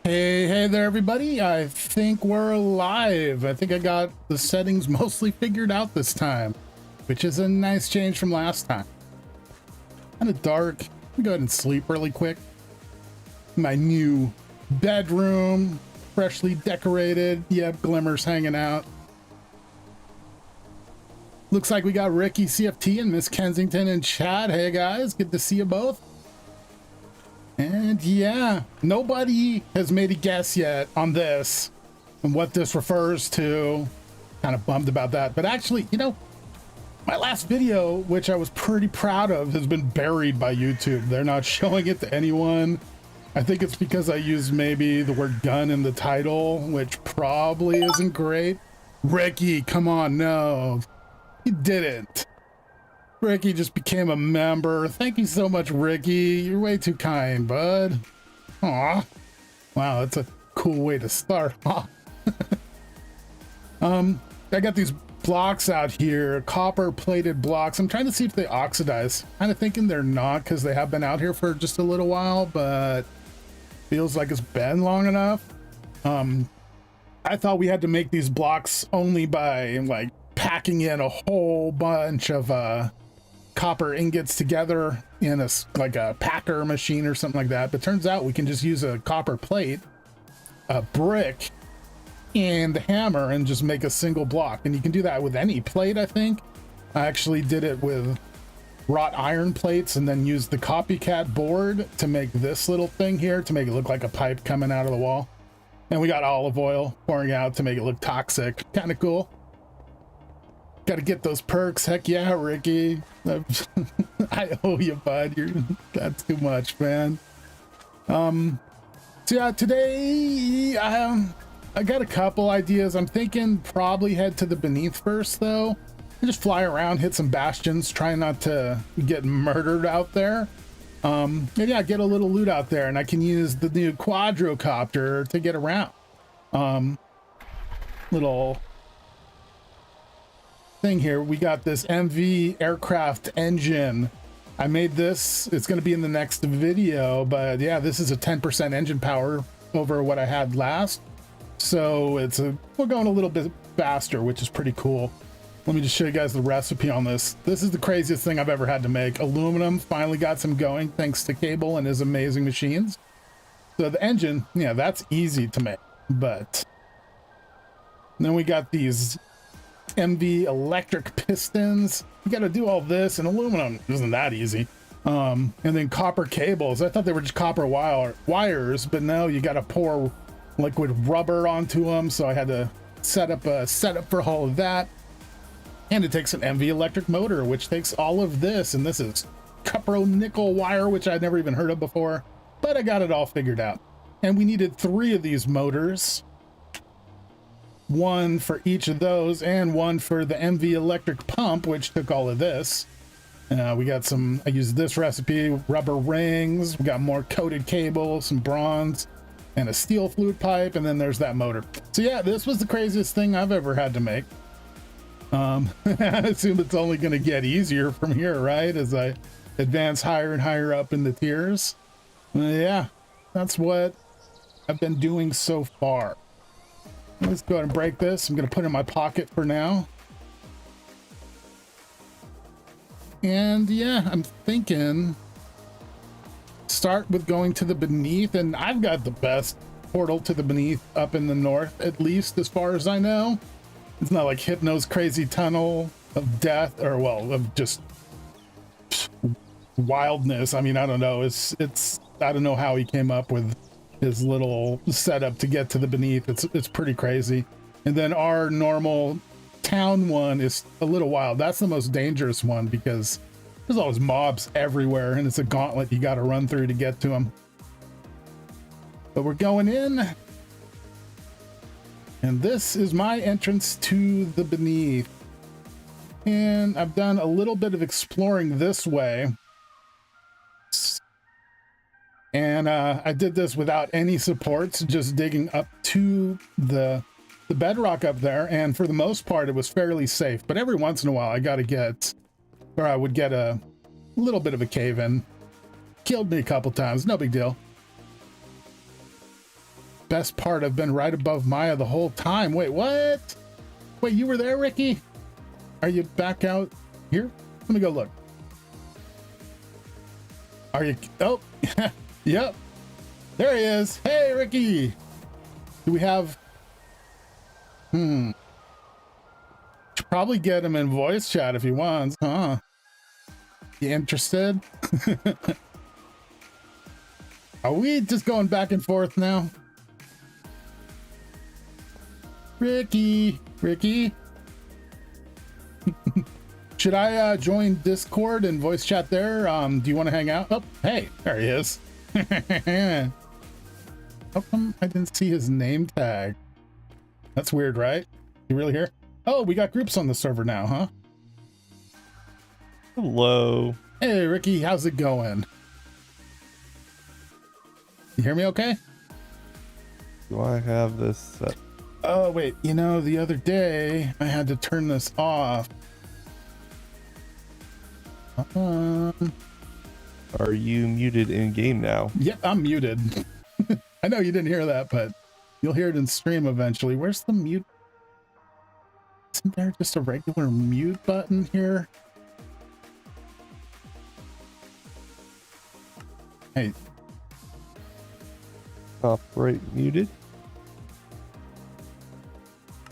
Hey there, everybody. I think we're live. I think I got the settings mostly figured out this time, which is a nice change from last time. Kind of dark. Let me go ahead and sleep really quick. My new bedroom, freshly decorated. Yep, glimmers hanging out. Looks like we got RickyCFT and Miss Kensington in chat. Hey guys, good to see you both. And yeah, nobody has made a guess yet on this and what this refers to. Kind of bummed about that. But actually, you know, my last video, which I was pretty proud of, has been buried by YouTube. They're not showing it to anyone. I think it's because I used maybe the word gun in the title, which probably isn't great. Ricky, come on, no. He didn't. Ricky just became a member. Thank you so much, Ricky. You're way too kind, bud. Aw. Wow, that's a cool way to start, huh? I got these blocks out here, copper plated blocks. I'm trying to see if they oxidize. Kind of thinking they're not because they have been out here for just a little while, but feels like it's been long enough. I thought we had to make these blocks only by like packing in a whole bunch of copper ingots together in a packer machine or something like that, but turns out we can just use a copper plate, a brick, and a hammer and just make a single block. And you can do that with any plate. I think I actually did it with wrought iron plates and then used the copycat board to make this little thing here to make it look like a pipe coming out of the wall. And we got olive oil pouring out to make it look toxic. Kind of cool. Got to get those perks. Heck yeah, Ricky. I owe you, bud. That's too much, man. So yeah, today I got a couple ideas. I'm thinking probably head to the beneath first, though. And just fly around, hit some bastions, try not to get murdered out there. And yeah, get a little loot out there, and I can use the new quadrocopter to get around. Little thing here, we got this MV aircraft engine. I made this, it's going to be in the next video, but yeah, this is a 10% engine power over what I had last, so we're going a little bit faster, which is pretty cool. Let me just show you guys the recipe on this. This is the craziest thing I've ever had to make. Aluminum finally got some going thanks to Cable and his amazing machines. So the engine, yeah, that's easy to make, but then we got these MV electric pistons. You got to do all this, and aluminum isn't that easy. And then copper cables. I thought they were just copper wires, but no, you got to pour liquid rubber onto them. So I had to set up a setup for all of that. And it takes an MV electric motor, which takes all of this, and this is copper nickel wire, which I'd never even heard of before, but I got it all figured out. And we needed 3 of these motors. One for each of those, and one for the MV electric pump, which took all of this. We got I used this recipe, rubber rings, we got more coated cable, some bronze, and a steel fluid pipe, and then there's that motor. So yeah, this was the craziest thing I've ever had to make. I assume it's only going to get easier from here, right? As I advance higher and higher up in the tiers. Yeah, that's what I've been doing so far. Let's go ahead and break this. I'm going to put it in my pocket for now. And yeah, I'm thinking start with going to the beneath, and I've got the best portal to the beneath up in the north, at least as far as I know. It's not like Hypno's crazy tunnel of death, or well, of just wildness. I mean, I don't know. I don't know how he came up with his little setup to get to the beneath. It's pretty crazy. And then our normal town one is a little wild. That's the most dangerous one because there's always mobs everywhere, and it's a gauntlet you got to run through to get to them. But we're going in. And this is my entrance to the beneath. And I've done a little bit of exploring this way. And I did this without any supports, just digging up to the bedrock up there. And for the most part, it was fairly safe. But every once in a while, I would get a little bit of a cave in. Killed me a couple times, no big deal. best part. I've been right above Maya the whole time. Wait, what? Wait, you were there, Ricky? Are you back out here? Let me go look. Are you? Oh, yep. There he is. Hey, Ricky. Do we have? Should probably get him in voice chat if he wants, huh? You interested? Are we just going back and forth now? Ricky. Should I join Discord and voice chat there? Do you want to hang out? Oh, hey, there he is. How come I didn't see his name tag? That's weird, right? You really here? Oh, we got groups on the server now, huh? Hello. Hey, Ricky, how's it going? You hear me okay? Do I have this set? Oh, wait, you know, the other day I had to turn this off. Are you muted in game now? Yep, I'm muted. I know you didn't hear that, but you'll hear it in stream eventually. Where's the mute? Isn't there just a regular mute button here? Hey. Top right muted.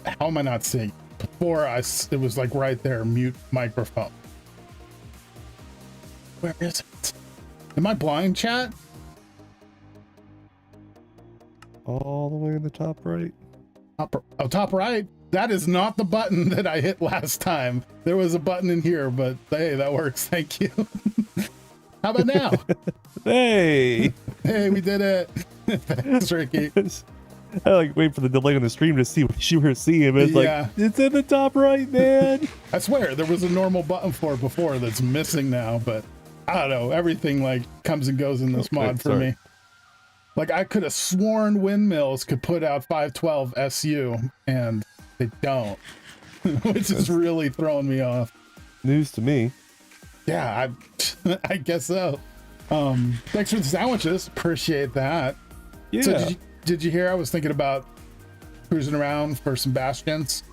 How am I not seeing? Before it was like right there, mute microphone. Where is it? Am I blind, chat? All the way in the top right. Top right. That is not the button that I hit last time. There was a button in here, but hey, that works. Thank you. How about now? Hey! Hey, we did it. Thanks, Ricky. I like wait for the delay on the stream to see what you were seeing, but it's like, it's in the top right, man. I swear, there was a normal button for it before that's missing now, but I don't know. Everything like comes and goes in this mod for me. Like I could have sworn windmills could put out 512 SU, and they don't, which is really throwing me off. News to me. Yeah, I guess so. Thanks for the sandwiches. Appreciate that. Yeah. So did you hear I was thinking about cruising around for some bastions?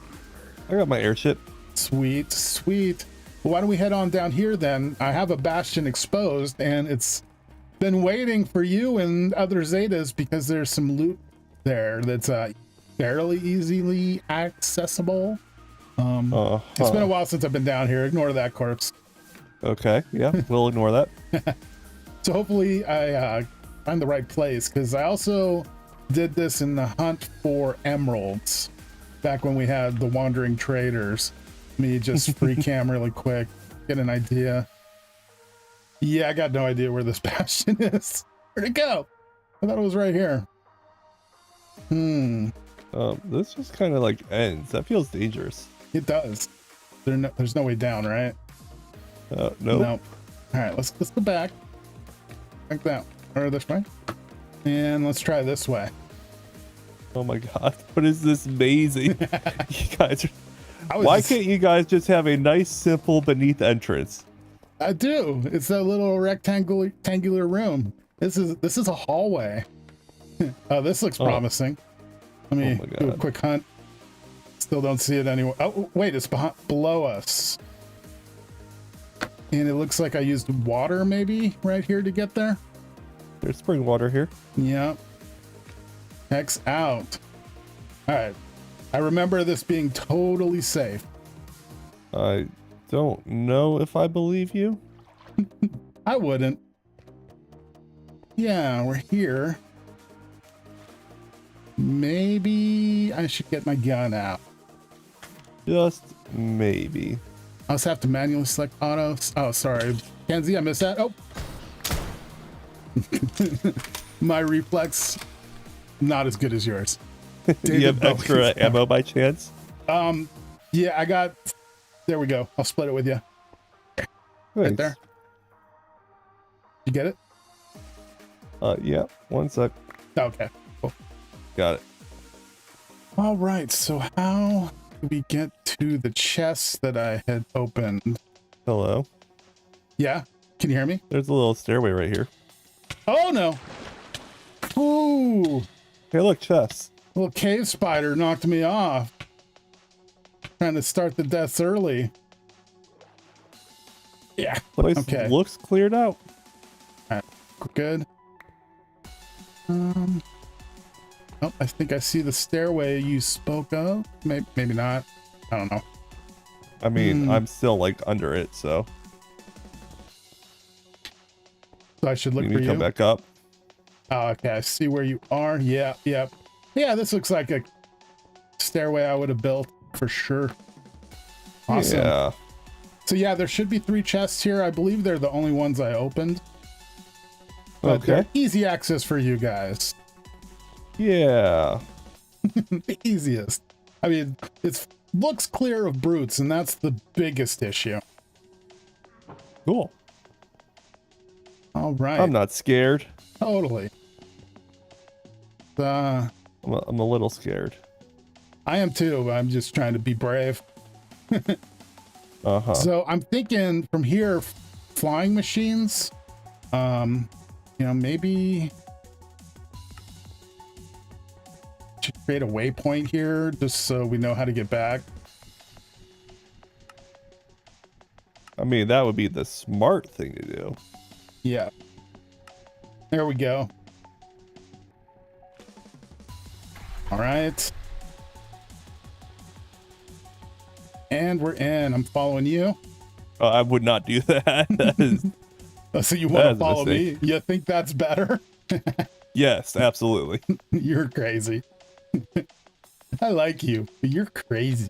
I got my airship. Sweet. Well, why don't we head on down here then? I have a bastion exposed, and it's been waiting for you and other Zetas because there's some loot there that's fairly easily accessible. It's been a while since I've been down here. Ignore that corpse. Okay, yeah, we'll ignore that. So hopefully I find the right place, because I also did this in the hunt for emeralds back when we had the wandering traders. Let me just free cam really quick, get an idea. Yeah, I got no idea where this bastion is. Where'd it go? I thought it was right here. This just kind of like ends. That feels dangerous. It does. There's no way down, right? Nope. All right, let's go back like that, or this way, and let's try this way. Oh my god, what is this amazing? You guys why can't you guys just have a nice simple beneath entrance? I do. It's that little rectangular room. This is a hallway. Oh, this looks promising. Let me do a quick hunt. Still don't see it anywhere. Oh wait, it's below us. And it looks like I used water maybe right here to get there. There's spring water here. Yeah. X out. All right. I remember this being totally safe. I don't know if I believe you. I wouldn't. Yeah, we're here. Maybe I should get my gun out. Just maybe. I also have to manually select auto. Oh, sorry. Kenzie, I missed that. Oh. My reflex, not as good as yours. Do you have extra ammo by chance? Yeah, I got, there we go. I'll split it with you. Nice. Right there. You get it? Yeah, one sec. Okay, cool. Got it. All right, so how do we get to the chest that I had opened? Hello? Yeah, can you hear me? There's a little stairway right here. Oh no. Ooh, Hey, look, chest. Little cave spider knocked me off. Trying to start the deaths early. Yeah. Place Okay. looks cleared out. All right. Good. Oh, I think I see the stairway you spoke of. Maybe not. I don't know. I mean, I'm still like under it, so. So I should look You for need to you. come back up. Oh, okay, I see where you are. Yeah, yeah. Yeah, this looks like a stairway I would have built for sure. Awesome. Yeah. So yeah, there should be 3 chests here. I believe they're the only ones I opened. But they're easy access for you guys. Yeah. The easiest. I mean, it looks clear of brutes, and that's the biggest issue. Cool. All right. I'm not scared. Totally. I'm a little scared. I am too, but I'm just trying to be brave. So I'm thinking from here, flying machines, you know, maybe should create a waypoint here just so we know how to get back. I mean, that would be the smart thing to do. Yeah. There we go. All right. And we're in. I'm following you. I would not do that. That is, So you want to follow me? You think that's better? yes, absolutely. You're crazy. I like you, but you're crazy.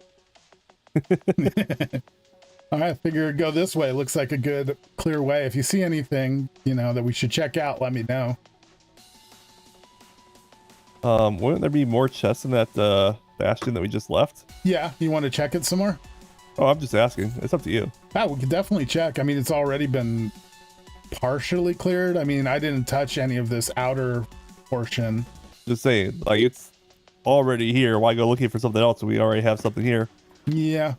All right, I figure go this way. Looks like a good, clear way. If you see anything, you know, that we should check out, let me know. Wouldn't there be more chests in that bastion that we just left? Yeah, you want to check it some more? Oh, I'm just asking. It's up to you. We could definitely check. I mean, it's already been partially cleared. I mean, I didn't touch any of this outer portion. Just saying, like, it's already here. Why go looking for something else when we already have something here? Yeah.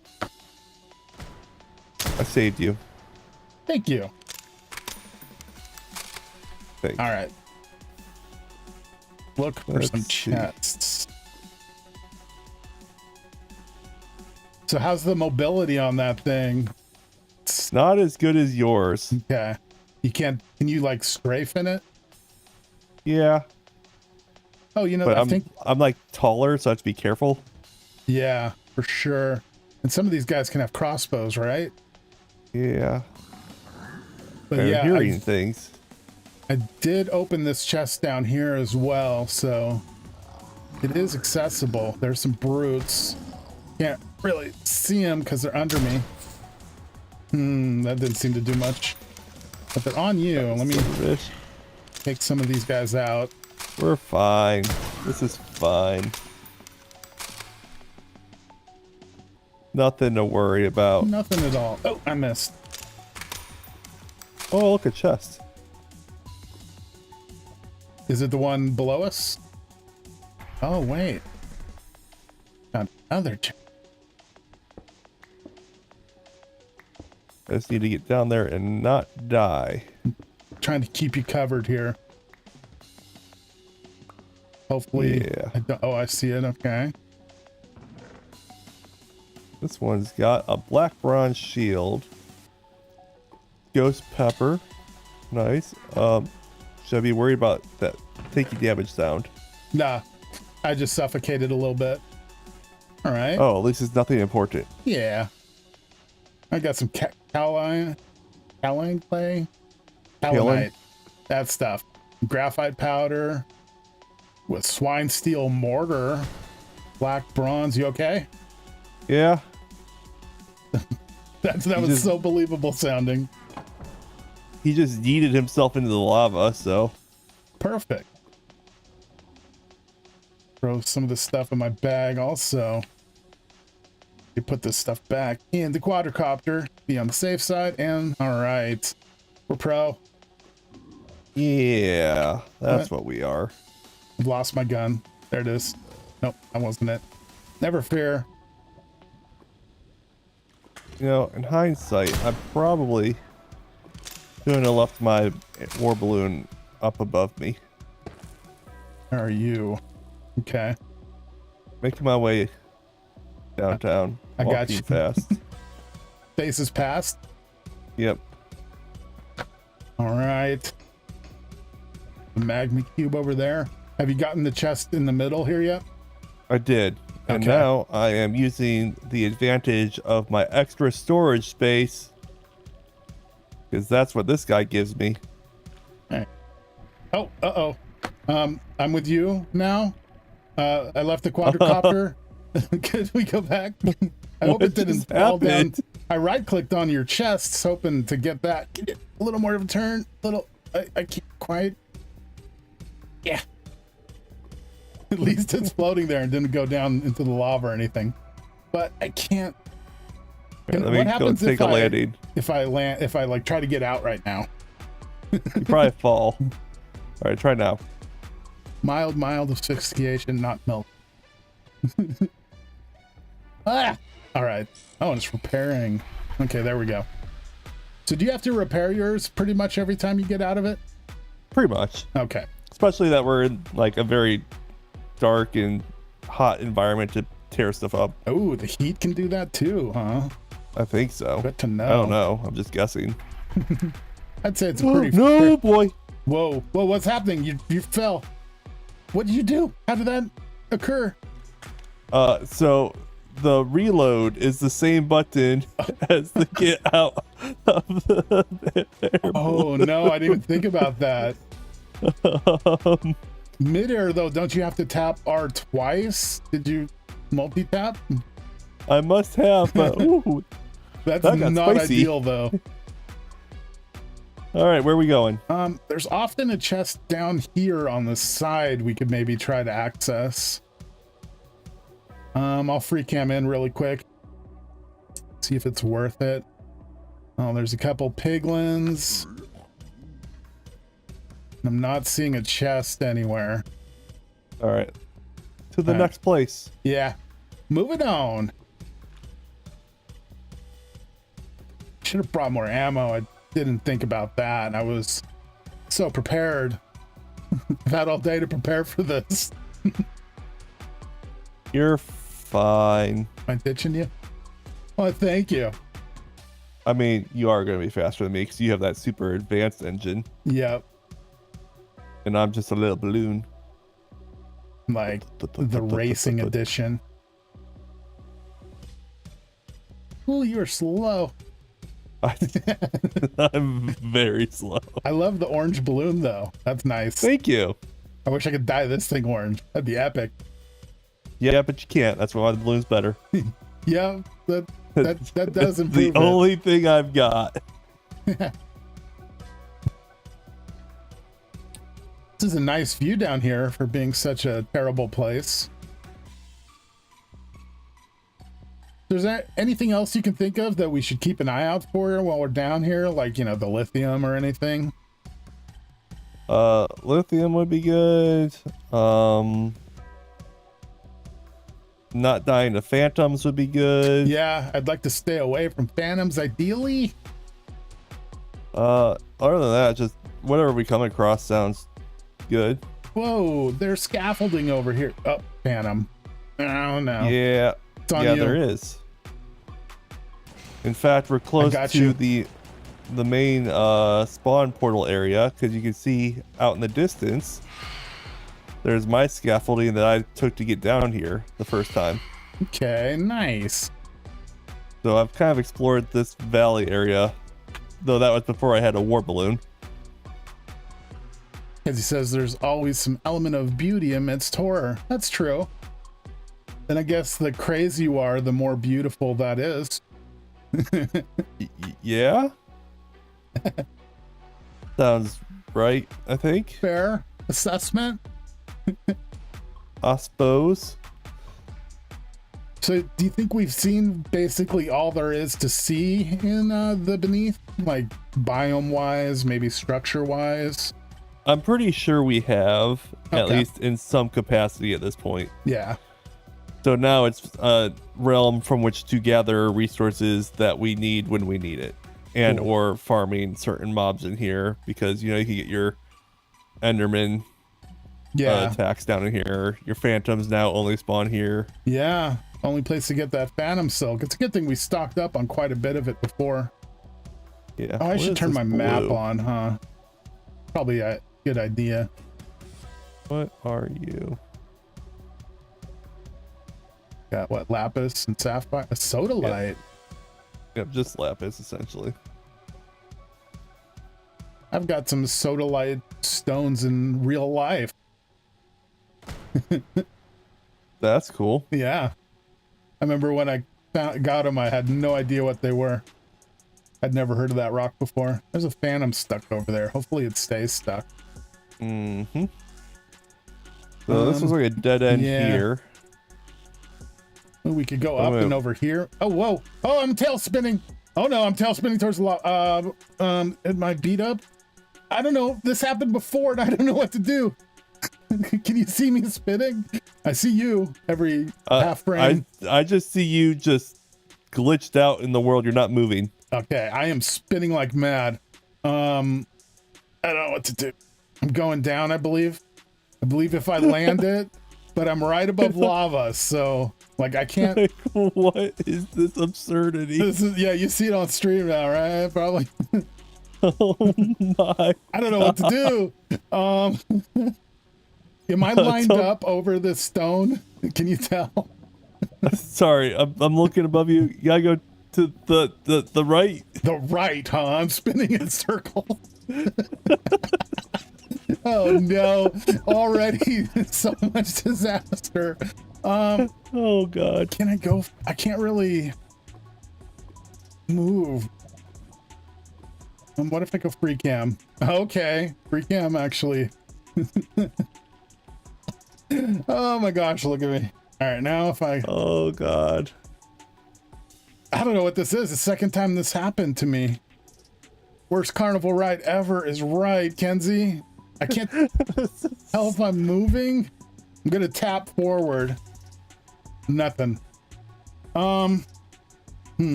I saved you. Thank you. Thanks. All right. Look for some chests. So how's the mobility on that thing? It's not as good as yours. Okay. Can you like strafe in it? Yeah. Oh, you know, But I think. I'm like taller, so I have to be careful. Yeah, for sure. And some of these guys can have crossbows, right? Yeah. But I'm yeah, hearing things. I did open this chest down here as well, so it is accessible. There's some brutes. Can't really see them because they're under me. That didn't seem to do much. But they're on you. Let me take some of these guys out. We're fine. This is fine. Nothing to worry about. Nothing at all. Oh, I missed. Oh, look, a chest. Is it the one below us? Oh, wait. Found another chest. I just need to get down there and not die. Trying to keep you covered here. Hopefully. Yeah. I see it. Okay. This one's got a black bronze shield. Ghost pepper. Nice. Should I be worried about that taking damage sound? Nah. I just suffocated a little bit. All right. Oh, at least it's nothing important. Yeah. I got some kaolin clay. Kaolin? That stuff. Graphite powder with swine steel mortar. Black bronze. You okay? Yeah. That was so believable sounding. He just yeeted himself into the lava, so. Perfect. Throw some of this stuff in my bag also. You put this stuff back in the quadricopter. Be on the safe side. And all right. We're pro. Yeah, that's what we are. I've lost my gun. There it is. Nope, that wasn't it. Never fear. You know, in hindsight, I probably shouldn't have left my war balloon up above me. Where are you? Okay. Making my way downtown. I got Walking you. fast. Face is past. Yep. All right. The magma cube over there. Have you gotten the chest in the middle here yet? I did. And Okay. now I am using the advantage of my extra storage space. Because that's what this guy gives me. All right. Oh, uh-oh. I'm with you now. I left the quadricopter. Could we go back? I hope it didn't fall down. I right-clicked on your chest, hoping to get that. Get it a little more of a turn. I can't quite. Yeah. At least it's floating there and didn't go down into the lava or anything. But I can't. Let me go take a landing. If I like try to get out right now? You probably fall. All right, try now. Mild asphyxiation, not melt. Ah! All right. Oh, it's repairing. Okay, there we go. So do you have to repair yours pretty much every time you get out of it? Pretty much. Okay. Especially that we're in like a very dark and hot environment to tear stuff up. Oh, the heat can do that too, huh? I think so. Good to know. I don't know. I'm just guessing. I'd say it's a pretty... No, boy. Whoa, what's happening? You fell. What did you do? How did that occur? So the reload is the same button as the get out of the Oh no, I didn't even think about that. Midair though, don't you have to tap R twice? Did you multi-tap? I must have, but ooh, that's that got not spicy. ideal though. All right, where are we going? There's often a chest down here on the side we could maybe try to access. I'll free cam in really quick. See if it's worth it. Oh, there's a couple piglins. I'm not seeing a chest anywhere. All right, to the next place. Yeah, moving on. Should have brought more ammo. I didn't think about that. I was so prepared. I've had all day to prepare for this. You're fine. Am I ditching you? Well, thank you. I mean, you are going to be faster than me because you have that super advanced engine. Yep. And I'm just a little balloon. Like the racing edition. Oh, you're slow. I'm very slow. I love the orange balloon though. That's nice. Thank you. I wish I could dye this thing orange. That'd be epic. Yeah, but you can't. That's why the balloon's better. Yeah, that does improve. The only thing I've got. This is a nice view down here for being such a terrible place. Is there anything else you can think of that we should keep an eye out for while we're down here? Like, you know, the lithium or anything? Lithium would be good. Not dying to phantoms would be good. Yeah, I'd like to stay away from phantoms ideally. Other than that, just whatever we come across sounds good. Whoa, there's scaffolding over here. Oh, phantom. Oh no. Yeah. Yeah, you. there is. In fact, we're close to the main spawn portal area because you can see out in the distance there's my scaffolding that I took to get down here the first time. Okay, nice. So I've kind of explored this valley area, though that was before I had a war balloon. As he says, there's always some element of beauty amidst horror. That's true. And I guess the crazier you are, the more beautiful that is. Yeah? Sounds right, I think. Fair assessment. I suppose. So do you think we've seen basically all there is to see in the Beneath? Like biome wise, maybe structure wise? I'm pretty sure we have, at Okay. least in some capacity at this point. Yeah. So now it's a realm from which to gather resources that we need when we need it. And Cool. or farming certain mobs in here because, you know, you can get your Enderman attacks down in here. Your phantoms now only spawn here. Yeah, only place to get that phantom silk. It's a good thing we stocked up on quite a bit of it before. Yeah. Oh, I should turn my map on, huh? Probably a good idea. What are you? Got what, lapis and sapphire? A sodalite. Yep, just lapis essentially. I've got some sodalite stones in real life. That's cool. Yeah. I remember when I got them, I had no idea what they were. I'd never heard of that rock before. There's a phantom stuck over there. Hopefully it stays stuck. Mm-hmm. So this was like a dead end here. We could go up and over here. Oh, whoa. Oh, I'm tail spinning. Oh no, I'm tail spinning towards the lava. Am I beat up? I don't know. This happened before and I don't know what to do. Can you see me spinning? I see you every half frame. I just see you just glitched out in the world. You're not moving. Okay, I am spinning like mad. I don't know what to do. I'm going down, I believe. I believe if I land it, but I'm right above lava, so like I can't. Like, what is this absurdity? This is, yeah, you see it on stream now, right? Probably. Oh my! I don't know what to do. Am I lined up over this stone? Can you tell? Sorry, I'm looking above you. You gotta go to the right. The right, huh? I'm spinning in circles. Oh no! Already so much disaster. Oh god. Can I go? I can't really move. What if I go free cam? Okay, free cam actually. Oh my gosh, look at me. All right, now if I... Oh god. I don't know what this is. The second time this happened to me. Worst carnival ride ever is right, Kenzie. I can't tell if I'm moving. I'm gonna tap forward. Nothing. Oh,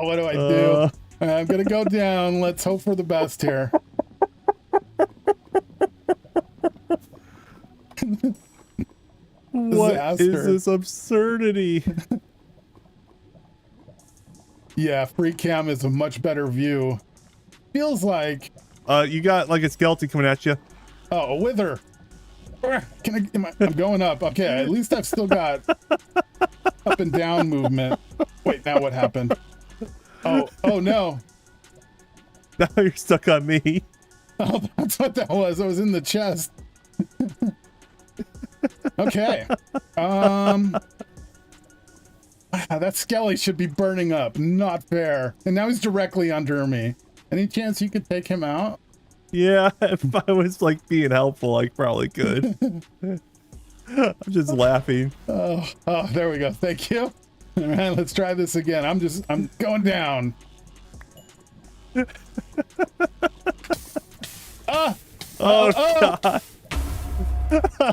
what do I do? I'm gonna go down. Let's hope for the best here. What is this absurdity? Yeah, free cam is a much better view. Feels like you got like a skeleton coming at you. Oh, a wither. I'm going up. Okay, at least I've still got up and down movement. Wait, now what happened? Oh no. Now you're stuck on me. Oh, that's what that was. I was in the chest. Okay. That skelly should be burning up. Not fair. And now he's directly under me. Any chance you could take him out? Yeah, if I was like being helpful, I probably could. I'm just laughing. Oh, there we go. Thank you. All right, let's try this again. I'm going down. Oh god.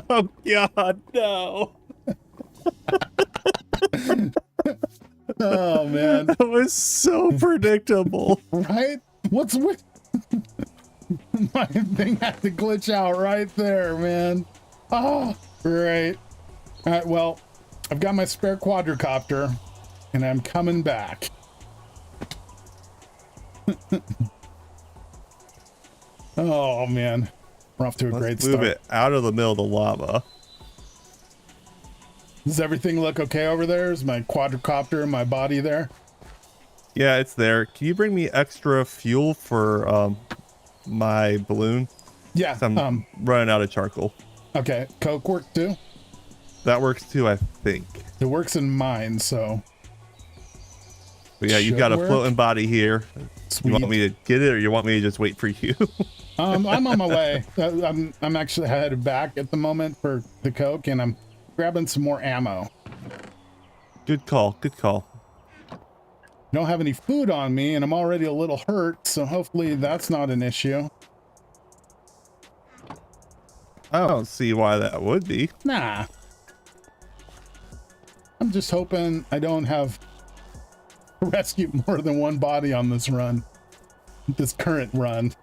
Oh god, no. Oh man, that was so predictable. Right? What's with my thing had to glitch out right there, man. Oh, great. All right, well, I've got my spare quadricopter and I'm coming back. Oh man, we're off to a great start. Move it out of the middle of the lava. Does everything look okay over there? Is my quadricopter and my body there? Yeah, it's there. Can you bring me extra fuel for my balloon? Yeah. I'm running out of charcoal. Okay. Coke works too? That works too, I think. It works in mine, so. But yeah, you've got a floating body here. Sweet. You want me to get it or you want me to just wait for you? I'm on my way. I'm actually headed back at the moment for the Coke and I'm grabbing some more ammo. Good call. Good call. Don't have any food on me and I'm already a little hurt, so hopefully that's not an issue. I don't see why that would be. Nah. I'm just hoping I don't have to rescue more than one body on this run. This current run.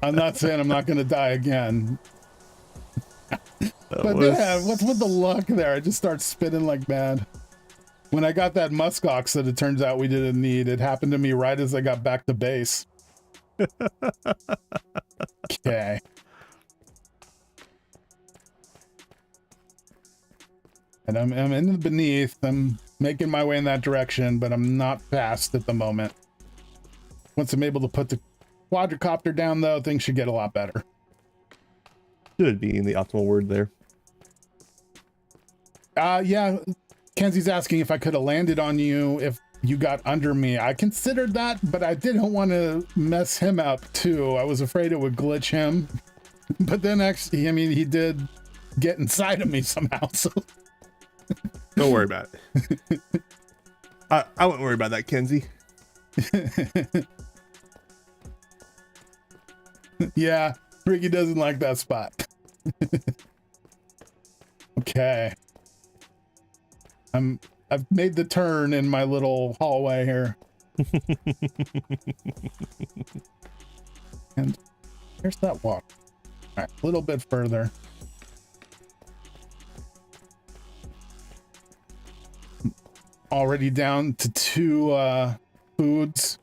I'm not saying I'm not going to die again. But yeah, what's with the luck there? I just start spinning like mad. When I got that muskox that it turns out we didn't need, it happened to me right as I got back to base. Okay. And I'm in the beneath. I'm making my way in that direction, but I'm not fast at the moment. Once I'm able to put the quadricopter down, though, things should get a lot better. Should be in the optimal word there. Yeah. Kenzie's asking if I could have landed on you if you got under me. I considered that, but I didn't want to mess him up too. I was afraid it would glitch him. But then actually, I mean, he did get inside of me somehow, so... Don't worry about it. I wouldn't worry about that, Kenzie. Yeah, Ricky doesn't like that spot. Okay. I've made the turn in my little hallway here. And here's that walk. All right, a little bit further. Already down to 2 foods.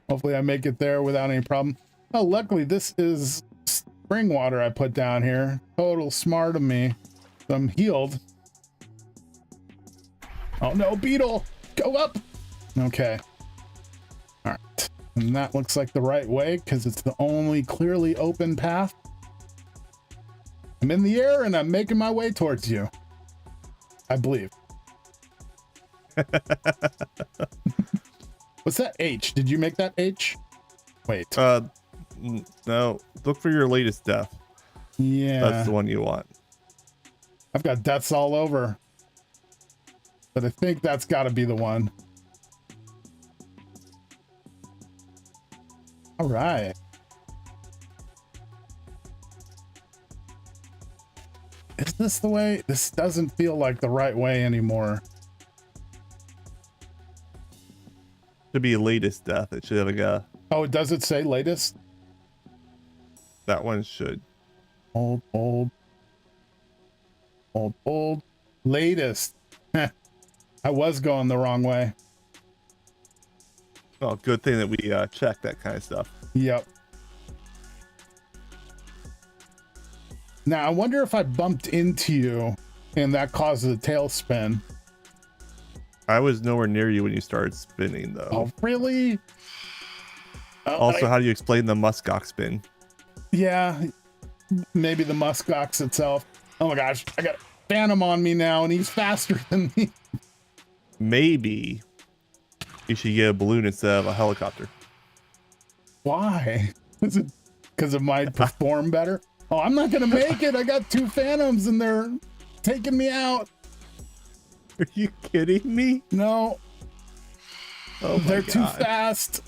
Hopefully I make it there without any problem. Oh, luckily this is spring water I put down here. Total smart of me. So I'm healed. Oh no, beetle! Go up! Okay. All right. And that looks like the right way because it's the only clearly open path. I'm in the air and I'm making my way towards you. I believe. What's that H? Did you make that H? Wait. No. Look for your latest death. Yeah. That's the one you want. I've got deaths all over. But I think that's got to be the one. All right. Is this the way? This doesn't feel like the right way anymore. Should be latest death. It should have like a... Oh, does it say latest? That one should. Old. Latest. I was going the wrong way. Oh, good thing that we check that kind of stuff. Yep. Now, I wonder if I bumped into you and that causes a tailspin. I was nowhere near you when you started spinning, though. Oh, really? Also, how do you explain the muskox spin? Yeah, maybe the muskox itself. Oh my gosh, I got Phantom on me now, and he's faster than me. Maybe you should get a balloon instead of a helicopter. Why? Is it because it might perform better? Oh, I'm not gonna make it. I got 2 Phantoms, and they're taking me out. Are you kidding me? No. Oh, they're too fast,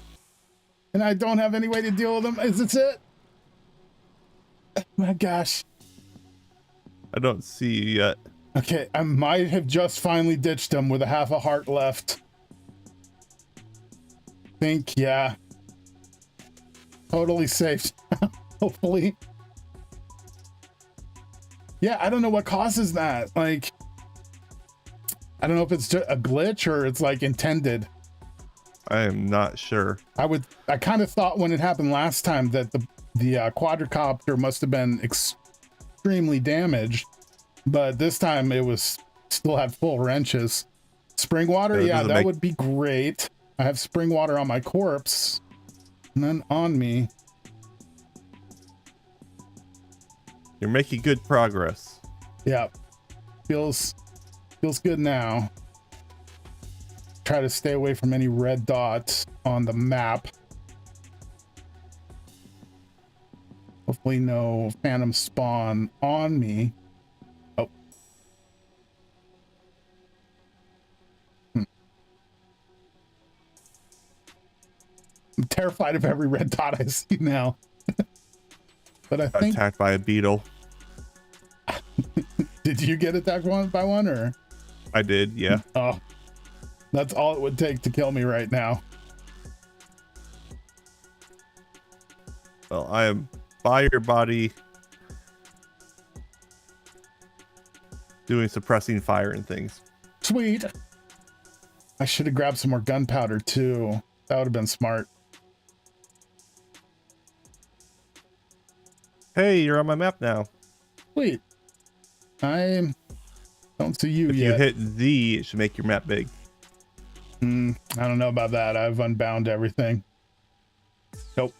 and I don't have any way to deal with them. Is this it? Oh my gosh. I don't see you yet. Okay, I might have just finally ditched him with a half a heart left. Think, yeah. Totally safe. Hopefully. Yeah, I don't know what causes that. Like, I don't know if it's just a glitch or it's like intended. I am not sure. I kind of thought when it happened last time that the quadricopter must have been extremely damaged, but this time it was still had full wrenches. Spring water, yeah, that would be great. I have spring water on my corpse, none on me. You're making good progress. Yeah, feels good now. Try to stay away from any red dots on the map. Hopefully no phantom spawn on me. Oh. I'm terrified of every red dot I see now. But I think... Attacked by a beetle. Did you get attacked by one or? I did, yeah. Oh. That's all it would take to kill me right now. I am by your body doing suppressing fire and things. Sweet. I should have grabbed some more gunpowder too. That would have been smart. Hey, you're on my map now. Sweet. I don't see you yet. If you hit Z, it should make your map big. I don't know about that. I've unbound everything. Nope.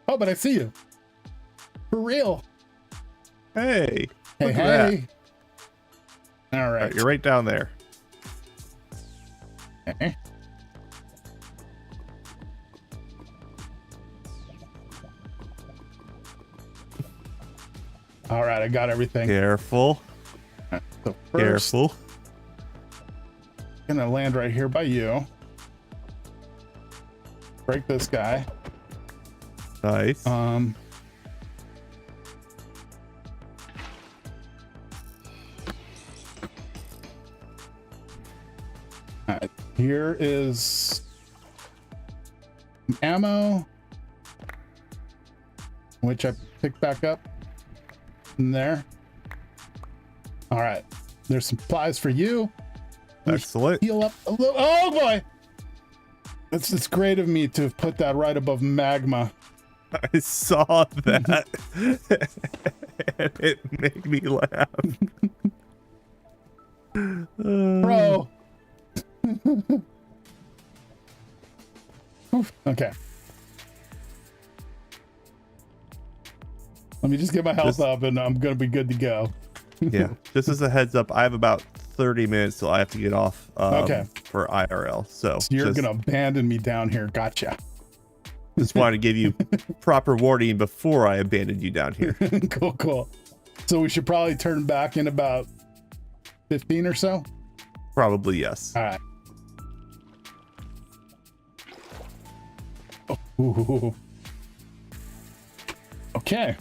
Oh, but I see you. For real. Hey. Hey. All right. You're right down there. Okay. All right, I got everything. Careful. So first, careful. Gonna land right here by you. Break this guy. Nice. All right, here is some ammo, which I picked back up in there. All right, there's some supplies for you. Excellent. Heal up a little. Oh boy, it's great of me to have put that right above magma. I saw that. And it made me laugh. Bro. Okay. Let me just get my health up and I'm gonna be good to go. Yeah, just as a heads up, I have about 30 minutes till I have to get off for IRL. So you're gonna abandon me down here. Gotcha. Just wanted to give you proper warning before I abandoned you down here. Cool. So we should probably turn back in about 15 or so? Probably, yes. All right. Ooh. Okay.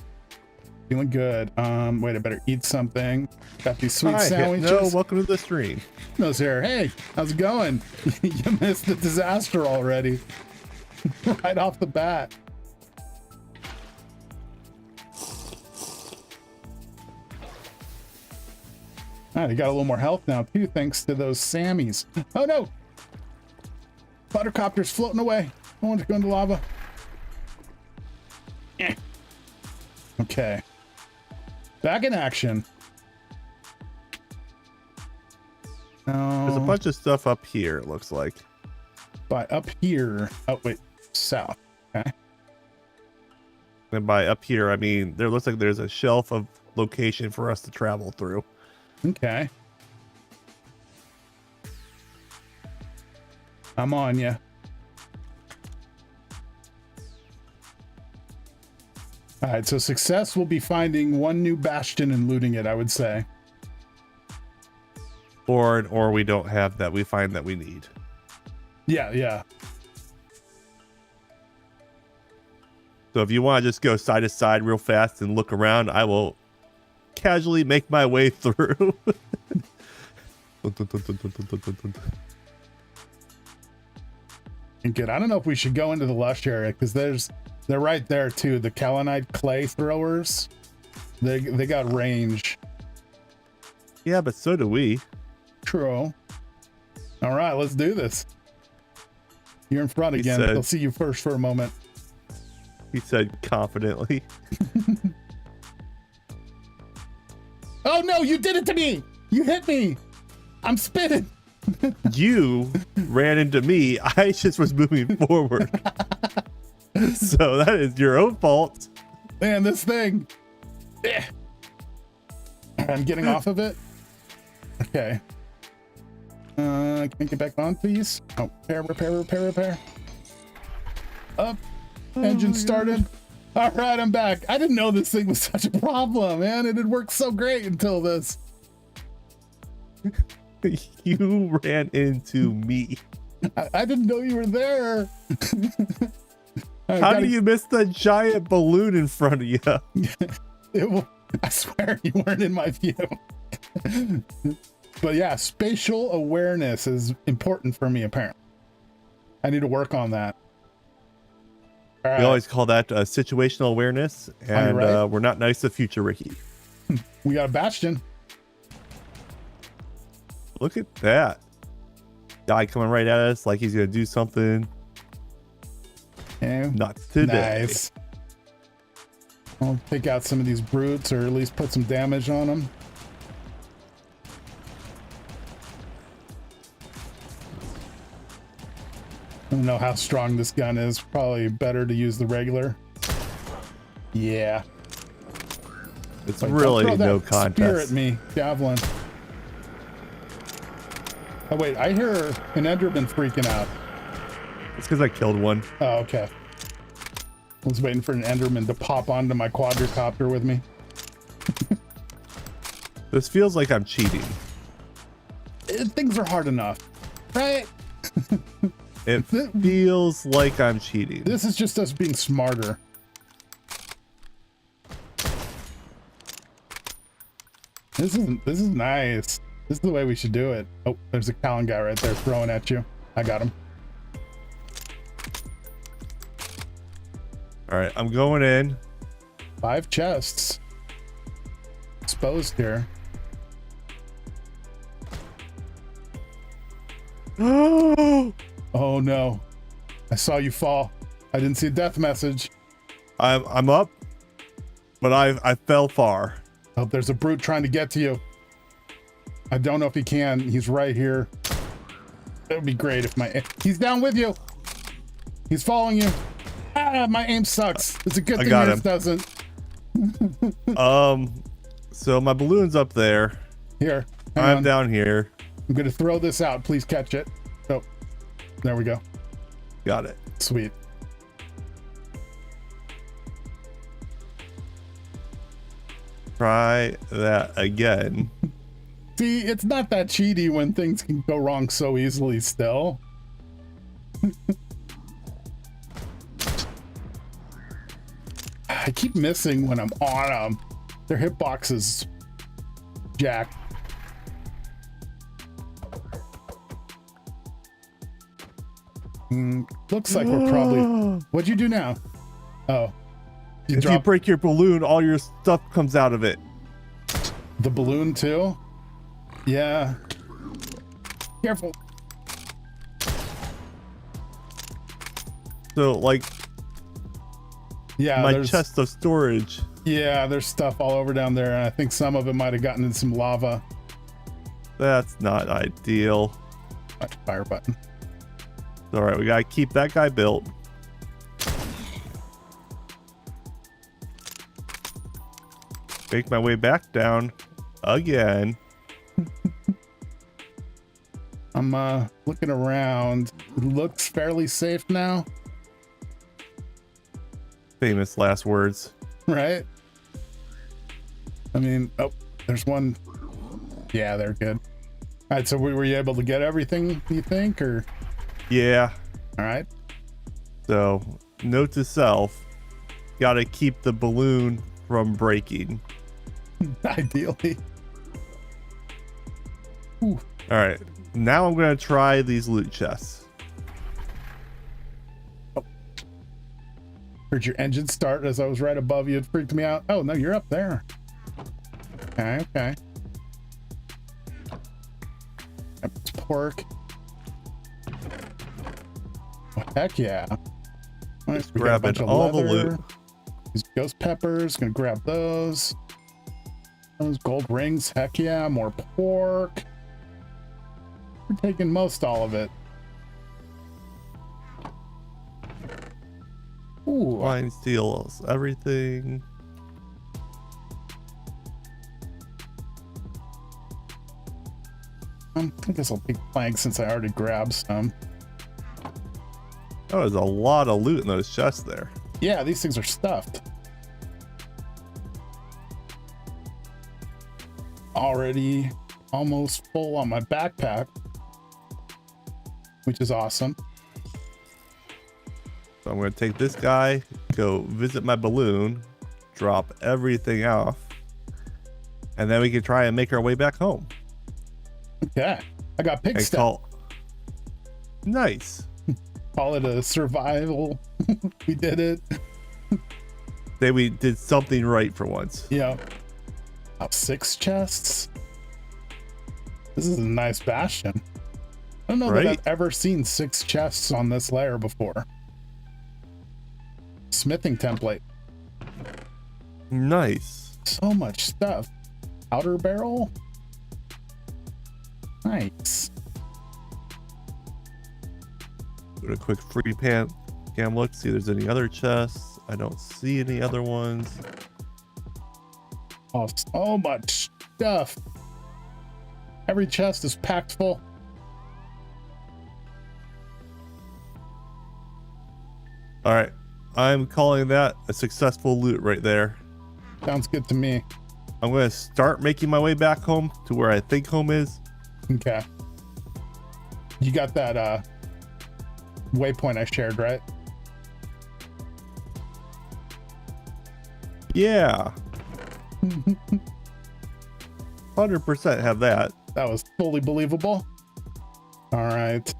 Feeling good. Wait, I better eat something. Got these sweet sandwiches. No, welcome to the stream. Hypno's here. Hey, how's it going? You missed the disaster already. Right off the bat. All right, I got a little more health now too, thanks to those Sammies. Oh no! Buttercopter's floating away. I want to go into lava. Okay. Back in action. There's a bunch of stuff up here, it looks like. By up here. Oh, wait. South. Okay. And by up here, I mean, there looks like there's a shelf of location for us to travel through. Okay. I'm on ya. All right, so success will be finding one new bastion and looting it, I would say. Or we don't have that. We find that we need. Yeah. So if you want to just go side to side real fast and look around, I will casually make my way through. And good. I don't know if we should go into the lush area because they're right there too. The kaolinite clay throwers, they got range. Yeah, but so do we. True. All right, let's do this. You're in front again. They'll see you first for a moment. He said confidently. Oh no, you did it to me! You hit me! I'm spinning! You ran into me. I just was moving forward. So that is your own fault. Man, this thing. I'm getting off of it. Okay. Can I get back on, please? Oh, repair. Up. Engine started. All right, I'm back. I didn't know this thing was such a problem, man. It had worked so great until this. You ran into me. I didn't know you were there. How do you miss the giant balloon in front of you? I swear you weren't in my view. But yeah, spatial awareness is important for me, apparently. I need to work on that. All right. We always call that situational awareness, and right. we're not nice to future Ricky. We got a bastion. Look at that. Guy coming right at us like he's going to do something. Okay. Not today. Nice. I'll take out some of these brutes, or at least put some damage on them. I don't know how strong this gun is. Probably better to use the regular. Yeah. It's Like, really no spear contest. at me, javelin. Oh wait, I hear an Enderman freaking out. It's because I killed one. Oh, okay. I was waiting for an Enderman to pop onto my quadricopter with me. This feels like I'm cheating. Things are hard enough, right? It feels like I'm cheating. This is just us being smarter. This is nice. This is the way we should do it. Oh, there's a Talon guy right there throwing at you. I got him. All right, I'm going in. 5 chests exposed here. Oh no, I saw you fall. I didn't see a death message. I'm up, but I fell far. Oh, there's a brute trying to get to you. I don't know if he can. He's right here. It would be great if he's down with you. He's following you. Ah, my aim sucks. It's a good thing yours doesn't. So my balloon's up there. Here, I'm down here. I'm gonna throw this out. Please catch it. Oh, there we go. Got it. Sweet. Try that again. See, it's not that cheaty when things can go wrong so easily still. I keep missing when I'm on them. Their hitboxes jacked. Looks like we're probably... What'd you do now? Oh. If you break your balloon, all your stuff comes out of it. The balloon too? Yeah. Careful. So, like... Yeah, my chest of storage. Yeah, there's stuff all over down there, and I think some of it might have gotten in some lava. That's not ideal. Fire button. All right, we gotta keep that guy built. Make my way back down again. I'm looking around. It looks fairly safe now. Famous last words. Right? I mean, oh, there's one. Yeah, they're good. All right, so were you able to get everything, you think, or? Yeah. All right. So, note to self, gotta keep the balloon from breaking. Ideally. Ooh. All right, now I'm gonna try these loot chests. Oh. Heard your engine start as I was right above you. It freaked me out. Oh, no, you're up there. Okay, okay. It's pork. Oh, heck yeah. Nice. We got a bunch of all the leather. loot. These ghost peppers, gonna grab those. Those gold rings, heck yeah. More pork. We're taking most all of it. Ooh. Fine steals everything. I think this will be plank since I already grabbed some. Oh, there's a lot of loot in those chests there. Yeah, these things are stuffed. Already almost full on my backpack, which is awesome. So I'm going to take this guy, go visit my balloon, drop everything off, and then we can try and make our way back home. Okay, I got pig step. Nice. Call it a survival. We did it. Say we did something right for once. Yeah. Oh, 6 chests. This is a nice bastion. I don't know that I've ever seen 6 chests on this layer before. Smithing template. Nice. So much stuff. Outer barrel. Nice. Do a quick free cam look, see if there's any other chests. I don't see any other ones. Oh, so much stuff. Every chest is packed full. All right, I'm calling that a successful loot right there. Sounds good to me. I'm going to start making my way back home to where I think home is. Okay. You got that waypoint I shared, right? Yeah. 100% have that. That was fully believable. All right.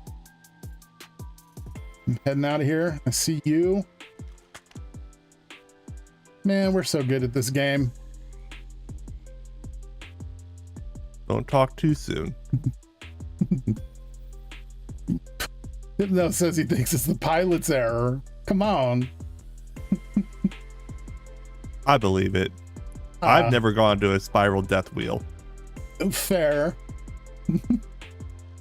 I'm heading out of here. I see you. Man, we're so good at this game. Don't talk too soon. No, says he thinks it's the pilot's error. Come on. I believe it. I've never gone to a spiral death wheel. Fair.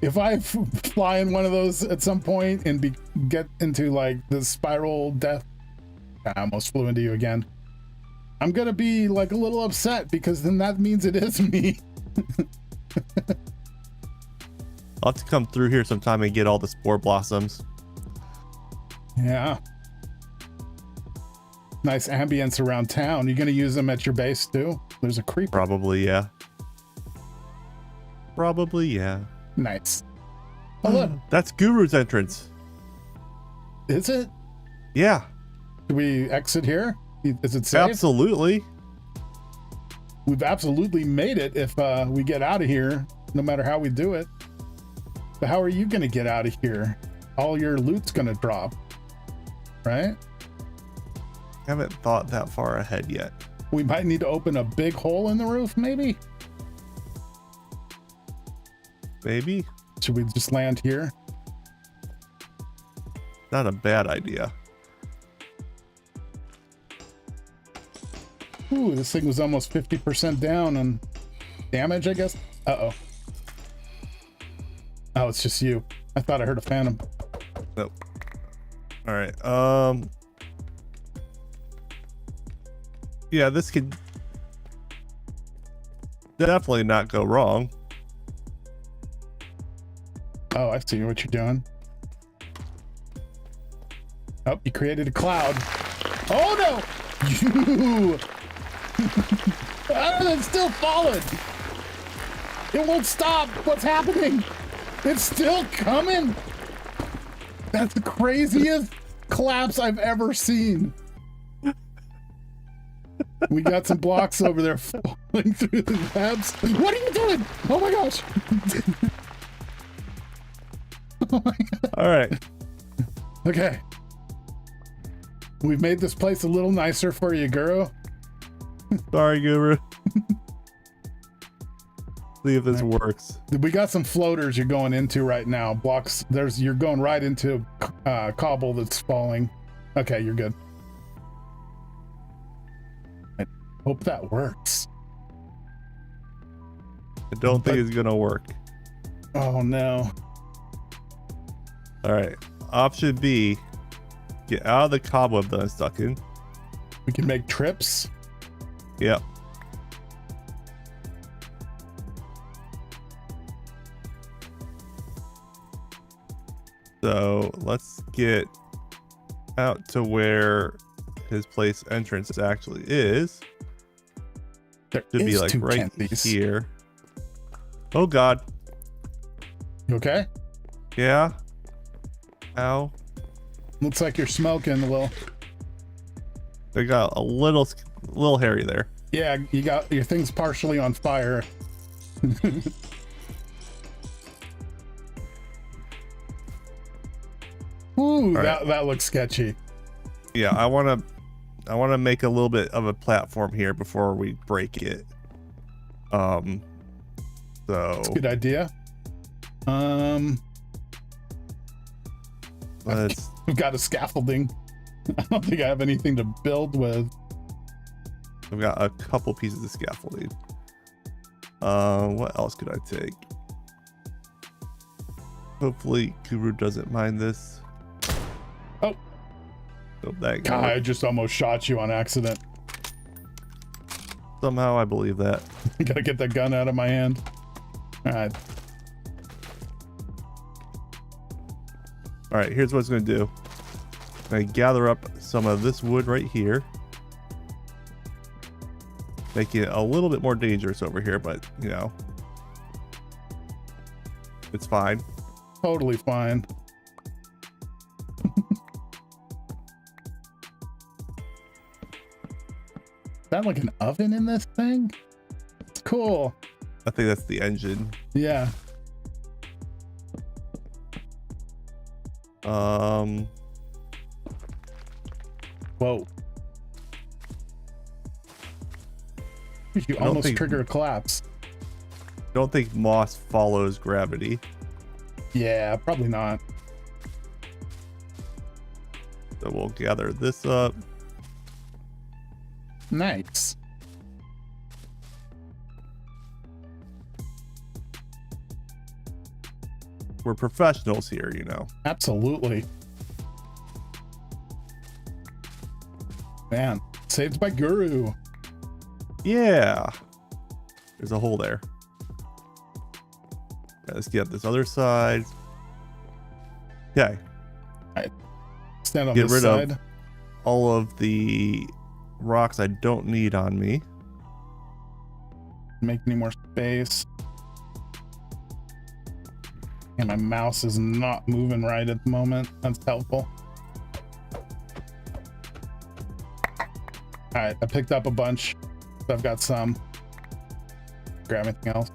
If I fly in one of those at some point and get into like the spiral death, I almost flew into you again. I'm gonna be like a little upset because then that means it is me. I'll have to come through here sometime and get all the spore blossoms. Yeah. Nice ambience around town. You gonna use them at your base too? There's a creeper. Probably, yeah. Probably, yeah. Nice. Oh, look. That's Guru's entrance. Is it? Yeah. Do we exit here? Is it safe? Absolutely. We've absolutely made it if we get out of here, no matter how we do it. But how are you going to get out of here? All your loot's going to drop, right? Haven't thought that far ahead yet. We might need to open a big hole in the roof, maybe? Maybe. Should we just land here? Not a bad idea. Ooh, this thing was almost 50% down on damage, I guess. Uh-oh. Oh, it's just you. I thought I heard a phantom. Nope. All right. Yeah, this could definitely not go wrong. Oh, I see what you're doing. Oh, you created a cloud. Oh no! You! It's still falling. It won't stop. What's happening? It's still coming. That's the craziest collapse I've ever seen. We got some blocks over there falling through the webs. What are you doing? Oh my gosh. Oh my God. All right. Okay. We've made this place a little nicer for you, Guru. Sorry, Guru. See if this works. We got some floaters you're going into right now. Blocks. You're going right into cobble that's falling. Okay, you're good. I hope that works. I don't think it's gonna work. Oh no. All right. Option B. Get out of the cobweb that I'm stuck in. We can make trips. Yep. So let's get out to where his place entrance actually is. There should be like right here. Oh God. You okay? Yeah. Ow. Looks like you're smoking a little. They got a little hairy there. Yeah, you got your thing's partially on fire. Ooh, that looks sketchy. Yeah, I want to make a little bit of a platform here before we break it. So that's a good idea. We've got a scaffolding. I don't think I have anything to build with. I've got a couple pieces of scaffolding. What else could I take? Hopefully Guru doesn't mind this. Oh. Oh, that God, I just almost shot you on accident. Somehow I believe that. I gotta get that gun out of my hand. All right. All right, here's what it's going to do. I'm going to gather up some of this wood right here. Make it a little bit more dangerous over here, but, you know, it's fine. Totally fine. Is that like an oven in this thing? It's cool. I think that's the engine. Yeah. Whoa. You almost trigger a collapse. Don't think moss follows gravity. Yeah, probably not. So we'll gather this up. Nice. We're professionals here, you know. Absolutely. Man, saved by Guru. Yeah. There's a hole there. Right, let's get this other side. Okay. Right. Stand on get this rid side. Of all of the rocks I don't need on me. Make any more space. And my mouse is not moving right at the moment. That's helpful. All right, I picked up a bunch. So I've got some. Grab anything else.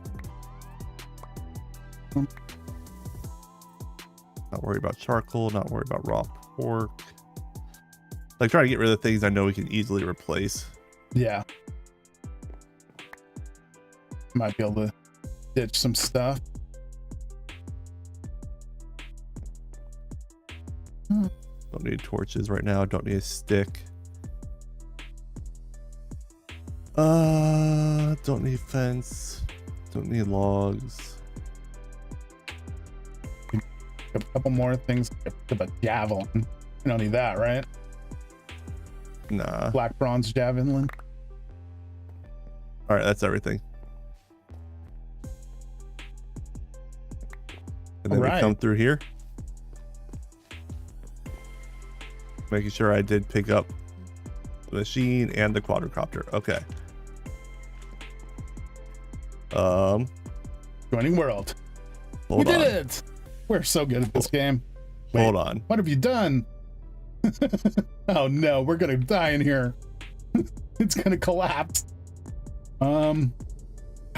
Not worried about charcoal, not worried about raw pork. Like trying to get rid of the things I know we can easily replace. Yeah. Might be able to ditch some stuff. Don't need torches right now. Don't need a stick. Don't need fence. Don't need logs. A couple more things. A javelin. You don't need that, right? Nah. Black bronze javelin. All right, that's everything. And then we come through here. Making sure I did pick up the machine and the quadricopter. Okay. Joining world. We did it. We're so good at this game. Wait, hold on. What have you done? Oh no, we're gonna die in here. It's gonna collapse. I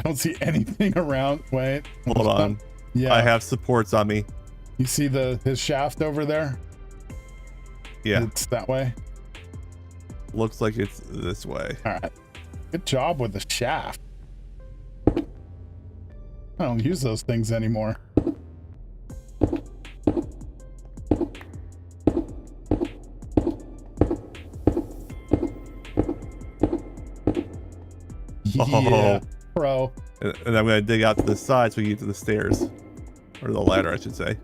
don't see anything around. Wait. Hold on. Yeah. I have supports on me. You see his shaft over there? Yeah. It's that way. Looks like it's this way. All right. Good job with the shaft. I don't use those things anymore. Yeah, pro. And I'm gonna dig out to the side so we can get to the stairs. Or the ladder, I should say.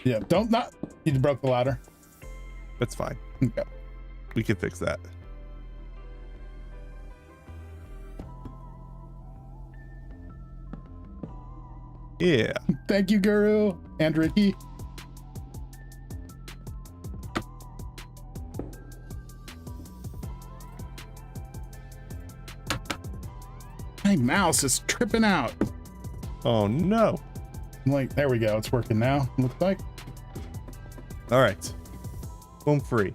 Yeah, you broke the ladder. That's fine. Okay. We can fix that. Yeah. Thank you, Guru and Ricky. My mouse is tripping out. Oh no. I'm like, there we go. It's working now. Looks like. All right. Home free.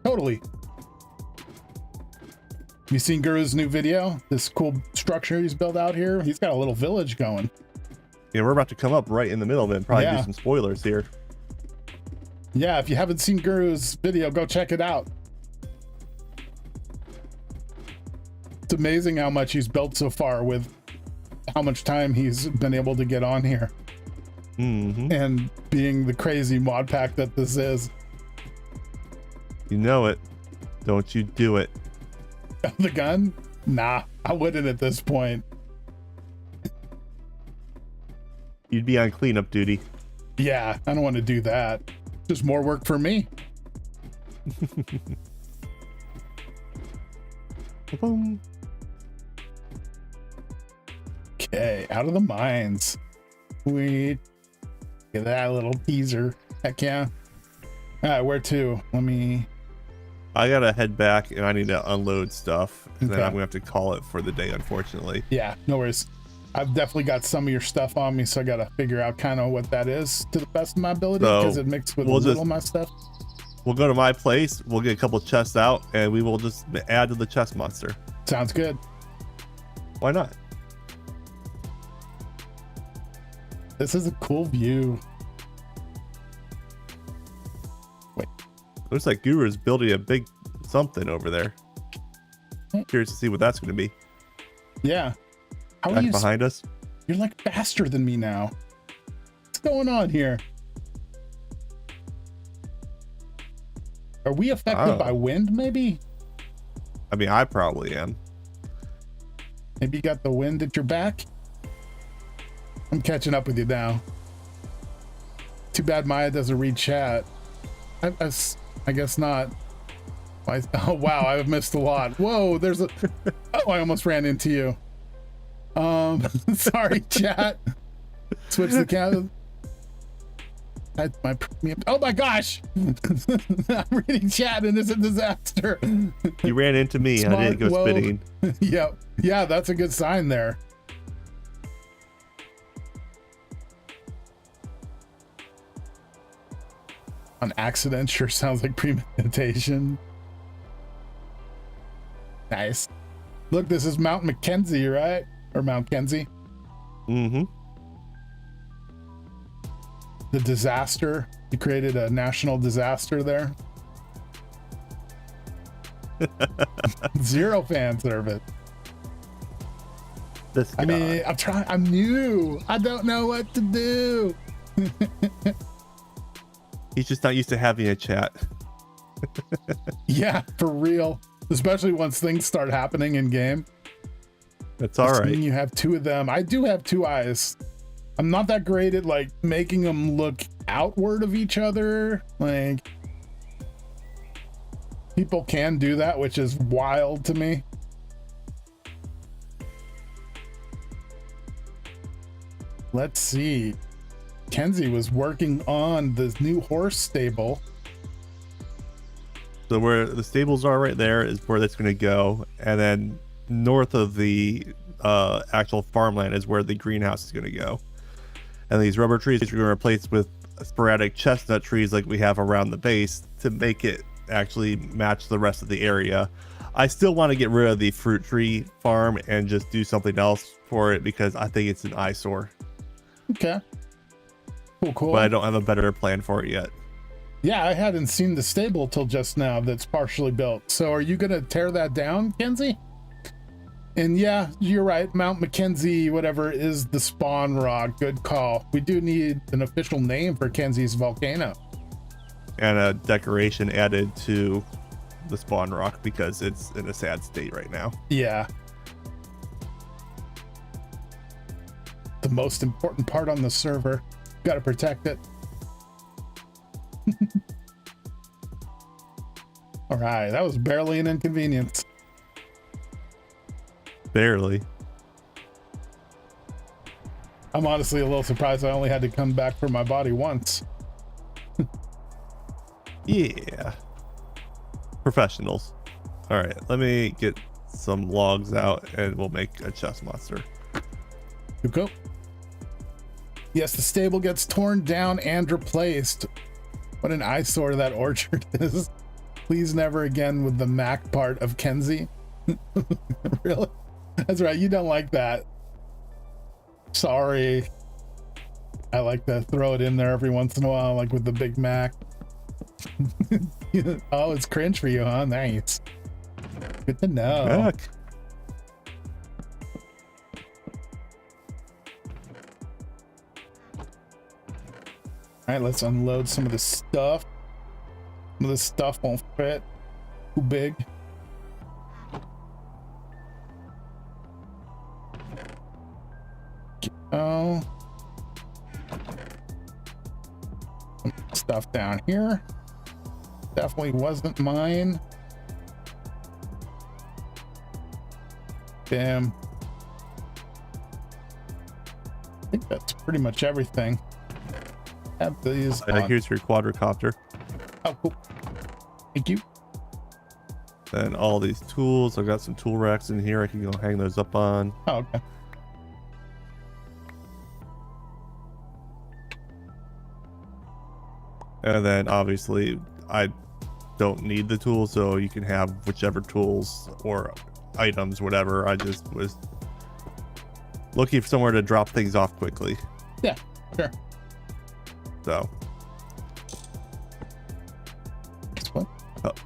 Totally. You seen Guru's new video? This cool structure he's built out here? He's got a little village going. Yeah, we're about to come up right in the middle of it and probably do some spoilers here. Yeah, if you haven't seen Guru's video, go check it out. It's amazing how much he's built so far with how much time he's been able to get on here. And being the crazy mod pack that this is. You know it. Don't you do it. The gun? Nah, I wouldn't at this point. You'd be on cleanup duty. Yeah, I don't want to do that. Just more work for me. Boom. Okay, out of the mines. Sweet. Get that little teaser. Heck yeah. All right, where to? I gotta head back and I need to unload stuff. And then Okay. I'm gonna have to call it for the day, unfortunately. Yeah, no worries. I've definitely got some of your stuff on me, so I gotta figure out kind of what that is to the best of my ability, because it mixed with a little of my stuff. We'll go to my place, we'll get a couple chests out, and we will just add to the chest monster. Sounds good. Why not? This is a cool view. Wait. Looks like Guru is building a big something over there. Curious to see what that's going to be. Yeah. How are Back you behind us? You're like faster than me now. What's going on here? Are we affected by wind, maybe? I mean, I probably am. Maybe you got the wind at your back? I'm catching up with you now. Too bad Maya doesn't read chat. I guess not. Oh, wow, I've missed a lot. Whoa, there's a... Oh, I almost ran into you. Sorry, chat. Switch the camera. My premium. Oh my gosh! I'm reading chat and it's a disaster. You ran into me. I didn't go spitting. Yep. Yeah, that's a good sign there. On accident sure sounds like premeditation. Nice. Look, this is Mount Mackenzie, right? Or Mount Kenzie. Mm-hmm. The disaster. You created a national disaster there. 0 fan service. This guy. I mean, I'm new. I don't know what to do. He's just not used to having a chat. Yeah, for real. Especially once things start happening in game. That's all right. You have 2 of them. I do have 2 eyes. I'm not that great at like making them look outward of each other. Like, people can do that, which is wild to me. Let's see. Kenzie was working on this new horse stable. So where the stables are right there is where that's going to go. And then north of the actual farmland is where the greenhouse is going to go. And these rubber trees are going to replace with sporadic chestnut trees like we have around the base to make it actually match the rest of the area. I still want to get rid of the fruit tree farm and just do something else for it because I think it's an eyesore. Okay. Cool. But I don't have a better plan for it yet. Yeah, I hadn't seen the stable till just now that's partially built. So are you going to tear that down, Kenzie? And yeah, you're right. Mount Mackenzie, whatever, is the spawn rock. Good call. We do need an official name for Kenzie's volcano. And a decoration added to the spawn rock because it's in a sad state right now. Yeah. The most important part on the server. Got to protect it. All right, that was barely an inconvenience. Barely. I'm honestly a little surprised I only had to come back for my body once. Yeah. Professionals. All right, let me get some logs out and we'll make a chest monster. You go. Yes, the stable gets torn down and replaced. What an eyesore that orchard is. Please never again with the Mac part of Kenzie. Really? That's right, you don't like that. Sorry. I like to throw it in there every once in a while, like with the Big Mac. Oh, it's cringe for you, huh? Nice. Good to know. Heck. All right, let's unload some of the stuff. Some of the stuff won't fit. Too big. Oh. Some stuff down here. Definitely wasn't mine. Damn. I think that's pretty much everything. Have these on. Here's your quadricopter. Oh, cool. Thank you. And all these tools. I've got some tool racks in here. I can go hang those up on. Oh, okay. And then obviously I don't need the tools, so you can have whichever tools or items, whatever. I just was looking for somewhere to drop things off quickly. Yeah, sure. So What?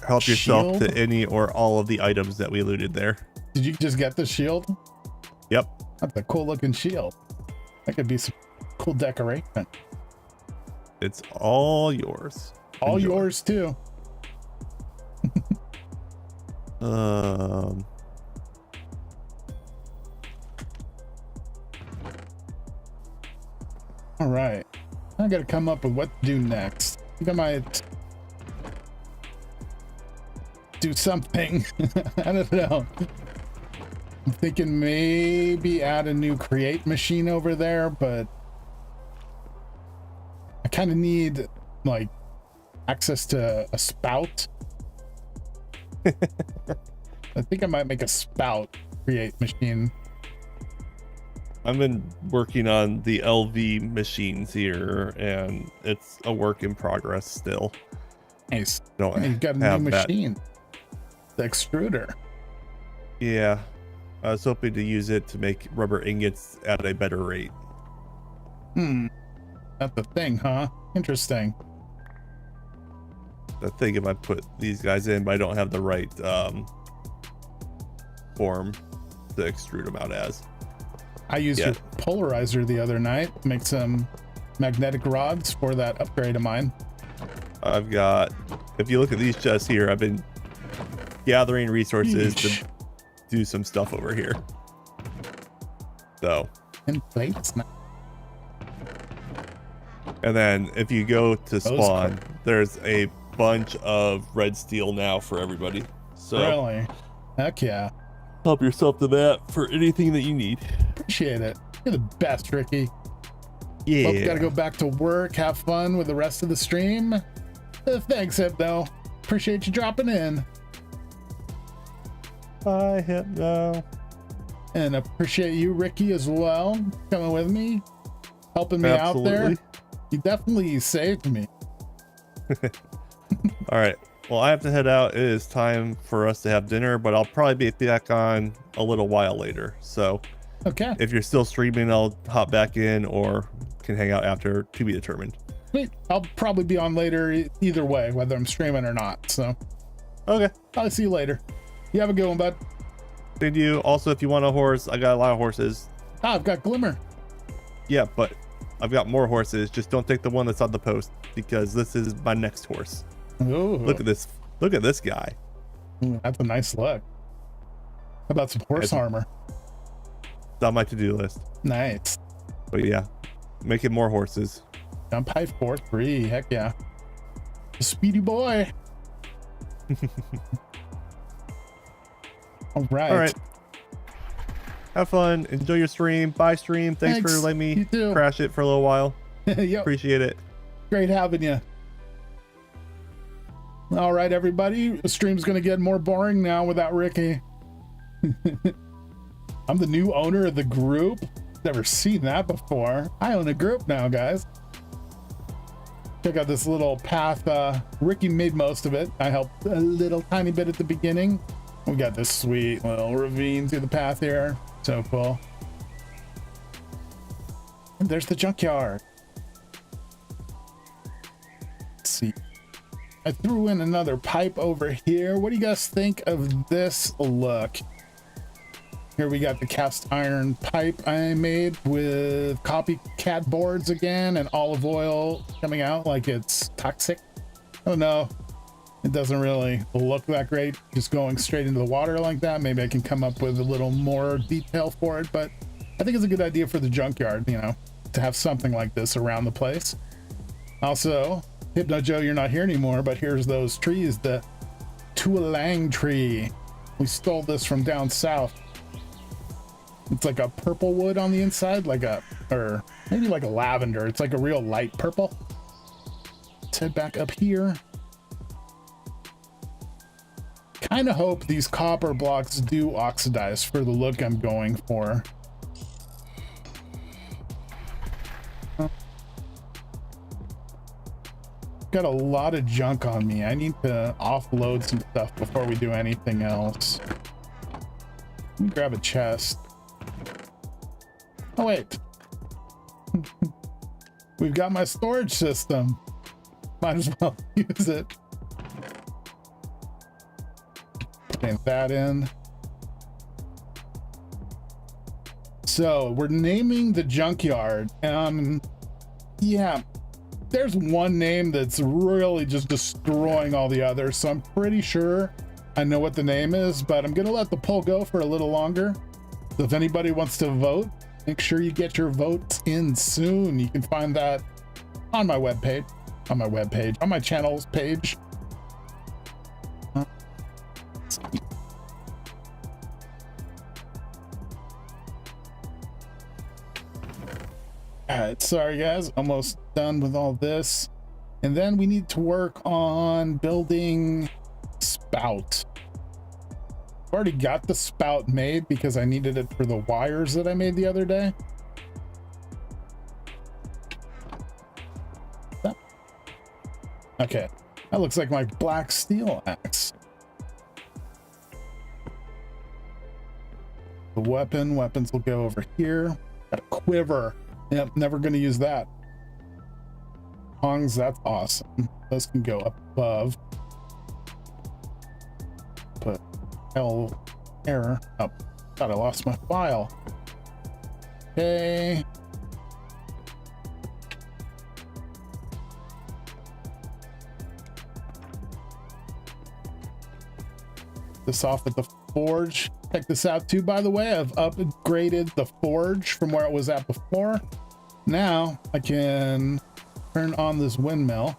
help yourself Shield? to any or all of the items that we looted there. Did you just get the shield? Yep. That's a cool looking shield. That could be some cool decoration. It's all yours. All Enjoy. yours too. Um, All right. I gotta come up with what to do next. I think I might do something. I don't know. I'm thinking maybe add a new create machine over there, but I kind of need like access to a spout. I think I might make a spout create machine. I've been working on the LV machines here, and it's a work in progress still. Nice. Don't Hey, you got a new have that. machine. The extruder. Yeah, I was hoping to use it to make rubber ingots at a better rate. That's the thing, huh? Interesting. I think if I put these guys in, but I don't have the right form to extrude them out as. I used your polarizer the other night to make some magnetic rods for that upgrade of mine. I've got, if you look at these chests here, I've been gathering resources to do some stuff over here. So. And plates now. And then if you go to spawn, there's a bunch of red steel now for everybody. So really? Heck yeah. help yourself to that for anything that you need. Appreciate it. You're the best, Ricky. Yeah. Well, gotta go back to work, have fun with the rest of the stream. Thanks, Hypno. Appreciate you dropping in. Bye, Hypno. And appreciate you, Ricky, as well, coming with me, helping me out there. You definitely saved me. All right. Well, I have to head out. It is time for us to have dinner, but I'll probably be back on a little while later. So Okay. if you're still streaming, I'll hop back in or can hang out after, to be determined. Sweet. I'll probably be on later either way, whether I'm streaming or not. So Okay. I'll see you later. You have a good one, bud. Thank you. Also, if you want a horse, I got a lot of horses. Ah, I've got Glimmer. Yeah, but I've got more horses. Just don't take the one that's on the post because this is my next horse. Ooh. Look at this. Look at this guy. That's a nice look. How about some horse armor? It's on my to-do list. Nice. But yeah, making more horses. Jump height 4-3. Heck yeah. A speedy boy. All right. All right. Have fun. Enjoy your stream. Bye, stream. Thanks for letting me crash it for a little while. Yep. Appreciate it. Great having you. All right, everybody. The stream's going to get more boring now without Ricky. I'm the new owner of the group. Never seen that before. I own a group now, guys. Check out this little path. Ricky made most of it. I helped a little tiny bit at the beginning. We got this sweet little ravine through the path here. So cool. And there's the junkyard. Let's see. I threw in another pipe over here. What do you guys think of this look? Here we got the cast iron pipe I made with copycat boards again and olive oil coming out like it's toxic. I don't know. It doesn't really look that great just going straight into the water like that. Maybe I can come up with a little more detail for it, but I think it's a good idea for the junkyard, you know, to have something like this around the place. Also, Hypno Joe, you're not here anymore, but here's those trees, the Tuolang tree. We stole this from down south. It's like a purple wood on the inside, like a, or maybe like a lavender. It's like a real light purple. Let's head back up here. Kind of hope these copper blocks do oxidize for the look I'm going for. Got a lot of junk on me. I need to offload some stuff before we do anything else. Let me grab a chest. Oh wait, we've got my storage system. Might as well use it. Putting that in. So we're naming the junkyard. Yeah, there's one name that's really just destroying all the others. So I'm pretty sure I know what the name is, but I'm gonna let the poll go for a little longer. So if anybody wants to vote, make sure you get your votes in soon. You can find that on my webpage, on my channel's page. All right, sorry guys, almost done with all this. And then we need to work on building spout. I've already got the spout made because I needed it for the wires that I made the other day. Okay, that looks like my black steel axe. The weapons will go over here. Got a quiver. Yep, never gonna use that. Tongs, that's awesome. Those can go up above. But hell, error. Oh, thought I lost my file. Okay. This off at the forge. Check this out too, by the way. I've upgraded the forge from where it was at before. Now I can turn on this windmill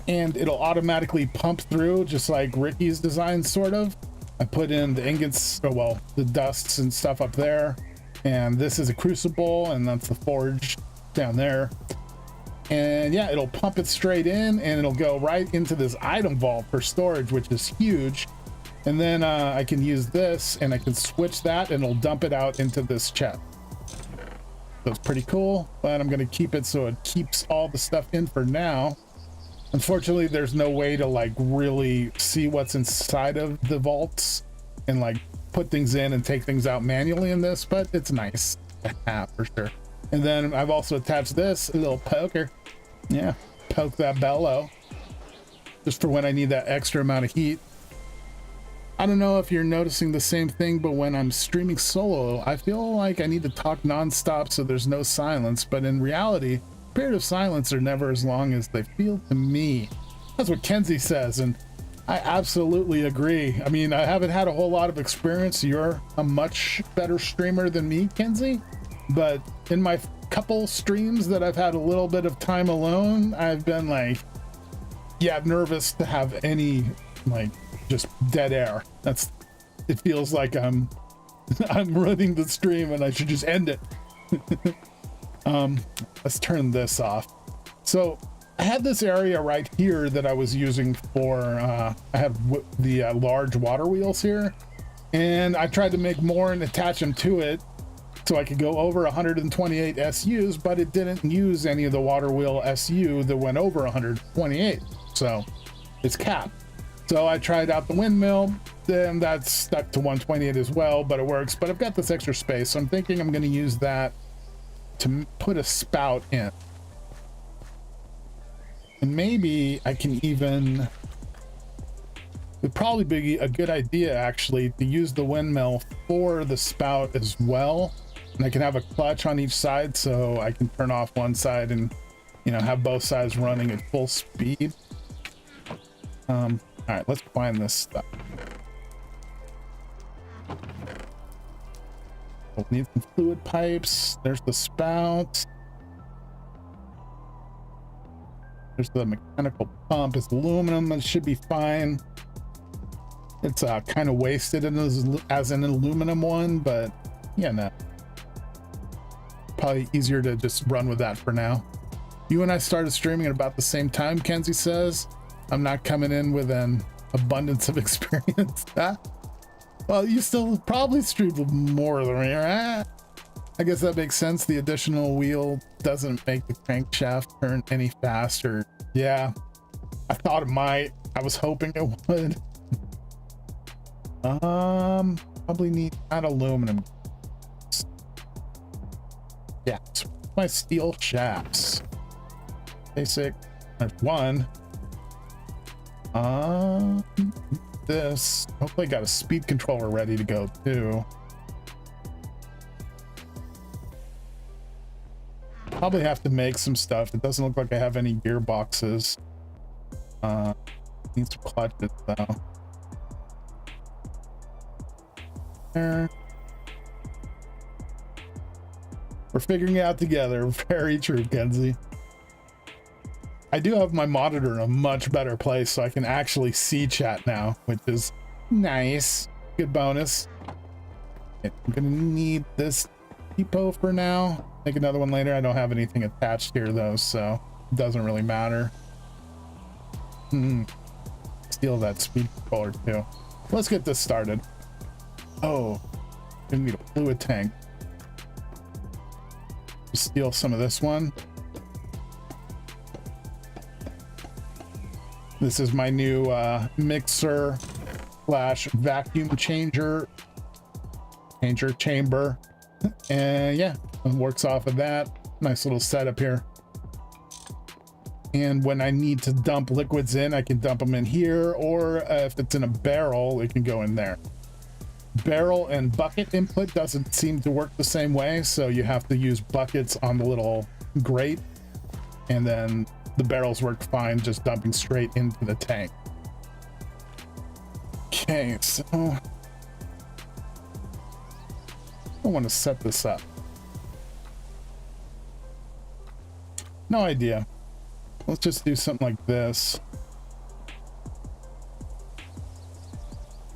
and it'll automatically pump through just like Ricky's design, sort of. I put in the ingots, or well, the dusts and stuff up there. And this is a crucible and that's the forge down there. And yeah, it'll pump it straight in and it'll go right into this item vault for storage, which is huge. And then I can use this and I can switch that and it'll dump it out into this chest. So it's pretty cool, but I'm gonna keep it so it keeps all the stuff in for now. Unfortunately, there's no way to like really see what's inside of the vaults and like put things in and take things out manually in this, but it's nice to have for sure. And then I've also attached this, a little poker. Yeah, poke that bellow just for when I need that extra amount of heat. I don't know if you're noticing the same thing, but when I'm streaming solo, I feel like I need to talk nonstop so there's no silence. But in reality, periods of silence are never as long as they feel to me. That's what Kenzie says, and I absolutely agree. I mean, I haven't had a whole lot of experience. You're a much better streamer than me, Kenzie. But in my couple streams that I've had a little bit of time alone, I've been like, yeah, nervous to have any like just dead air. It feels like I'm running the stream and I should just end it. Let's turn this off. So I had this area right here that I was using for I had the large water wheels here, and I tried to make more and attach them to it so I could go over 128 SUs, but it didn't use any of the water wheel SU that went over 128, so it's capped. So I tried out the windmill, then that's stuck to 128 as well, but it works. But I've got this extra space, so I'm thinking I'm going to use that to put a spout in. And maybe I can even, would probably be a good idea actually to use the windmill for the spout as well. And I can have a clutch on each side so I can turn off one side and, you know, have both sides running at full speed. All right, let's find this stuff. We'll need some fluid pipes. There's the spout. There's the mechanical pump. It's aluminum. It should be fine. It's kind of wasted as an aluminum one, but yeah, no. Probably easier to just run with that for now. You and I started streaming at about the same time, Kenzie says. I'm not coming in with an abundance of experience. Well, you still probably streamed more than me, right? I guess that makes sense. The additional wheel doesn't make the crankshaft turn any faster. Yeah, I thought it might. I was hoping it would. Probably need that aluminum. Yeah, my steel shafts. Basic. There's one. This. Hopefully, I got a speed controller ready to go too. Probably have to make some stuff. It doesn't look like I have any gearboxes. Need some clutches though. There. We're figuring it out together. Very true, Kenzie. I do have my monitor in a much better place, so I can actually see chat now, which is nice. Good bonus. I'm gonna need this depot for now. Make another one later. I don't have anything attached here though, so it doesn't really matter. Steal that speed controller too. Let's get this started. Oh, we need a fluid tank. Steal some of this one. This is my new mixer slash vacuum chamber. And yeah, it works off of that. Nice little setup here. And when I need to dump liquids in, I can dump them in here, or if it's in a barrel, it can go in there. Barrel and bucket input doesn't seem to work the same way, so you have to use buckets on the little grate, and then the barrels work fine just dumping straight into the tank. Okay, so I want to set this up. No idea. Let's just do something like this.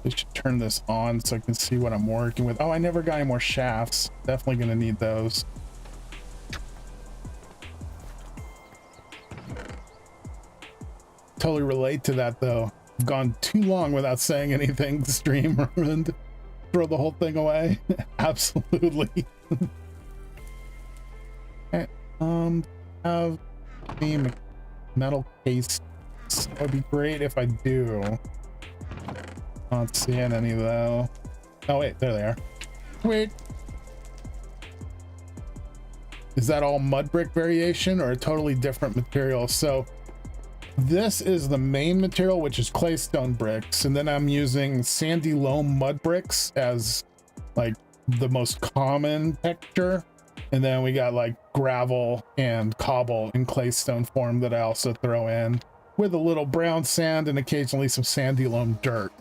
We should turn this on so I can see what I'm working with. Oh, I never got any more shafts. Definitely gonna need those. Totally relate to that though. I've gone too long without saying anything to stream and throw the whole thing away. Absolutely. Okay, have the metal case. That would be great if I do. Not seeing any though. Oh wait, there they are. Wait. Is that all mud brick variation or a totally different material? So this is the main material, which is claystone bricks, and then I'm using sandy loam mud bricks as like the most common texture, and then we got like gravel and cobble in claystone form that I also throw in with a little brown sand and occasionally some sandy loam dirt.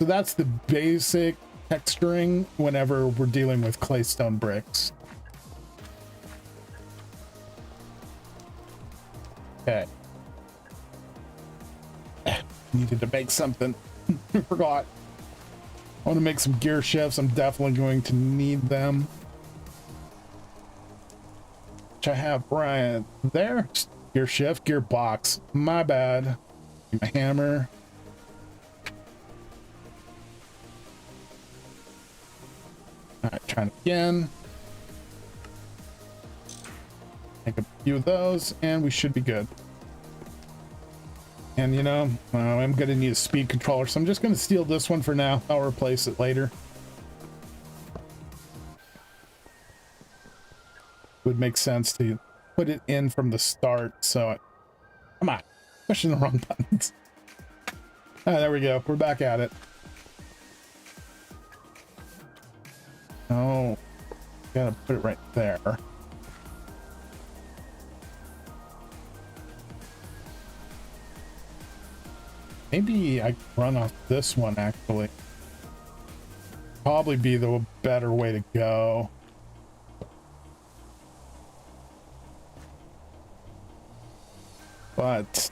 So that's the basic texturing whenever we're dealing with claystone bricks. Okay. Needed to make something. I forgot. I want to make some gear shifts. I'm definitely going to need them. Which I have right there. Gear shift, gearbox. My bad. My hammer. All right, trying again. Make a few of those, and we should be good. And you know, I'm gonna need a speed controller, so I'm just gonna steal this one for now. I'll replace it later. Would make sense to put it in from the start, so Come on, pushing the wrong buttons. Ah, there we go. We're back at it. Oh, gotta put it right there. Maybe I can run off this one, actually. Probably be the better way to go. But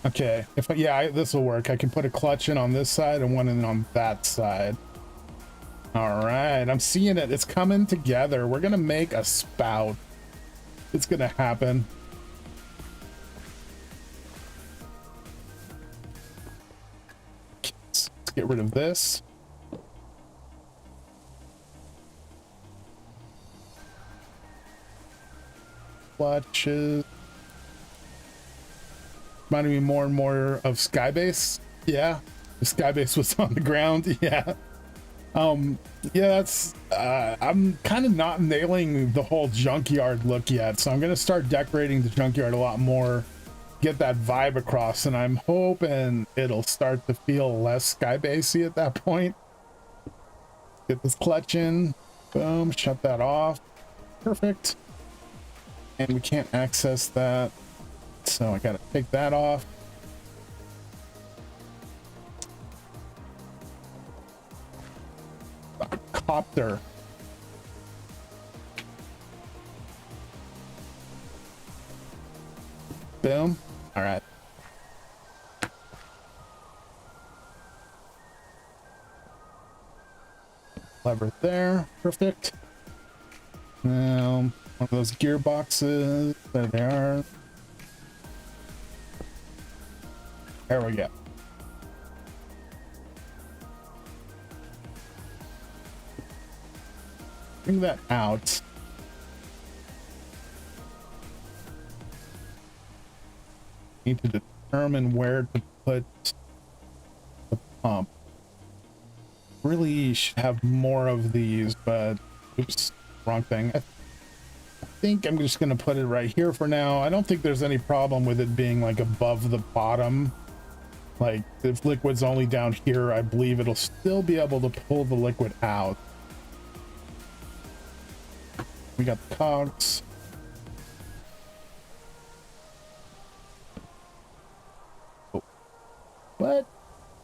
okay, this will work. I can put a clutch in on this side and one in on that side. All right, I'm seeing it. It's coming together. We're gonna make a spout. It's gonna happen. Let's get rid of this. Clutches. Reminding me more and more of Skybase. Yeah, if Skybase was on the ground. Yeah. Yeah, that's I'm kind of not nailing the whole junkyard look yet, so I'm gonna start decorating the junkyard a lot more, get that vibe across, and I'm hoping it'll start to feel less Skybasey at that point. Get this clutch in. Boom, shut that off. Perfect. And we can't access that, so I gotta take that off. A copter. Boom. All right. Lever there. Perfect. Now, one of those gearboxes. There they are. There we go. Bring that out. Need to determine where to put the pump. Really should have more of these, but oops, wrong thing. I think I'm just gonna put it right here for now. I don't think there's any problem with it being like above the bottom. Like if liquid's only down here, I believe it'll still be able to pull the liquid out. We got the cogs. Oh. What?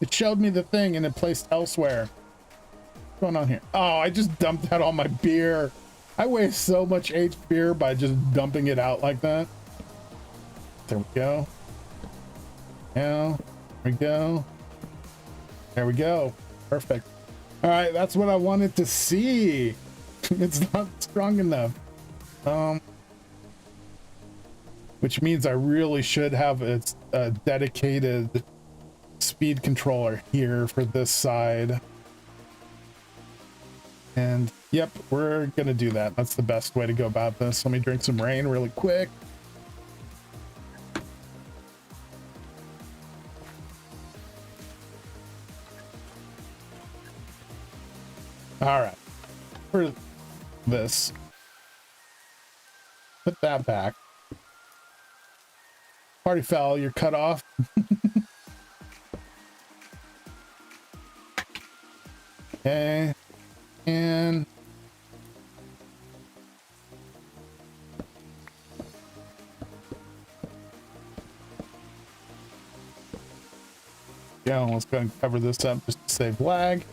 It showed me the thing and it placed elsewhere. What's going on here? Oh, I just dumped out all my beer. I waste so much H beer by just dumping it out like that. There we go. Yeah, there we go. There we go. Perfect. All right, that's what I wanted to see. It's not strong enough. Which means I really should have a dedicated speed controller here for this side. And yep, we're gonna do that. That's the best way to go about this. Let me drink some rain really quick. All right, for this, put that back. Party foul, you're cut off. Okay, and yeah, let's go ahead and cover this up just to save lag.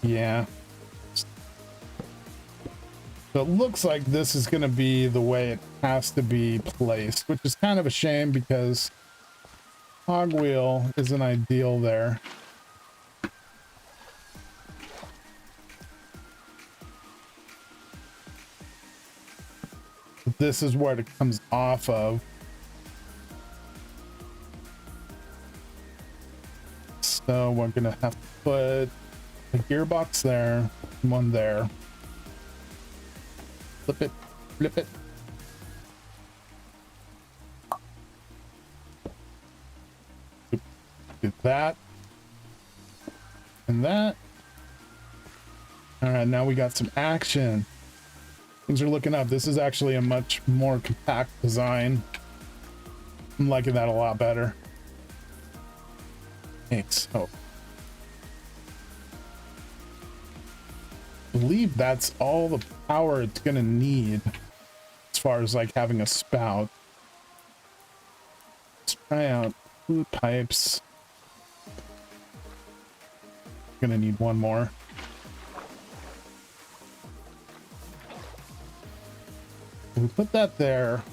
Yeah. So it looks like this is going to be the way it has to be placed, which is kind of a shame because hog wheel isn't ideal there. This is where it comes off of. So we're going to have to put a gearbox there, one there. Flip it, flip it. Do that and that. All right, now we got some action. Things are looking up. This is actually a much more compact design. I'm liking that a lot better. Thanks. Oh. I believe that's all the power it's gonna need as far as like having a spout. Let's try out food pipes. Gonna need one more. We put that there.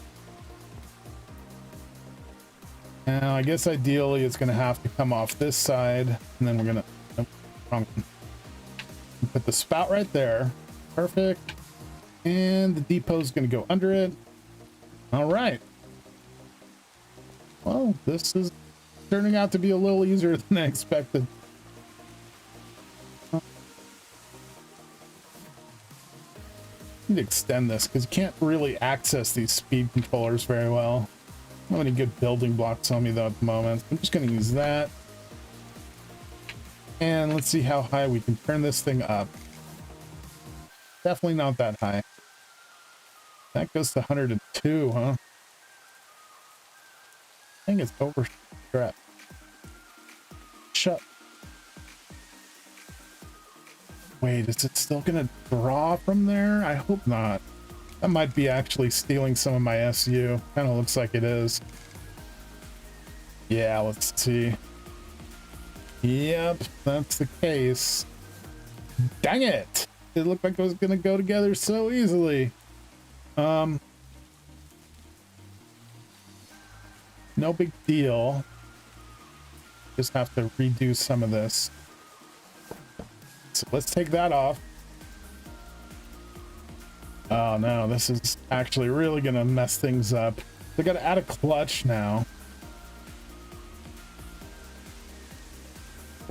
Now, I guess ideally it's going to have to come off this side, and then we're going to wrong one. Put the spout right there. Perfect. And the depot is going to go under it. All right. Well, this is turning out to be a little easier than I expected. Need to extend this because you can't really access these speed controllers very well. I don't have any good building blocks on me though at the moment. I'm just going to use that. And let's see how high we can turn this thing up. Definitely not that high. That goes to 102, huh? I think it's overstretched. Shut. Wait, is it still gonna draw from there? I hope not. That might be actually stealing some of my SU. Kind of looks like it is. Yeah, let's see. Yep, that's the case. Dang it! It looked like it was gonna go together so easily. No big deal. Just have to redo some of this. So let's take that off. Oh no, this is actually really gonna mess things up. They gotta add a clutch now.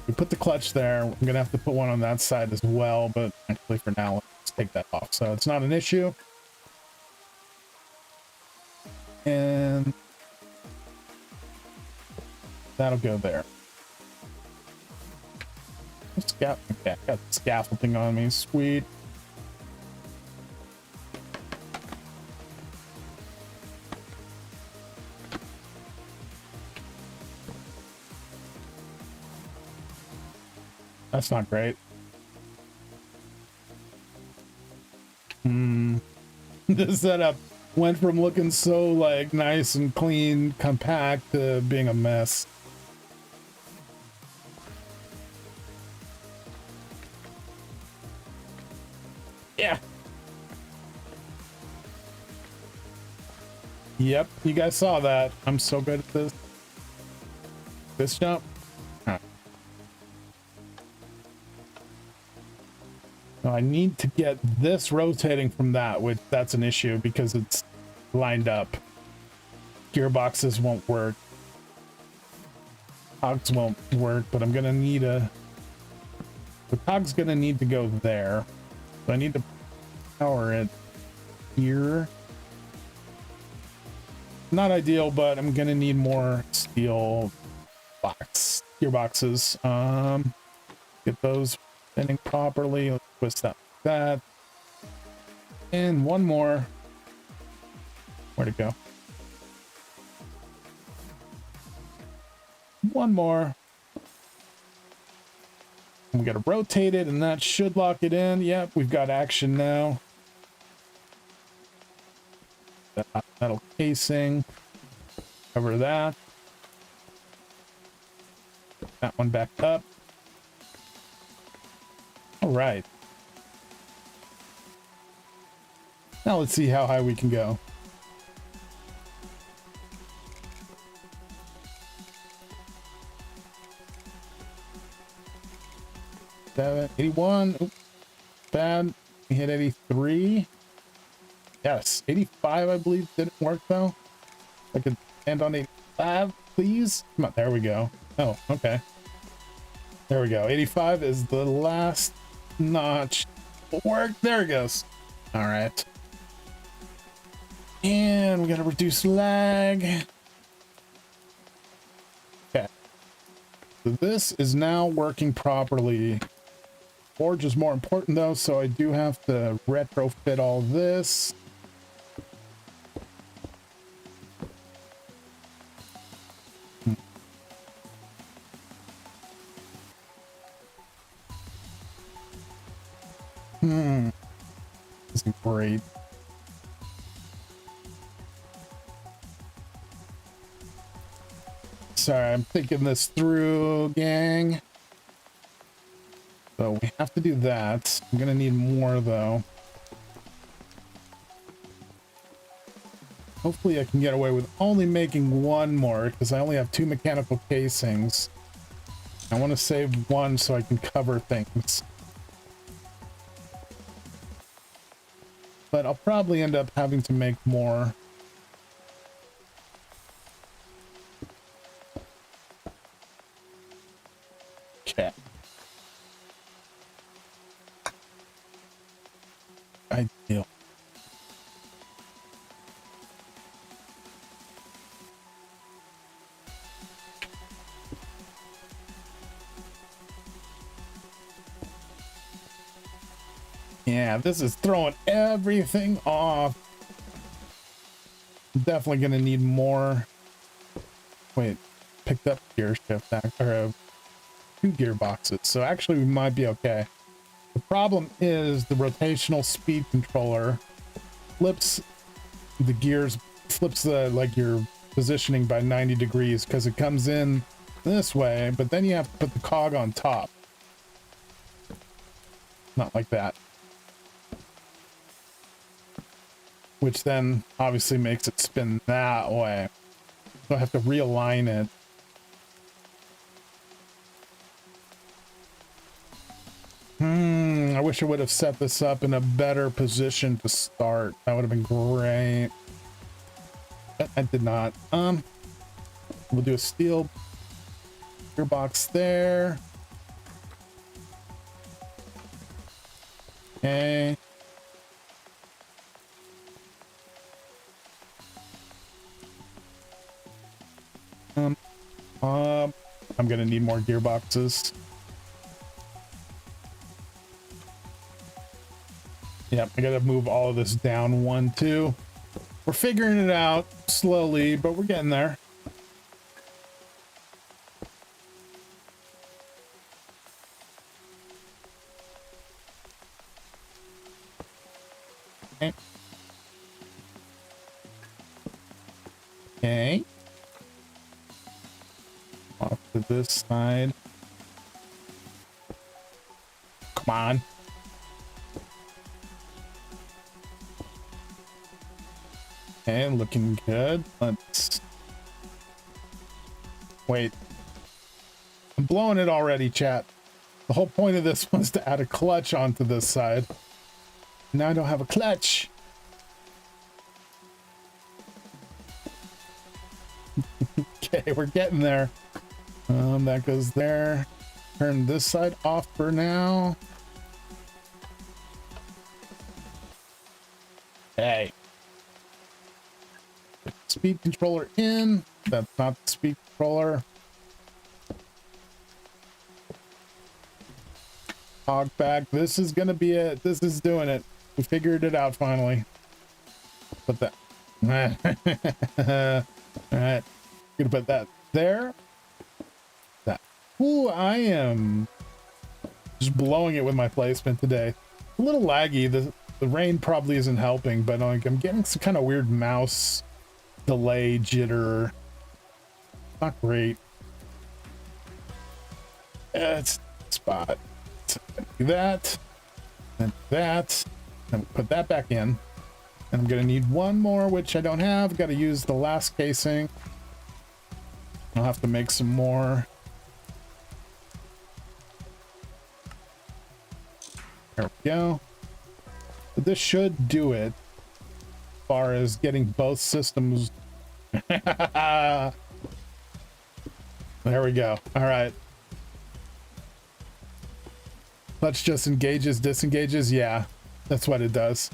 We put the clutch there. I'm gonna have to put one on that side as well, but actually for now, let's take that off. So it's not an issue. And that'll go there. Okay, I got the scaffolding on me. Sweet. That's not great. The setup went from looking so like nice and clean, compact to being a mess. Yeah. Yep, you guys saw that. I'm so good at this. This jump. Huh. Now I need to get this rotating from that, which that's an issue because it's lined up. Gearboxes won't work. Cogs won't work, but I'm gonna need a... The cog's gonna need to go there. So I need to power it here. Not ideal, but I'm gonna need more steel gearboxes. Get those spinning properly. Let's twist that like that. And one more. Where'd it go? One more. We got to rotate it, and that should lock it in. Yep, we've got action now. That metal casing. Cover that. Put that one back up. All right. Now let's see how high we can go. 81. Oops, bad. We hit 83. Yes, 85, I believe. Didn't work though. I could end on 85, please. Come on, there we go. Oh, okay. There we go. 85 is the last notch. Work. There it goes. All right. And we gotta reduce lag. Okay. So this is now working properly. Forge is more important though, so I do have to retrofit all this. This is great. Sorry, I'm thinking this through, gang. So we have to do that. I'm gonna need more though. Hopefully I can get away with only making one more because I only have 2 mechanical casings. I want to save one so I can cover things. But I'll probably end up having to make more. Okay. Ideal. Yeah, this is throwing everything off. Definitely gonna need more. Wait, picked up gear shift or 2 gearboxes, so actually we might be okay. The problem is the rotational speed controller flips the gears, flips the like your positioning by 90 degrees because it comes in this way, but then you have to put the cog on top. Not like that. Which then obviously makes it spin that way. So I have to realign it. I wish I would have set this up in a better position to start. That would have been great. But I did not. We'll do a steel gearbox there. Okay. I'm gonna need more gearboxes. Yep, I gotta move all of this down 1, 2. We're figuring it out slowly, but we're getting there. Okay. Okay. Off to this side. Come on. Okay, looking good. Let's wait. I'm blowing it already, chat. The whole point of this was to add a clutch onto this side. Now I don't have a clutch. Okay, we're getting there. That goes there. Turn this side off for now. Hey. Speed controller in. That's not the speed controller. Hog back. This is gonna be it. This is doing it. We figured it out finally. Put that. All right. Gonna put that there. That. Ooh, I am just blowing it with my placement today. A little laggy. The rain probably isn't helping, but like I'm getting some kind of weird mouse delay jitter. Not great. It's spot. So do that, and that, and put that back in. And I'm gonna need one more, which I don't have. Got to use the last casing. I'll have to make some more. There we go. But this should do it as far as getting both systems. There we go. All right. Clutch just engages, disengages. Yeah, that's what it does.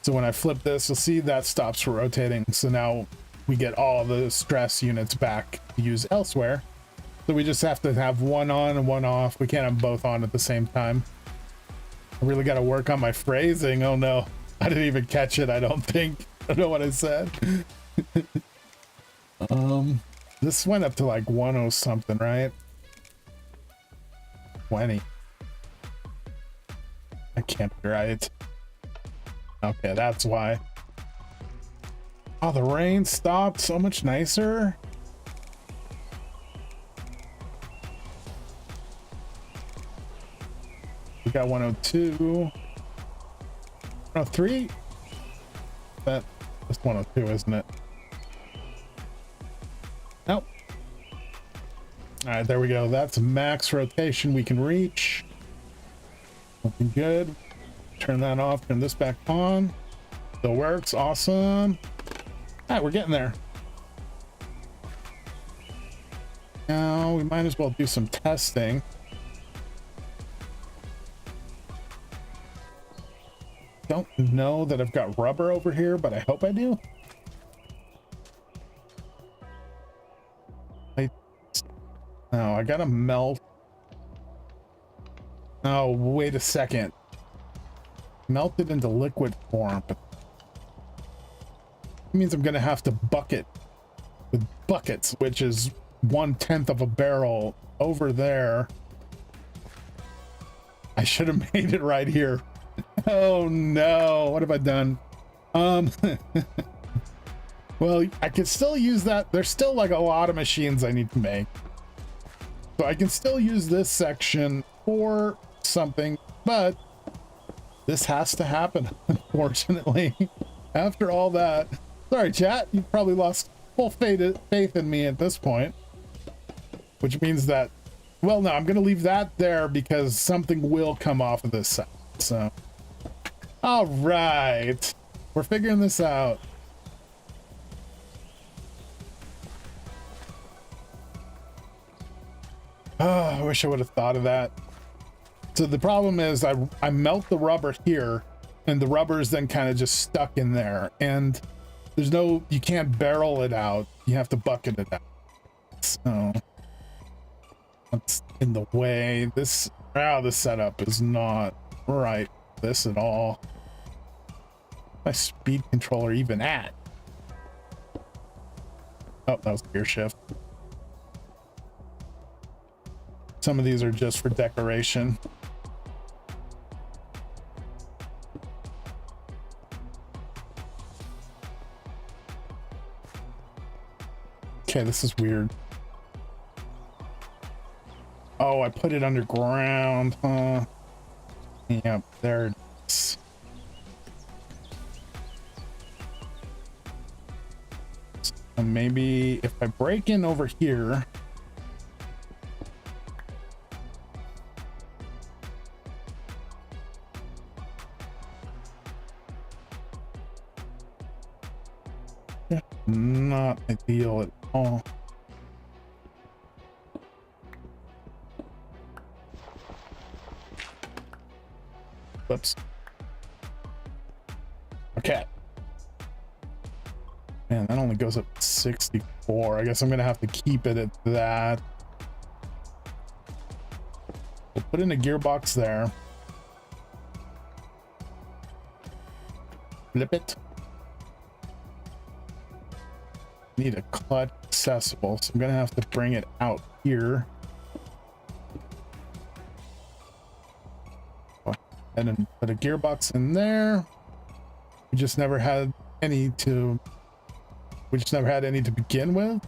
So when I flip this, you'll see that stops rotating. So now we get all the stress units back to use elsewhere. So we just have to have one on and one off. We can't have both on at the same time. I really got to work on my phrasing. Oh no, I didn't even catch it. I don't think. I don't know what I said. This went up to like 10 something, right? 20. I can't be right. Okay, that's why. Oh, the rain stopped. So much nicer. We got 102. 103? That's 102, isn't it? Nope. All right, there we go. That's max rotation we can reach. Looking good. Turn that off, turn this back on. Still works, awesome. All right, we're getting there. Now we might as well do some testing. Don't know that I've got rubber over here, but I hope I do. No, I gotta melt. Oh, wait a second. Melt it into liquid form. But it means I'm gonna have to bucket with buckets, which is 1/10 of a barrel over there. I should have made it right here. Oh no, what have I done? Well, I can still use that. There's still like a lot of machines I need to make. So I can still use this section for something, but this has to happen, unfortunately. After all that, sorry chat, you've probably lost full faith in me at this point. Which means that, well, no, I'm gonna leave that there because something will come off of this side. So, all right, we're figuring this out. Oh, I wish I would have thought of that. So the problem is I melt the rubber here and the rubber is then kind of just stuck in there, and there's no, you can't barrel it out. You have to bucket it out. So that's in the way. This setup is not right. This at all. My speed controller even at? Oh, that was gear shift. Some of these are just for decoration. Okay, this is weird. Oh, I put it underground, huh? Yep, there it is. So maybe if I break in over here. Not ideal at all. Whoops. Okay. Man, that only goes up to 64. I guess I'm gonna have to keep it at that. We'll put in a gearbox there. Flip it. Need a clutch accessible, so I'm gonna have to bring it out here. And then put a gearbox in there. We just never had any to begin with.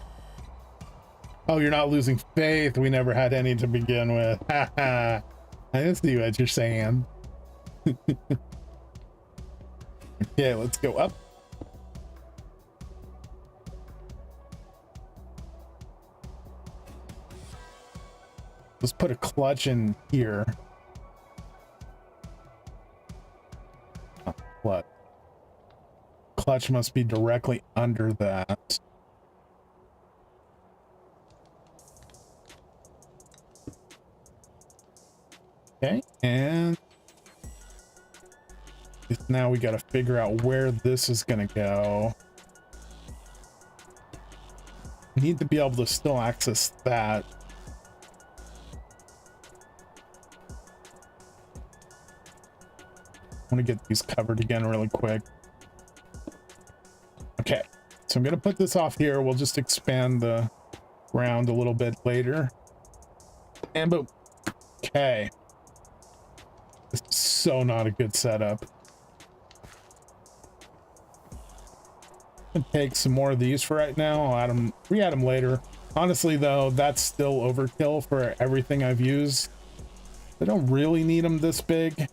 Oh, you're not losing faith. We never had any to begin with. I see what you're saying. Okay, let's go up. Let's put a clutch in here. Oh, what? Clutch must be directly under that. Okay, and now we got to figure out where this is going to go. We need to be able to still access that. want to get these covered again really quick. Okay, so I'm gonna put this off here. We'll just expand the ground a little bit later. And boom. Okay. This is so not a good setup. I'm gonna take some more of these for right now. I'll add them, re-add them later. Honestly though, that's still overkill for everything I've used. I don't really need them this big.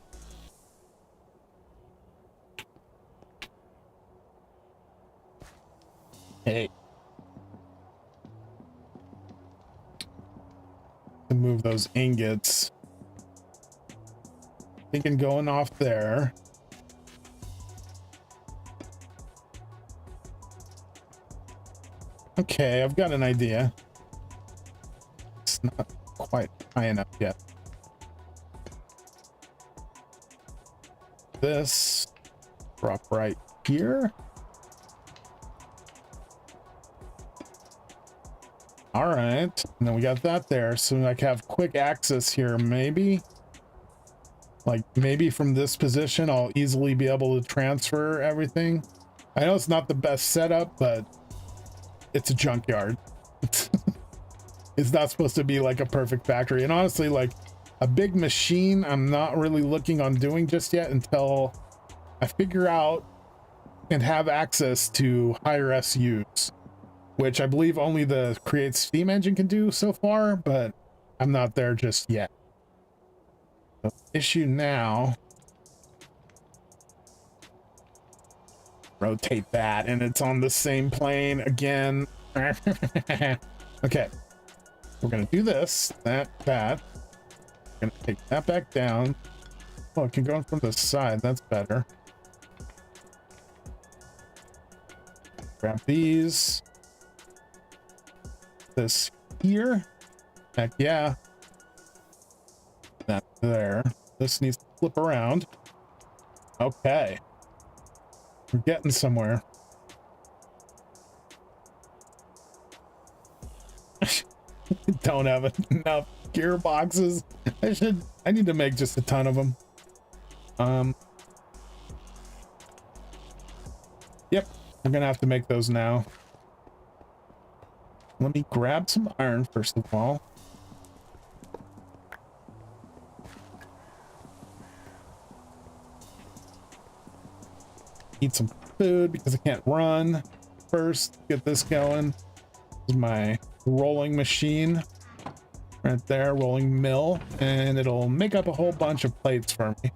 Hey. To move those ingots. Thinking going off there. Okay, I've got an idea. It's not quite high enough yet. This drop right here. All right, and then we got that there, so I can have quick access here, maybe. Like maybe from this position, I'll easily be able to transfer everything. I know it's not the best setup, but it's a junkyard. It's not supposed to be like a perfect factory. And honestly, like a big machine, I'm not really looking on doing just yet until I figure out and have access to higher SUs, which I believe only the Create Steam engine can do so far, but I'm not there just yet. The issue now, rotate that and it's on the same plane again. Okay, we're gonna do this, that. We're gonna take that back down. Oh, it can go in from the side, that's better. Grab these. This here. Heck yeah. That there. This needs to flip around. Okay. We're getting somewhere. Don't have enough gearboxes. I need to make just a ton of them. Yep, I'm gonna have to make those now. Let me grab some iron first of all. Eat some food because I can't run. First, get this going. This is my rolling machine right there, rolling mill, and it'll make up a whole bunch of plates for me.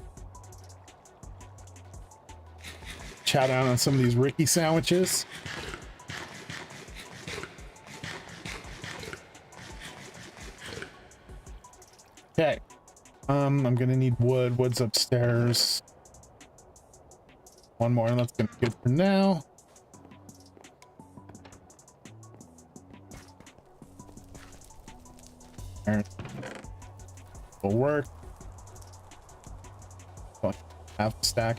Chow down on some of these Ricky sandwiches. Okay, I'm gonna need wood. Wood's upstairs. One more, and that's gonna be good for now. There. Will work. Oh, half a stack.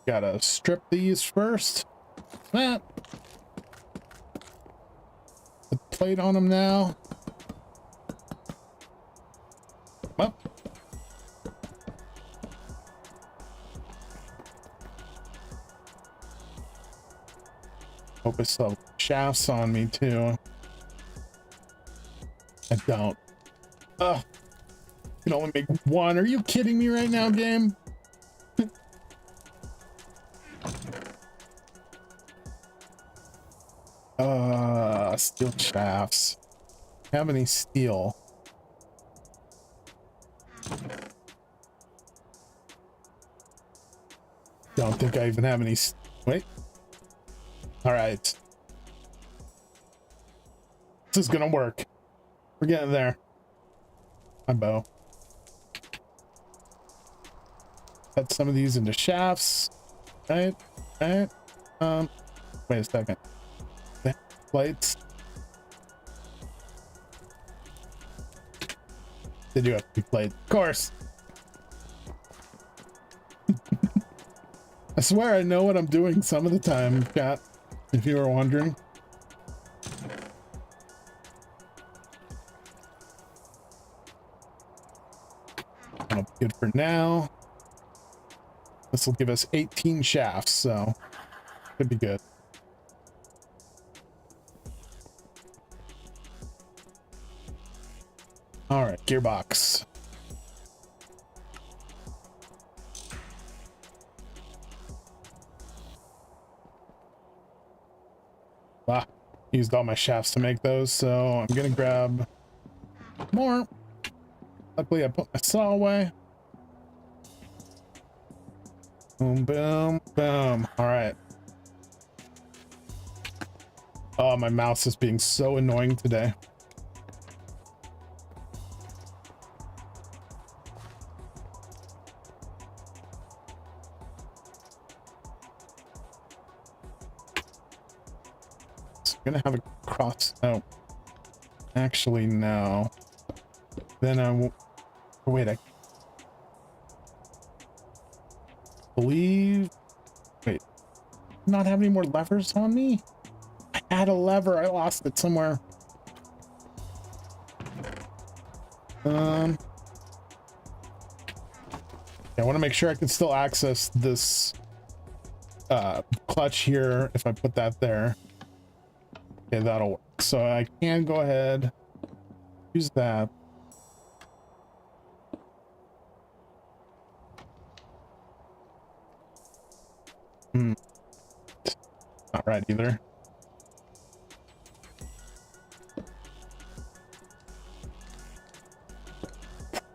Gotta strip these first. That. Put the plate on them now. Up. Hope I still have shafts on me too. I don't. Ugh. You can only make one. Are you kidding me right now, game? Steel shafts. Have any steel? Don't think I even have any. Wait. All right. This is gonna work. We're getting there. My bow. Cut some of these into shafts. Right. Right. Wait a second. Plates. They do have to be played, of course. I swear I know what I'm doing some of the time, chat. if you were wondering. That'll be good for now. This will give us 18 shafts, so could be good. All right, gearbox. Ah, used all my shafts to make those, so I'm gonna grab more. Luckily, I put my saw away. Boom, boom, boom. All right. Oh, my mouse is being so annoying today. Gonna have a cross. Oh, actually, no. Then I won't. Wait, I believe. Wait, not have any more levers on me? I had a lever. I lost it somewhere. I want to make sure I can still access this clutch here if I put that there. Okay, that'll work. So I can go ahead, use that. Not right either.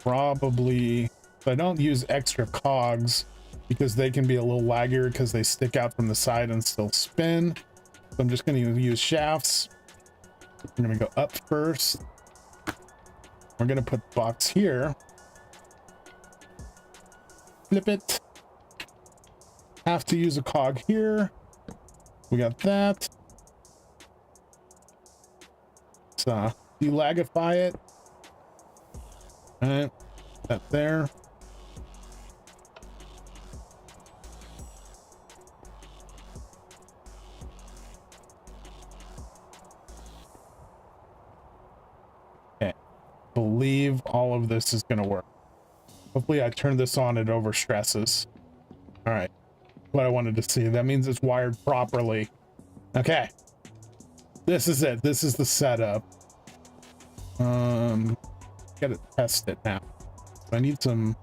Probably, but I don't use extra cogs because they can be a little laggier because they stick out from the side and still spin. So I'm just going to use shafts. We're going to go up first. We're going to put the box here. Flip it. Have to use a cog here. We got that. So delagify it. All right, that there. Believe all of this is going to work. Hopefully I turn this on, it over stresses. All right, what I wanted to see. That means it's wired properly. Okay, this is it. This is the setup. Gotta test it now. I need some.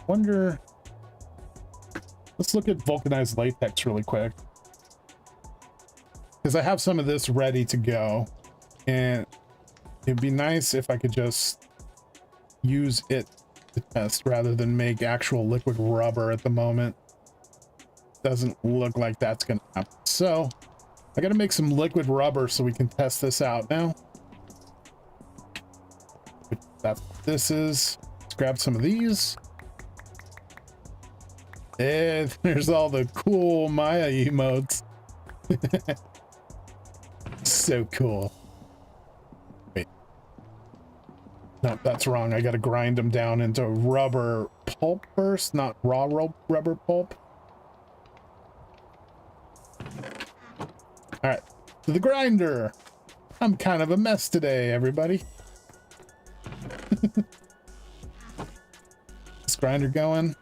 Wonder. Let's look at vulcanized latex really quick, because I have some of this ready to go. And it'd be nice if I could just use it to test rather than make actual liquid rubber at the moment. Doesn't look like that's gonna happen. So I gotta make some liquid rubber so we can test this out now. That's what this is. Let's grab some of these. And there's all the cool Maya emotes. So cool. No, that's wrong. I gotta grind them down into rubber pulp first, not raw rubber pulp. All right, to the grinder. I'm kind of a mess today, everybody. This grinder going.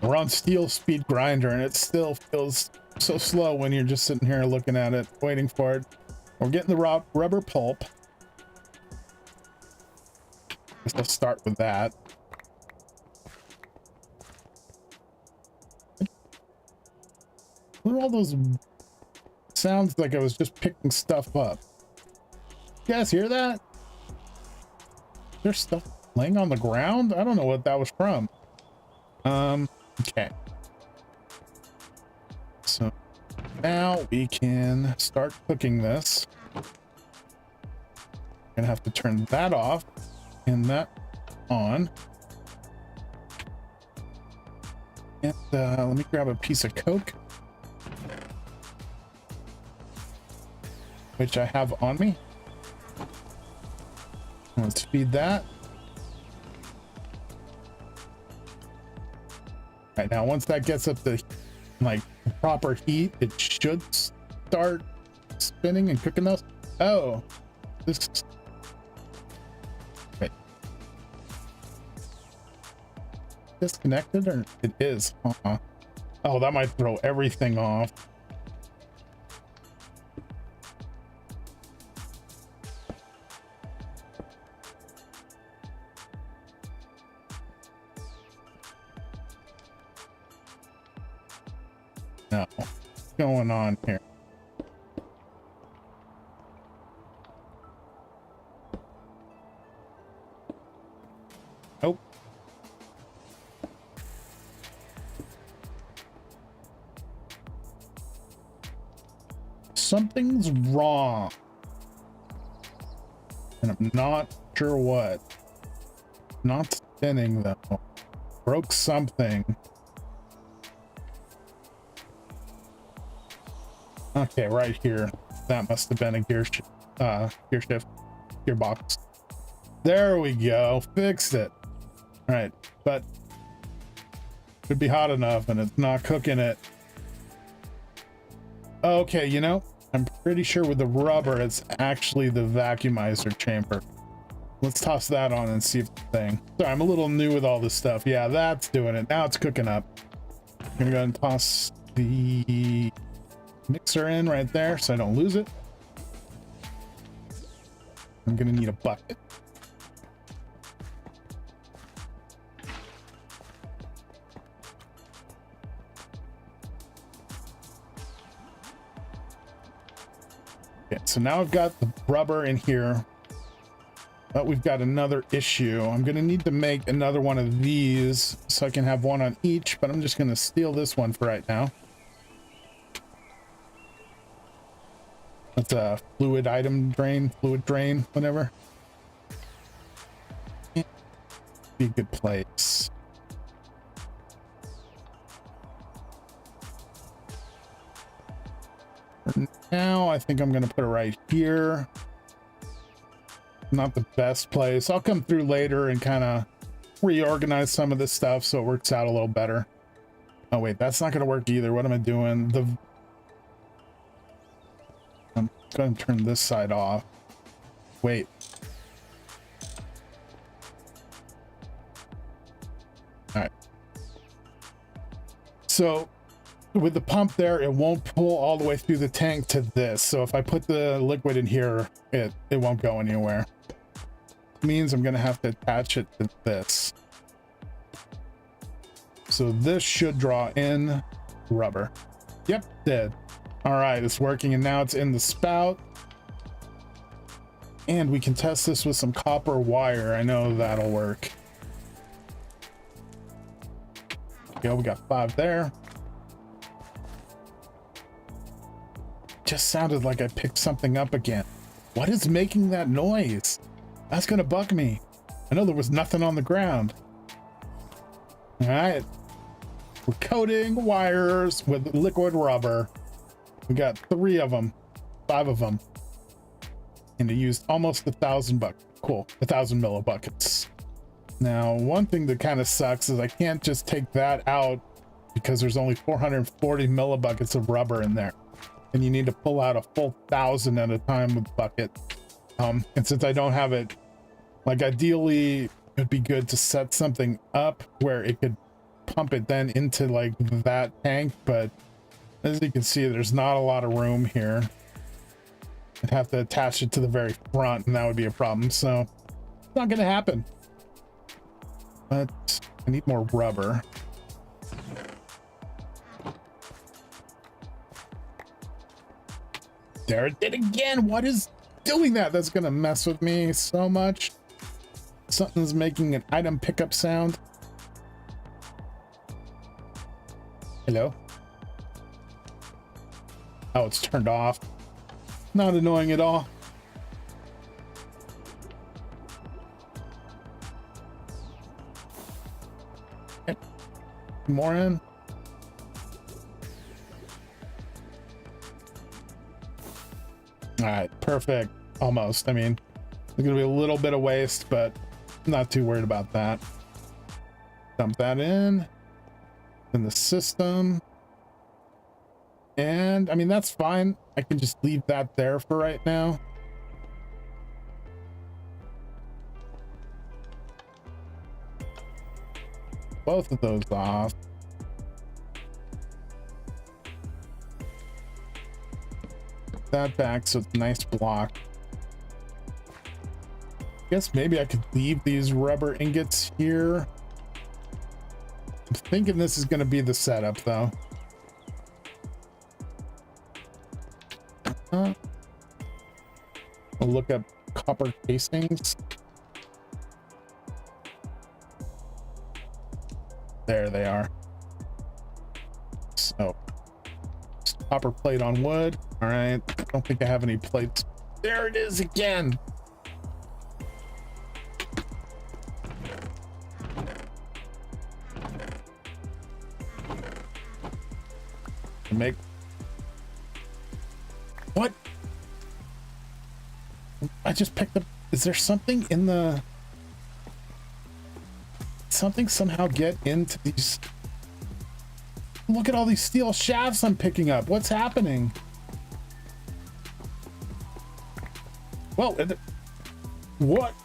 We're on steel speed grinder and it still feels so slow when you're just sitting here looking at it, waiting for it. We're getting the rubber pulp. Let's start with that. What are all those sounds? Like I was just picking stuff up. You guys hear that? There's stuff laying on the ground? I don't know what that was from. Okay. So now we can start cooking this. Gonna have to turn that off and that on. And let me grab a piece of Coke, which I have on me. Let's feed that. Right now, once that gets up to like proper heat, it should start spinning and cooking those. Oh, this. Wait. Disconnected, or it is? Oh, that might throw everything off. No, what's going on here? Nope. Something's wrong, and I'm not sure what. Not spinning though. Broke something. Okay, right here. That must have been a gear shift, gearbox. There we go. Fixed it. All right, but should be hot enough, and it's not cooking it. Okay, you know, I'm pretty sure with the rubber, it's actually the vacuumizer chamber. Let's toss that on and see if the thing. Sorry, I'm a little new with all this stuff. Yeah, that's doing it. Now it's cooking up. I'm gonna go ahead and toss the mixer in right there so I don't lose it. I'm gonna need a bucket. Okay, so now I've got the rubber in here, but we've got another issue. I'm gonna need to make another one of these so I can have one on each, but I'm just gonna steal this one for right now. That's a fluid drain, whatever. Yeah, be a good place. For now, I think I'm gonna put it right here. Not the best place. I'll come through later and kind of reorganize some of this stuff so it works out a little better. Oh wait, that's not gonna work either. What am I doing? I'm going to turn this side off. Wait. All right. So with the pump there, it won't pull all the way through the tank to this. So if I put the liquid in here, it won't go anywhere. It means I'm going to have to attach it to this. So this should draw in rubber. Yep, did. All right, it's working, and now it's in the spout. And we can test this with some copper wire. I know that'll work. Yeah, we got 5 there. Just sounded like I picked something up again. What is making that noise? That's gonna bug me. I know there was nothing on the ground. All right, we're coating wires with liquid rubber. We got 3 of them, 5 of them, and it used almost 1,000 buckets. Cool, 1,000 millibuckets. Now, one thing that kind of sucks is I can't just take that out because there's only 440 millibuckets of rubber in there, and you need to pull out a full 1,000 at a time with the bucket. And since I don't have it, like ideally, it'd be good to set something up where it could pump it then into like that tank, but as you can see, there's not a lot of room here. I'd have to attach it to the very front, and that would be a problem. So it's not going to happen. But I need more rubber. There it did again. What is doing that? That's going to mess with me so much. Something's making an item pickup sound. Hello? Oh, it's turned off. Not annoying at all. Okay. More in. All right, perfect. Almost. I mean, there's gonna be a little bit of waste, but I'm not too worried about that. Dump that in. in the system. And I mean, that's fine. I can just leave that there for right now. Both of those off. That back so it's a nice block. Guess maybe I could leave these rubber ingots here. I'm thinking this is going to be the setup though. I'll look up copper casings. There they are. So copper plate on wood. All right, I don't think I have any plates. There it is again. Make what? I just picked up. Is there something in the something somehow get into these? Look at all these steel shafts I'm picking up. What's happening? Whoa, what?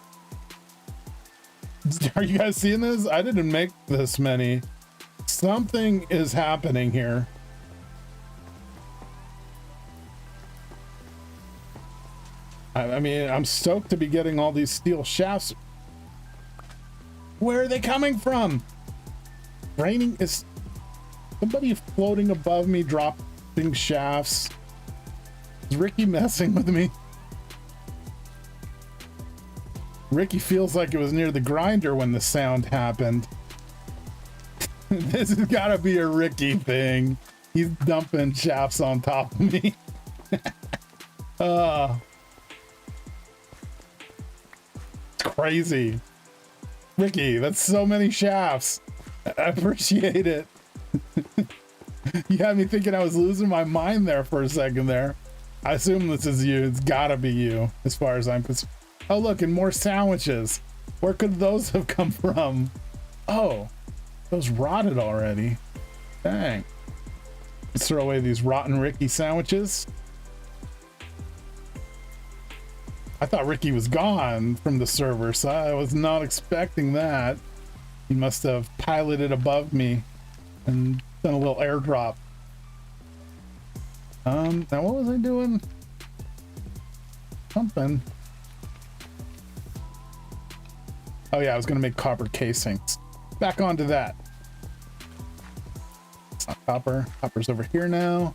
Are you guys seeing this? I didn't make this many. Something is happening here. I mean, I'm stoked to be getting all these steel shafts. Where are they coming from? Raining is somebody floating above me, dropping shafts. Is Ricky messing with me? Ricky feels like it was near the grinder when the sound happened. This has got to be a Ricky thing. He's dumping shafts on top of me. Crazy. Ricky, that's so many shafts. I appreciate it. You had me thinking I was losing my mind there for a second there. I assume this is you. It's gotta be you as far as I'm concerned. Oh look, and more sandwiches. Where could those have come from? Oh, those rotted already. Dang. Let's throw away these rotten Ricky sandwiches. I thought Ricky was gone from the server, so I was not expecting that. He must have piloted above me and done a little airdrop. Now what was I doing? Something. Oh yeah, I was gonna make copper casings. Back onto that. It's not copper. Copper's over here now.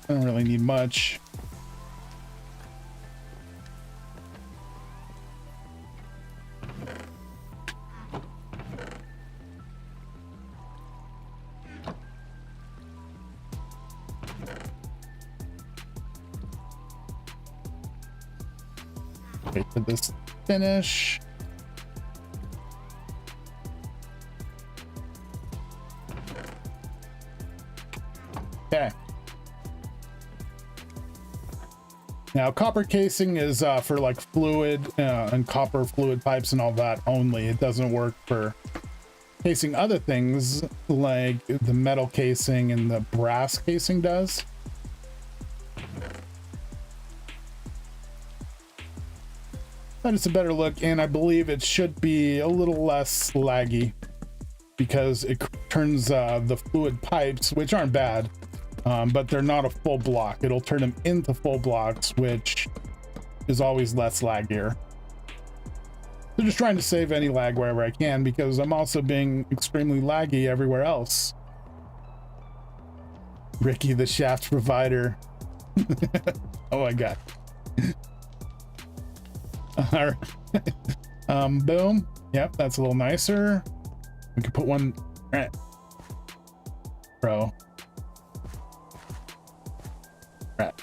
I don't really need much. Wait for this to finish. Okay. Now copper casing is for like fluid and copper fluid pipes and all that only. It doesn't work for casing other things like the metal casing and the brass casing does. But it's a better look, and I believe it should be a little less laggy because it turns the fluid pipes, which aren't bad, but they're not a full block. It'll turn them into full blocks, which is always less laggier. So just trying to save any lag wherever I can, because I'm also being extremely laggy everywhere else. Ricky, the shaft provider. Oh my god. All right. Boom. Yep, that's a little nicer. We can put one right. Bro. Right.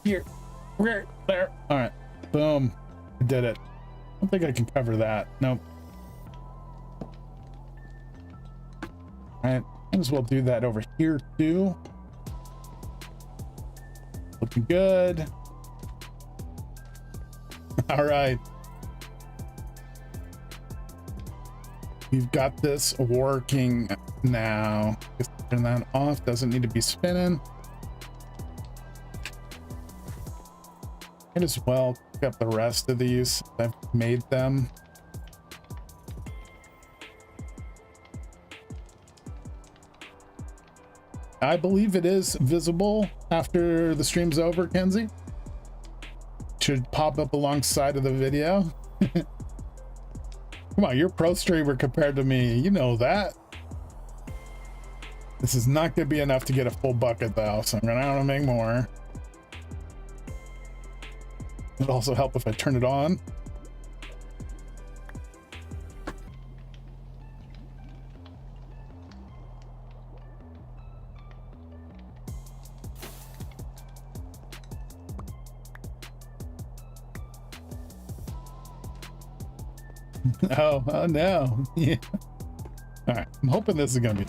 Here. There. All right. Boom. I did it. I don't think I can cover that. Nope. All right. Might as well do that over here too. Looking good. All right. we've got this working now. Just turn that off. Doesn't need to be spinning. Might as well pick up the rest of these. I've made them. I believe it is visible after the stream's over, Kenzie. Should pop up alongside of the video. Come on, you're a pro streamer compared to me. You know that. This is not going to be enough to get a full bucket though, so I'm going to have to make more. It'd also help if I turn it on. Oh no. Yeah. All right, I'm hoping this is gonna be.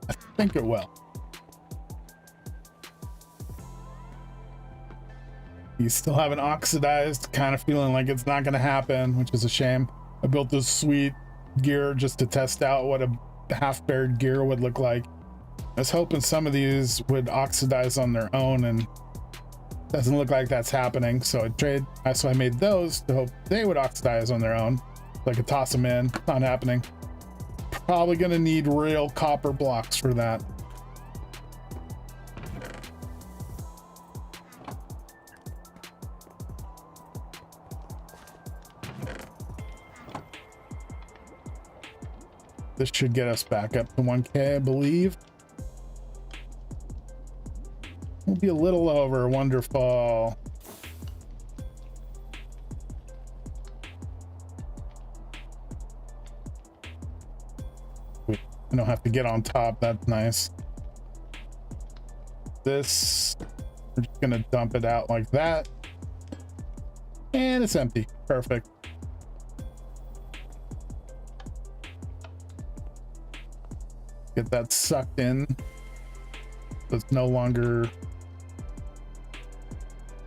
I think it will. You still haven't oxidized, kind of feeling like it's not gonna happen, which is a shame. I built this sweet gear just to test out what a half-bared gear would look like. I was hoping some of these would oxidize on their own, and doesn't look like that's happening. So I made those to hope they would oxidize on their own. So I could toss them in. Not happening. Probably gonna need real copper blocks for that. This should get us back up to 1K, I believe. We'll be a little over. Wonderful. I don't have to get on top. That's nice. This, we're just gonna dump it out like that. And it's empty. Perfect. Get that sucked in. It's no longer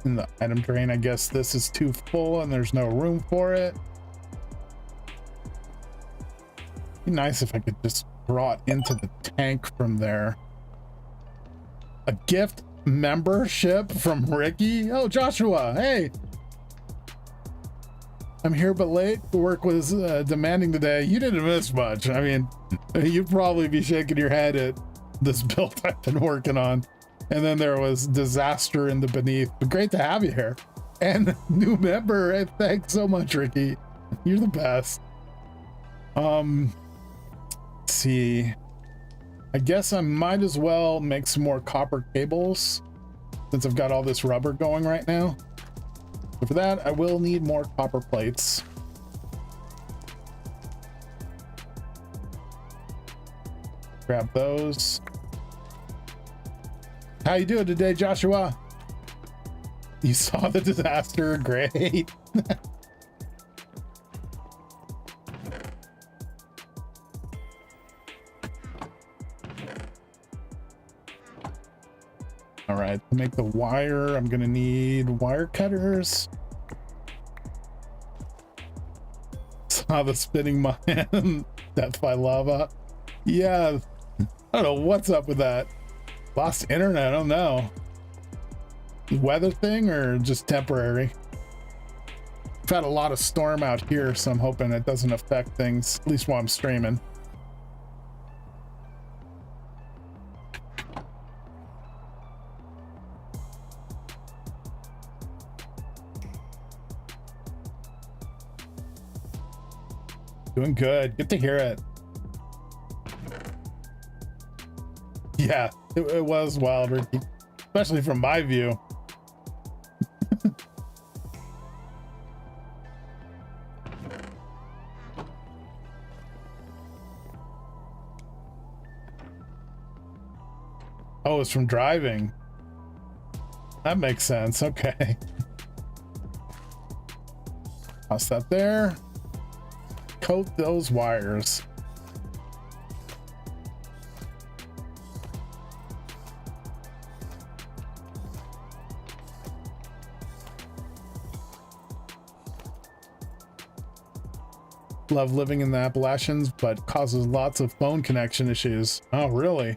in the item drain. I guess this is too full and there's no room for it. Be nice if I could just draw it into the tank from there. A gift membership from Ricky. Oh, Joshua, hey. I'm here but late. The work was demanding today. You didn't miss much. I mean, you'd probably be shaking your head at this build I've been working on. And then there was disaster in the beneath. But great to have you here. And new member. And thanks so much, Ricky. You're the best. Let's see. I guess I might as well make some more copper cables since I've got all this rubber going right now. So for that, I will need more copper plates. Grab those. How you doing today, Joshua? You saw the disaster? Great. All right, to make the wire, I'm gonna need wire cutters. Saw the spinning mine. Death by lava. Yeah, I don't know what's up with that. Lost internet, I don't know. Weather thing or just temporary? I've had a lot of storm out here, so I'm hoping it doesn't affect things, at least while I'm streaming. Doing good. Good to hear it. Yeah, it was wild, Ricky. Especially from my view. Oh, it's from driving. That makes sense. Okay. Toss that there. Coat those wires. Love living in the Appalachians, but causes lots of phone connection issues. Oh, really?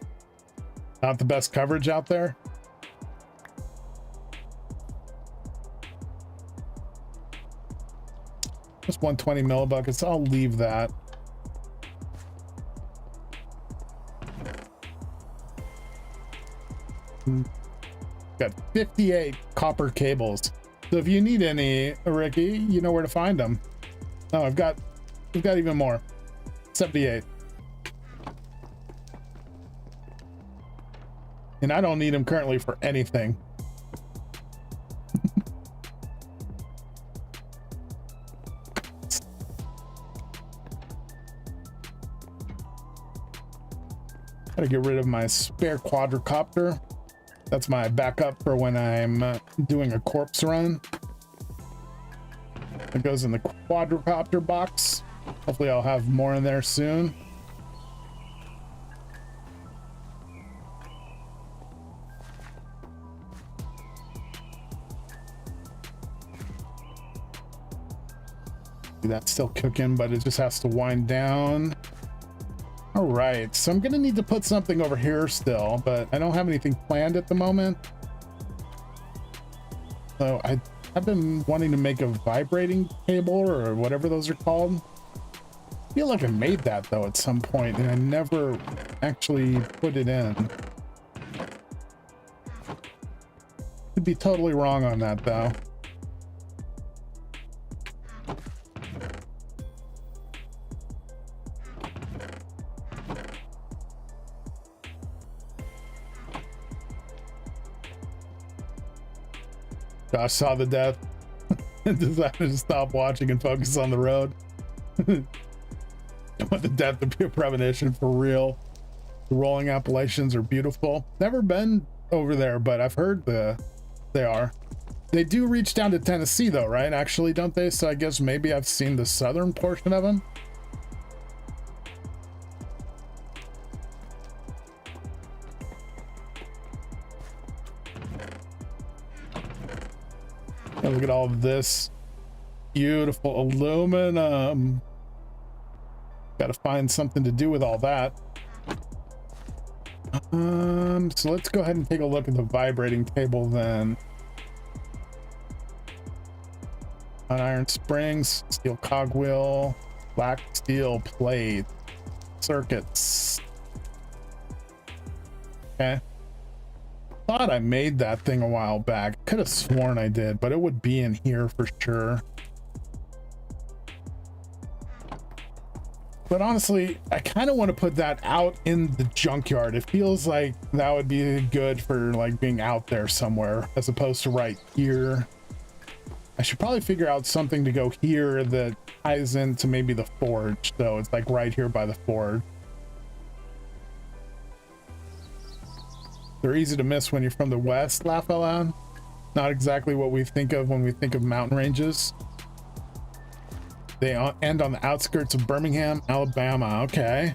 Not the best coverage out there? Just 120 millibuckets. I'll leave that. Got 58 copper cables. So if you need any, Ricky, you know where to find them. Oh, we've got even more. 78. And I don't need them currently for anything. Gotta get rid of my spare quadricopter. That's my backup for when I'm doing a corpse run. It goes in the quadricopter box. Hopefully I'll have more in there soon. That's still cooking, but it just has to wind down. All right, so I'm gonna need to put something over here still, but I don't have anything planned at the moment. So I've been wanting to make a vibrating cable or whatever those are called. I feel like I made that though at some point and I never actually put it in. Could be totally wrong on that though. Josh saw the death and decided to stop watching and focus on the road. I want the death to be a premonition for real. The rolling Appalachians are beautiful. Never been over there, but I've heard they are. They do reach down to Tennessee though, right? Actually, don't they? So I guess maybe I've seen the southern portion of them. And look at all of this beautiful aluminum. Got to find something to do with all that. So let's go ahead and take a look at the vibrating table then. On iron springs, steel cogwheel, black steel plate, circuits. Okay. Thought I made that thing a while back. Could have sworn I did, but it would be in here for sure. But honestly, I kind of want to put that out in the junkyard. It feels like that would be good for like being out there somewhere as opposed to right here. I should probably figure out something to go here that ties into maybe the forge. So it's like right here by the forge. They're easy to miss when you're from the west, laugh out loud. Not exactly what we think of when we think of mountain ranges. They end on the outskirts of Birmingham, Alabama. Okay.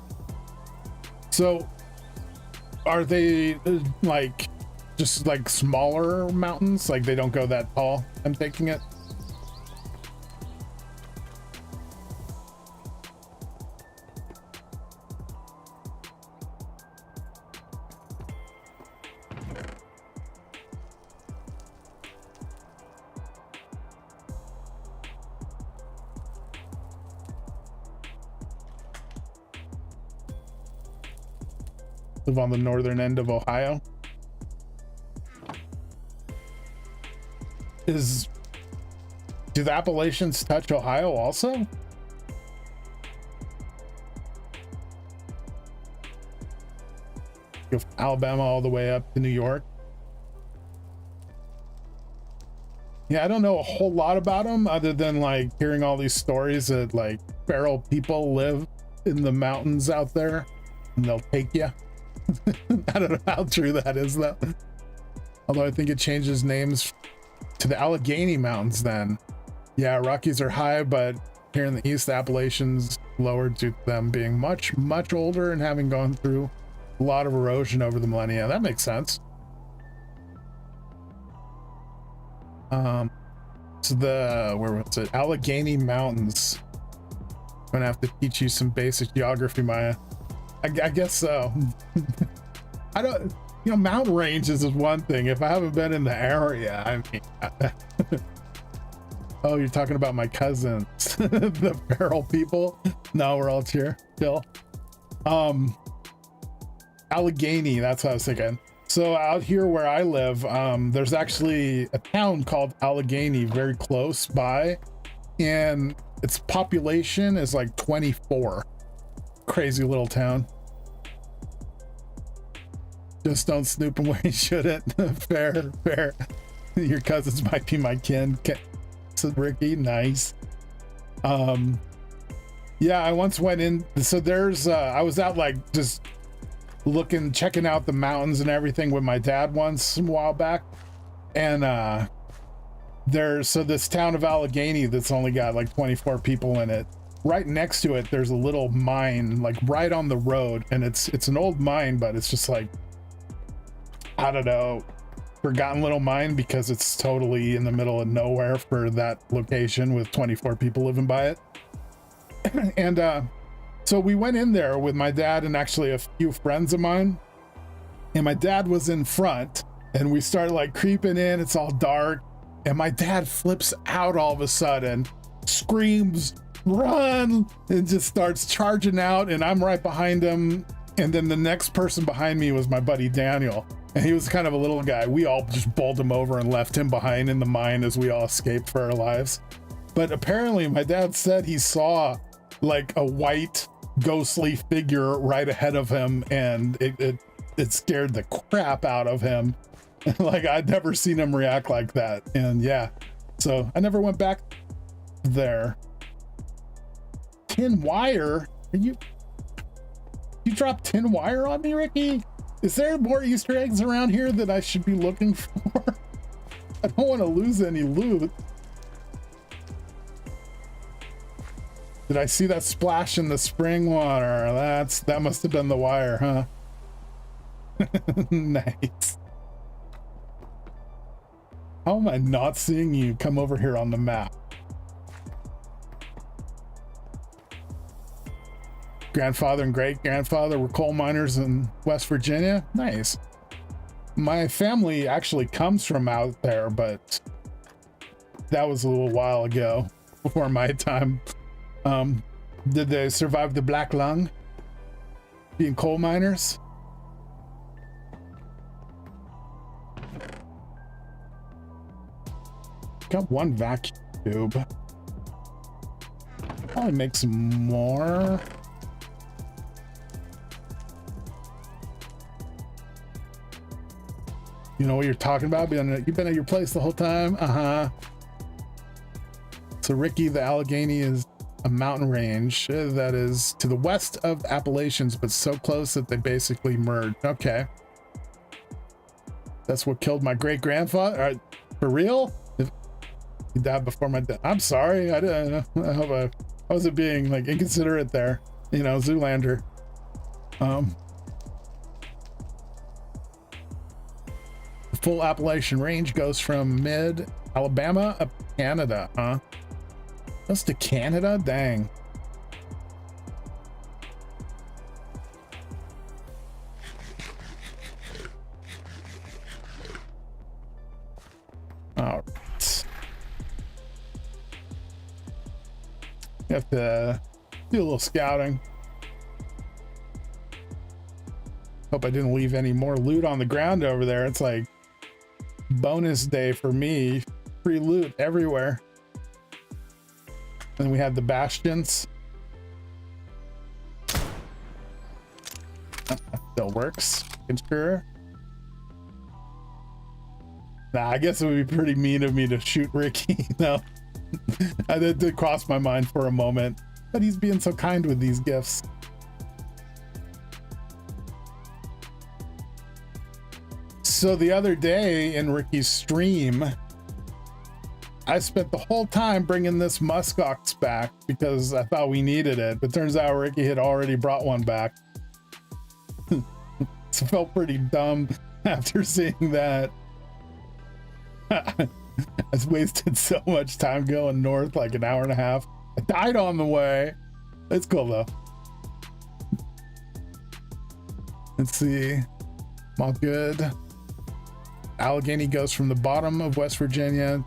So are they like just like smaller mountains? Like they don't go that tall, I'm taking it. Live on the northern end of Ohio. Do the Appalachians touch Ohio also? Go from Alabama all the way up to New York. Yeah, I don't know a whole lot about them other than like hearing all these stories that like feral people live in the mountains out there and they'll take you. I don't know how true that is though. Although I think it changes names to the Allegheny Mountains then. Yeah, Rockies are high, but here in the East, the Appalachians lower due to them being much, much older and having gone through a lot of erosion over the millennia. That makes sense. So where was it? Allegheny Mountains. gonna have to teach you some basic geography, Maya. I guess so. I don't, you know, mountain ranges is one thing. If I haven't been in the area, I mean, oh, you're talking about my cousins, the feral people? No, we're all here still. Allegheny, that's what I was thinking. So out here where I live, there's actually a town called Allegheny very close by, and its population is like 24. Crazy little town. Just don't snoop them where you shouldn't. Fair. Your cousins might be my kin. So Ricky, nice. Yeah, I once went in. So there's, I was out like just looking, checking out the mountains and everything with my dad once a while back. And so this town of Allegheny that's only got like 24 people in it. Right next to it, there's a little mine, like right on the road, and it's an old mine, but it's just like, I don't know, forgotten little mine because it's totally in the middle of nowhere for that location with 24 people living by it. And so we went in there with my dad and actually a few friends of mine, and my dad was in front, and we started like creeping in. It's all dark, and my dad flips out all of a sudden, screams, "Run!" and just starts charging out, and I'm right behind him. And then the next person behind me was my buddy Daniel, and he was kind of a little guy. We all just bowled him over and left him behind in the mine as we all escaped for our lives. But apparently my dad said he saw like a white ghostly figure right ahead of him, and it scared the crap out of him. Like, I'd never seen him react like that. And yeah, so I never went back there. Tin wire? You dropped tin wire on me, Ricky? Is there more Easter eggs around here that I should be looking for? I don't want to lose any loot. Did I see that splash in the spring water? That must have been the wire, huh? Nice. How am I not seeing you come over here on the map? Grandfather and great grandfather were coal miners in West Virginia. Nice. My family actually comes from out there, but that was a little while ago, before my time. Did they survive the black lung, being coal miners? Got one vacuum tube. Probably make some more. You know what you're talking about? You've been at your place the whole time? Uh-huh. So Ricky, the Allegheny is a mountain range that is to the west of the Appalachians, but so close that they basically merged. Okay. That's what killed my great grandfather? For real? He died before my death. I'm sorry. I wasn't being like inconsiderate there. You know, Zoolander. The full Appalachian range goes from mid Alabama up to Canada, huh? That's to Canada? Dang. All right. You have to do a little scouting. Hope I didn't leave any more loot on the ground over there. It's like bonus day for me. Free loot everywhere. And we had the bastions. That still works. Sure. Nah, I guess it would be pretty mean of me to shoot Ricky. No. That did cross my mind for a moment. But he's being so kind with these gifts. So the other day in Ricky's stream, I spent the whole time bringing this muskox back because I thought we needed it, but turns out Ricky had already brought one back. So it felt pretty dumb after seeing that. I wasted so much time going north, like an hour and a half. I died on the way, It's cool though. Let's see. All good. Allegheny goes from the bottom of West Virginia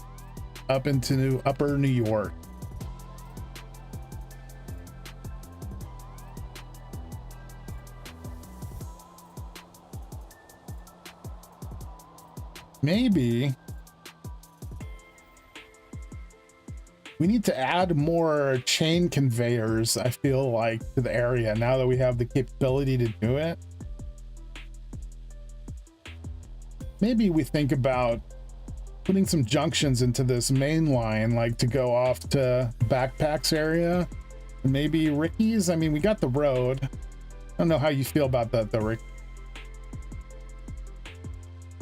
up into upper New York. Maybe we need to add more chain conveyors, I feel like, to the area now that we have the capability to do it. Maybe we think about putting some junctions into this main line, like to go off to Backpacks area. Maybe Ricky's. I mean, we got the road. I don't know how you feel about that though, Rick.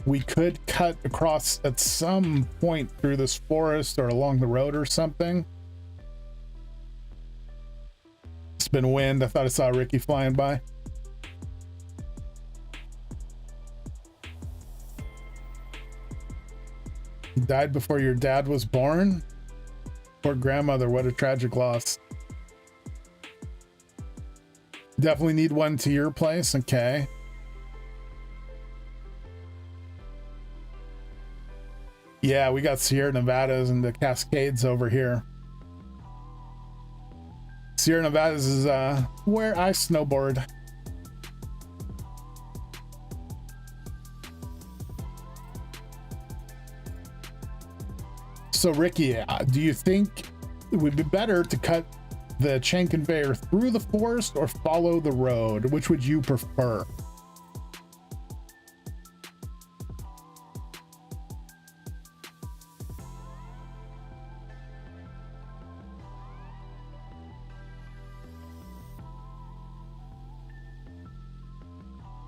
We could cut across at some point through this forest or along the road or something. It's been wind. I thought I saw Ricky flying by. You died before your dad was born? Poor grandmother, what a tragic loss. Definitely need one to your place, okay. Yeah, we got Sierra Nevadas and the Cascades over here. Sierra Nevadas is where I snowboard. So Ricky, do you think it would be better to cut the chain conveyor through the forest or follow the road? Which would you prefer?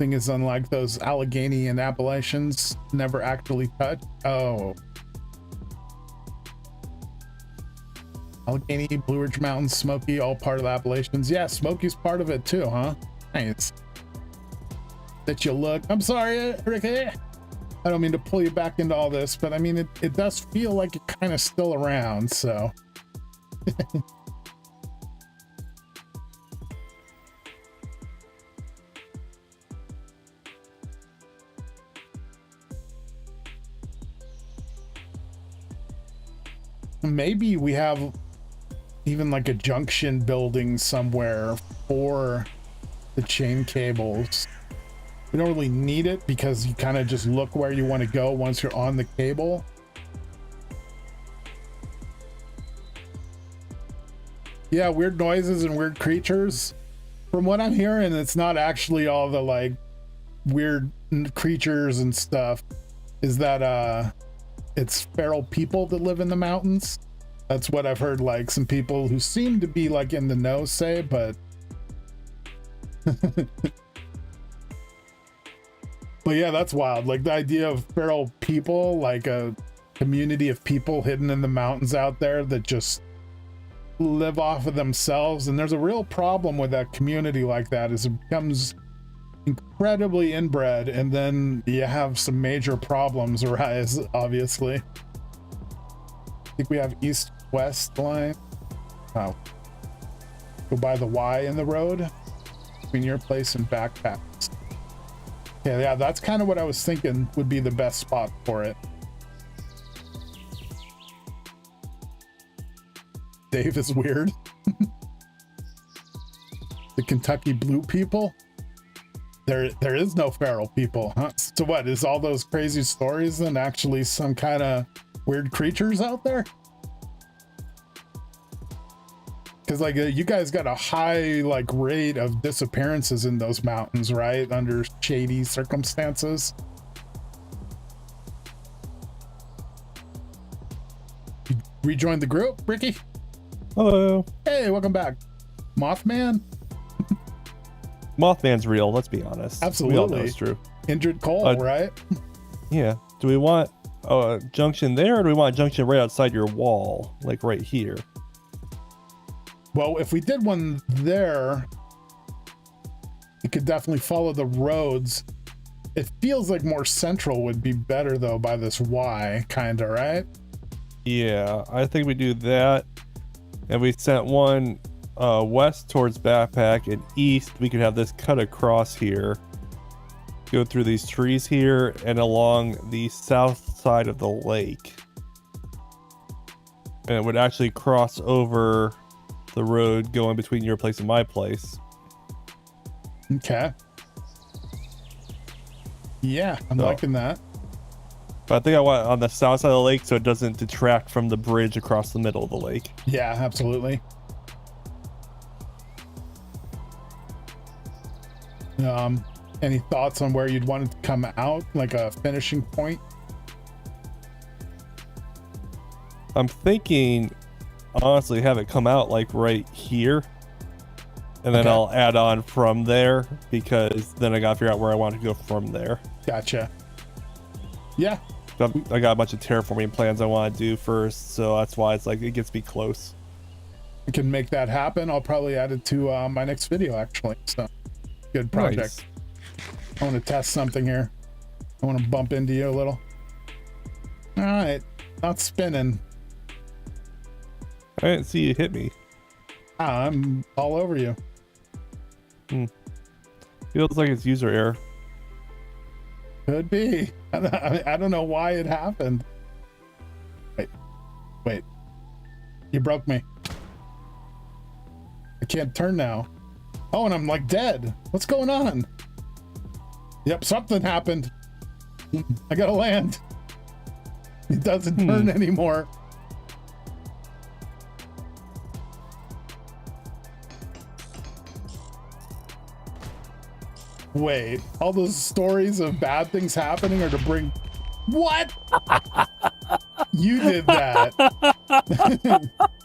Thing is, unlike those Allegheny and Appalachians, never actually cut. Oh. Allegheny, Blue Ridge Mountains, Smoky, all part of the Appalachians. Yeah, Smoky's part of it too, huh? Nice. That you look. I'm sorry, Ricky. I don't mean to pull you back into all this, but I mean, it does feel like you're kind of still around, so. Maybe we have even like a junction building somewhere for the chain cables. We don't really need it because you kind of just look where you want to go once you're on the cable. Yeah, weird noises and weird creatures. From what I'm hearing, it's not actually all the like weird creatures and stuff. Is that it's feral people that live in the mountains. That's what I've heard, like some people who seem to be like in the know say, but but yeah, that's wild. Like the idea of feral people, like a community of people hidden in the mountains out there that just live off of themselves. And there's a real problem with that community like that, is it becomes incredibly inbred, and then you have some major problems arise, obviously. I think we have east-west line. Wow. Go by the Y in the road between your place and Backpacks. Yeah, that's kind of what I was thinking would be the best spot for it. Dave is weird. The Kentucky Blue people? There is no feral people, huh? So what, is all those crazy stories then actually some kind of weird creatures out there? Because like you guys got a high like rate of disappearances in those mountains, right? Under shady circumstances. You rejoined the group, Ricky? Hello. Hey, welcome back. Mothman? Mothman's real, let's be honest. Absolutely. We all know it's true. Injured Cole, right? Yeah. Do we want a junction there, or do we want a junction right outside your wall, like right here? Well, if we did one there, it could definitely follow the roads. It feels like more central would be better though, by this Y, kinda, right? Yeah, I think we do that. And we sent one west towards Backpack, and east we could have this cut across here, go through these trees here, and along the south side of the lake. And it would actually cross over the road going between your place and my place. Okay. Yeah, I'm liking that. But I think I want it on the south side of the lake so it doesn't detract from the bridge across the middle of the lake. Yeah, absolutely. Any thoughts on where you'd want it to come out, like a finishing point? I'm thinking, honestly, have it come out like right here. And then I'll add on from there, because then I gotta figure out where I want to go from there. Gotcha. Yeah. I got a bunch of terraforming plans I want to do first, so that's why it's like it gets me close. We can make that happen. I'll probably add it to my next video, actually. So, good project. Nice. I want to test something here. I want to bump into you a little. All right. Not spinning. I didn't see you hit me. I'm all over you. Feels like it's user error. Could be. I don't know why it happened. Wait. You broke me. I can't turn now. Oh, and I'm like dead. What's going on? Yep, something happened. I gotta land. It doesn't turn anymore. Wait, all those stories of bad things happening are to bring... What? You did that.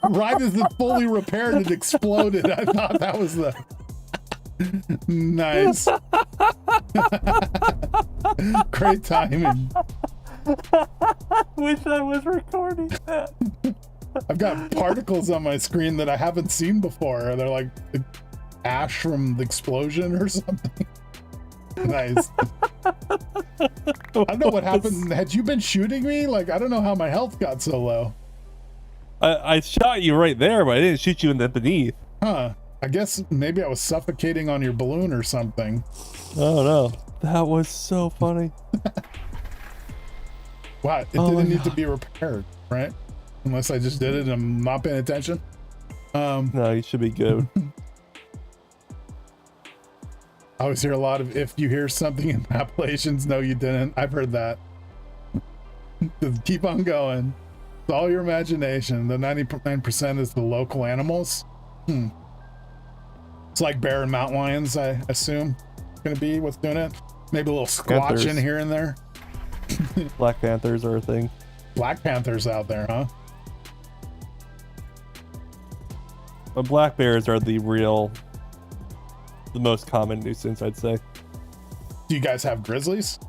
Right as it fully repaired, it exploded. I thought that was the... Nice. Great timing. Wish I was recording that. I've got particles on my screen that I haven't seen before. They're like the ash from the explosion or something. Nice. I don't know what happened. Had you been shooting me? Like, I don't know how my health got so low. I shot you right there, but I didn't shoot you in the beneath. Huh. I guess maybe I was suffocating on your balloon or something. Oh no. That was so funny. What? It didn't need to be repaired, right? Unless I just did it and I'm not paying attention. No, you should be good. I always hear a lot of, if you hear something in Appalachians, no, you didn't. I've heard that. Just keep on going. It's all your imagination. The 99% is the local animals. It's like bear and mountain lions, I assume. Gonna be what's doing it. Maybe a little squatch in here and there. Black Panthers are a thing. Black Panthers out there, huh? But black bears are the most common nuisance, I'd say. Do you guys have grizzlies?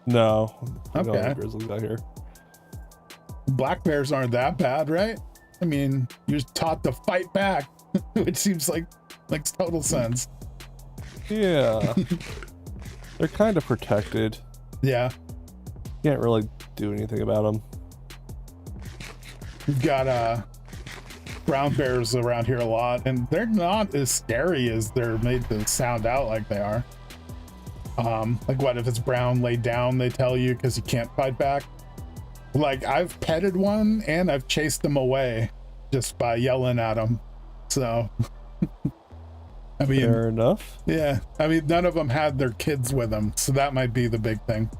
No. We Okay. don't have grizzlies out here. Black bears aren't that bad, right? I mean, you're taught to fight back, which seems like makes total sense. Yeah. They're kind of protected. Yeah. Can't really do anything about them. We've got brown bears around here a lot, and they're not as scary as they're made to sound out like they are. Like what if it's brown, lay down, they tell you, because you can't fight back. Like I've petted one and I've chased them away just by yelling at them. So I mean, fair enough. Yeah, I mean, none of them had their kids with them, so that might be the big thing.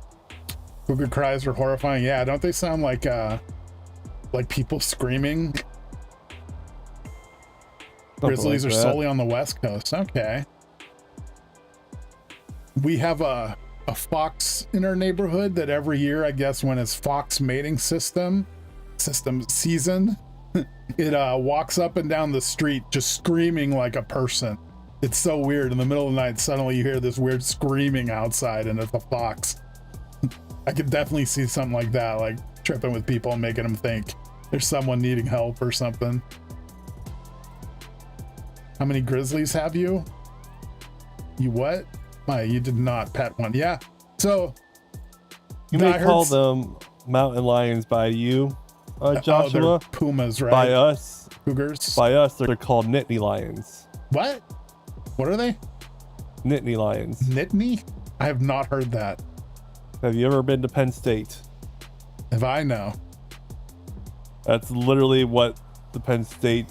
Cuckoo cries are horrifying. Yeah, don't they sound like people screaming? Grizzlies like are that. solely on the West Coast. Okay. We have a fox in our neighborhood that every year, I guess, when it's fox mating season, it walks up and down the street just screaming like a person. It's so weird. In the middle of the night, suddenly you hear this weird screaming outside, and it's a fox. I could definitely see something like that, like tripping with people and making them think there's someone needing help or something. How many grizzlies have you? You what? You did not pet one. Yeah. So you may call them mountain lions by you, Joshua. They're pumas, right? By us, Cougars. By us, they're called Nittany lions. What? What are they? Nittany lions. Nittany? I have not heard that. Have you ever been to Penn State? If I know. That's literally what the Penn State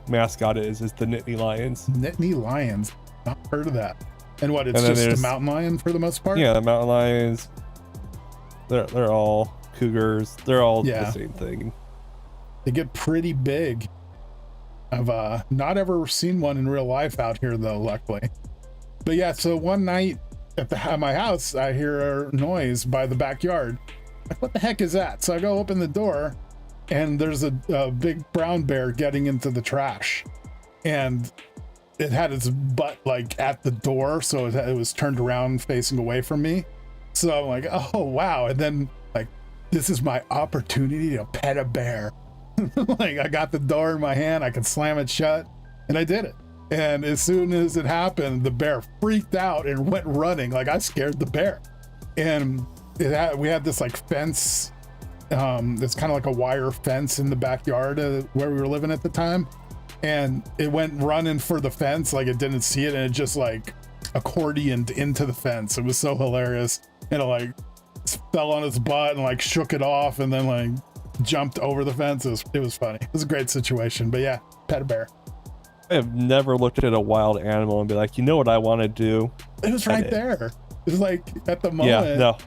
mascot is the Nittany lions. Nittany lions. Not heard of that. And what? It's just a mountain lion for the most part? Yeah, the mountain lions. They're all cougars. They're all the same thing. They get pretty big. I've not ever seen one in real life out here though, luckily. But yeah, so one night at my house, I hear a noise by the backyard. Like, what the heck is that? So I go open the door, and there's a big brown bear getting into the trash, and it had its butt like at the door, so it was turned around facing away from me. So I'm like, oh wow. And then like, this is my opportunity to pet a bear. Like, I got the door in my hand, I could slam it shut, and I did it. And as soon as it happened, the bear freaked out and went running. Like, I scared the bear. And we had this like fence, it's kind of like a wire fence in the backyard where we were living at the time. And it went running for the fence, like it didn't see it, and it just like accordioned into the fence. It was so hilarious. And it like fell on its butt and like shook it off, and then like jumped over the fence. It was funny. It was a great situation. But yeah, pet a bear. I have never looked at a wild animal and be like, you know what I want to do? It was right there. It was like at the moment. Yeah, no,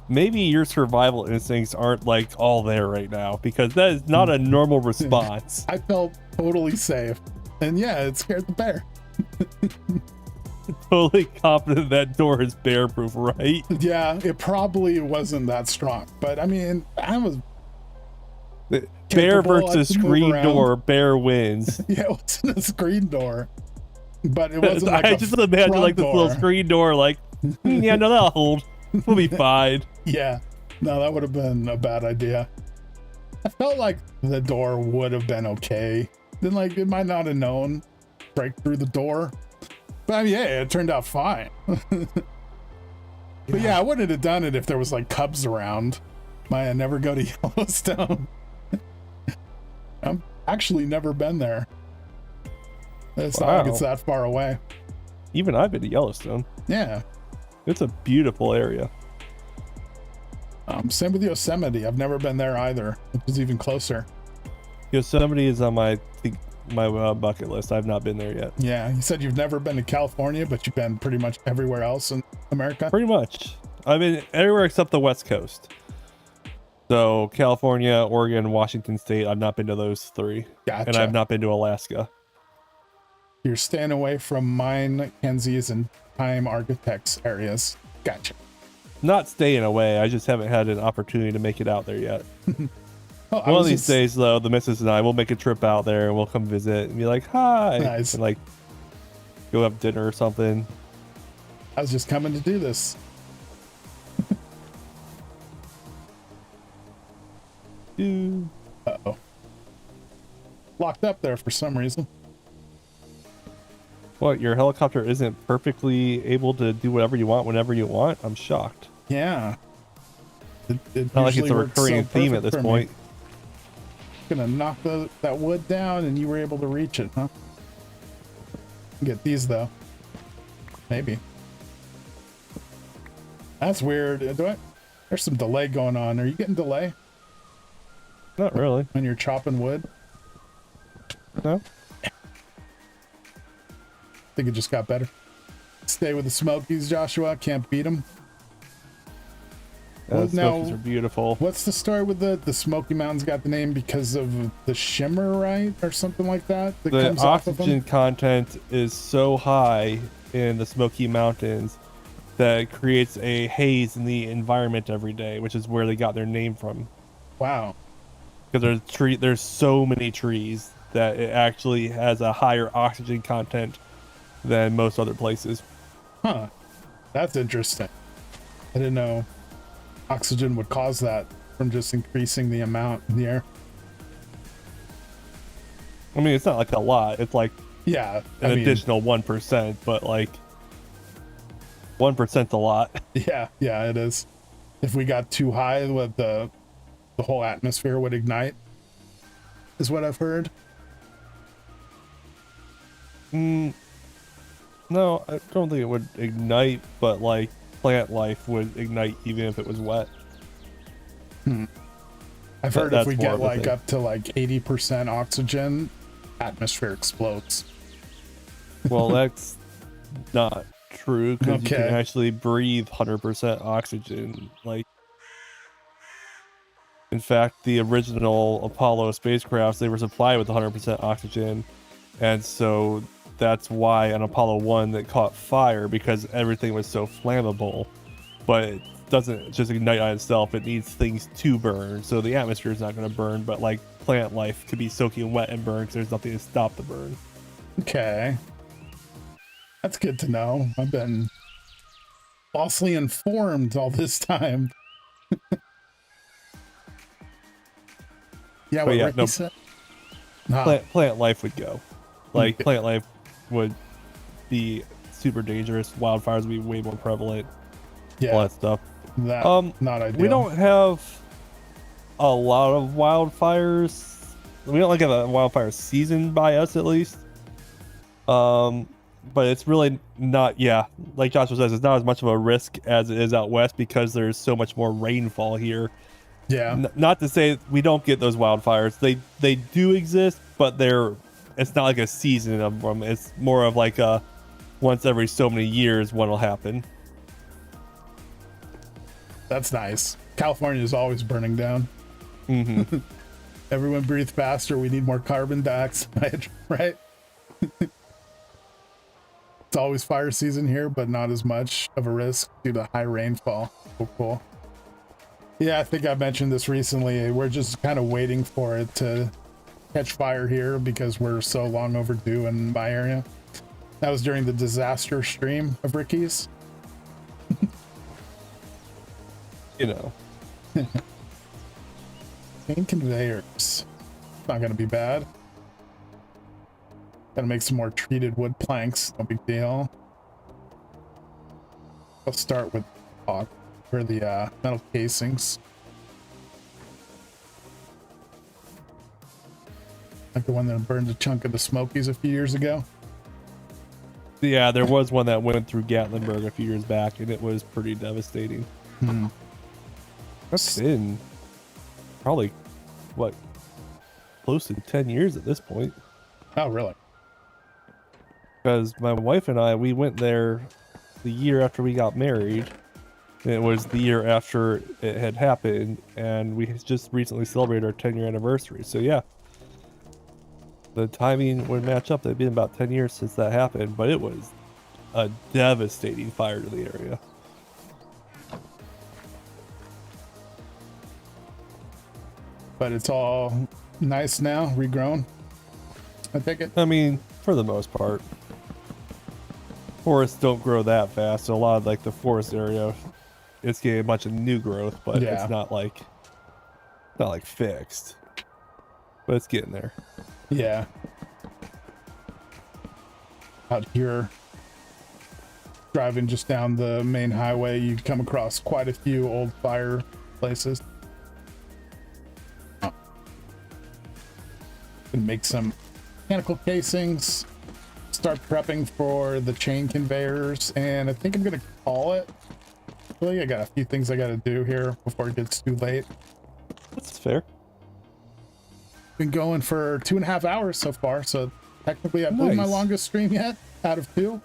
maybe your survival instincts aren't like all there right now, because that is not a normal response. I felt totally safe, and yeah, it scared the bear. Totally confident that door is bear proof, right? Yeah, it probably wasn't that strong, but I mean, I was bear versus screen door. Bear wins. Yeah, it wasn't a screen door, but it wasn't like I just imagine like this little screen door, like, yeah, no, that'll hold. We'll be fine. Yeah, no, that would have been a bad idea. I felt like the door would have been okay. Then like it might not have known break through the door. But I mean, yeah, it turned out fine. But yeah, I wouldn't have done it if there was like cubs around. Might never go to Yellowstone. I've actually never been there. It's not like it's that far away. Even I've been to Yellowstone. Yeah. It's a beautiful area. Same with Yosemite. I've never been there either, which is even closer. Yosemite is on my bucket list. I've not been there yet. Yeah, you said you've never been to California, but you've been pretty much everywhere else in America. Pretty much. I've been everywhere except the West Coast. So California, Oregon, Washington State. I've not been to those three. Gotcha. And I've not been to Alaska. You're staying away from mine, Kenzie's, and Time Architects areas. Gotcha. Not staying away. I just haven't had an opportunity to make it out there yet. One of these days, though, the missus and I will make a trip out there, and we'll come visit and be like, hi. Nice. And like go have dinner or something. I was just coming to do this. Uh-oh. Locked up there for some reason. What, your helicopter isn't perfectly able to do whatever you want whenever you want? I'm shocked. Yeah. It not like it's a recurring theme at this point. Gonna knock that wood down and you were able to reach it, huh? Get these though. Maybe. That's weird. There's some delay going on. Are you getting delay? Not really. When you're chopping wood? No. I think it just got better. Stay with the Smokies, Joshua. Can't beat them. Yeah, the Smokies are beautiful. What's the story with the Smoky Mountains? Got the name because of the shimmer, right? Or something like that? The oxygen content is so high in the Smoky Mountains that it creates a haze in the environment every day, which is where they got their name from. Wow. Because there's so many trees that it actually has a higher oxygen content than most other places. Huh. That's interesting. I didn't know oxygen would cause that from just increasing the amount in the air. I mean, it's not like a lot. It's like an additional 1%, but like 1%'s a lot. Yeah, it is. If we got too high, what the whole atmosphere would ignite. is what I've heard. No, I don't think it would ignite, but like plant life would ignite even if it was wet. I've heard if we get like up to like 80% oxygen, atmosphere explodes. Well, that's not true because you can actually breathe 100% oxygen. Like, in fact, the original Apollo spacecrafts, they were supplied with 100% oxygen, and so that's why on Apollo 1 that caught fire, because everything was so flammable. But it doesn't just ignite on itself, it needs things to burn. So the atmosphere is not going to burn, but like plant life could be soaking wet and burn because there's nothing to stop the burn. Okay. That's good to know. I've been falsely informed all this time. Yeah, what Ricky said? Plant life would go. Like, plant life would be super dangerous. Wildfires would be way more prevalent. Yeah. All that stuff. Not ideal. We don't have a lot of wildfires. We don't like have a wildfire season by us, at least. But it's really not, like Joshua says, it's not as much of a risk as it is out west because there's so much more rainfall here. Yeah. Not to say we don't get those wildfires. They do exist, but it's not like a season of them. It's more of like a once every so many years one will happen. That's nice. California is always burning down. Mm-hmm. Everyone breathe faster. We need more carbon dioxide, right? It's always fire season here, but not as much of a risk due to high rainfall. So cool. Yeah, I think I mentioned this recently. We're just kind of waiting for it to catch fire here because we're so long overdue in my area. That was during the disaster stream of Ricky's. You know. Chain conveyors. Not gonna be bad. Gotta make some more treated wood planks. No big deal. I'll start with for the metal casings. Like the one that burned a chunk of the Smokies a few years ago. Yeah, there was one that went through Gatlinburg a few years back, and it was pretty devastating. That's been probably, close to 10 years at this point. Oh, really? Because my wife and I, we went there the year after we got married. And it was the year after it had happened, and we just recently celebrated our 10-year anniversary. So yeah, the timing would match up. It'd been about 10 years since that happened, but it was a devastating fire to the area. But it's all nice now, regrown. I think it. I mean, for the most part. Forests don't grow that fast, so a lot of like the forest area, it's getting a bunch of new growth, but it's not like fixed. But it's getting there. Yeah. Out here, driving just down the main highway, you come across quite a few old fireplaces. Can make some mechanical casings, start prepping for the chain conveyors, and I think I'm gonna call it. Really, I got a few things I gotta do here before it gets too late. That's fair. Been going for 2.5 hours so far, so technically I believe my longest stream yet out of 2.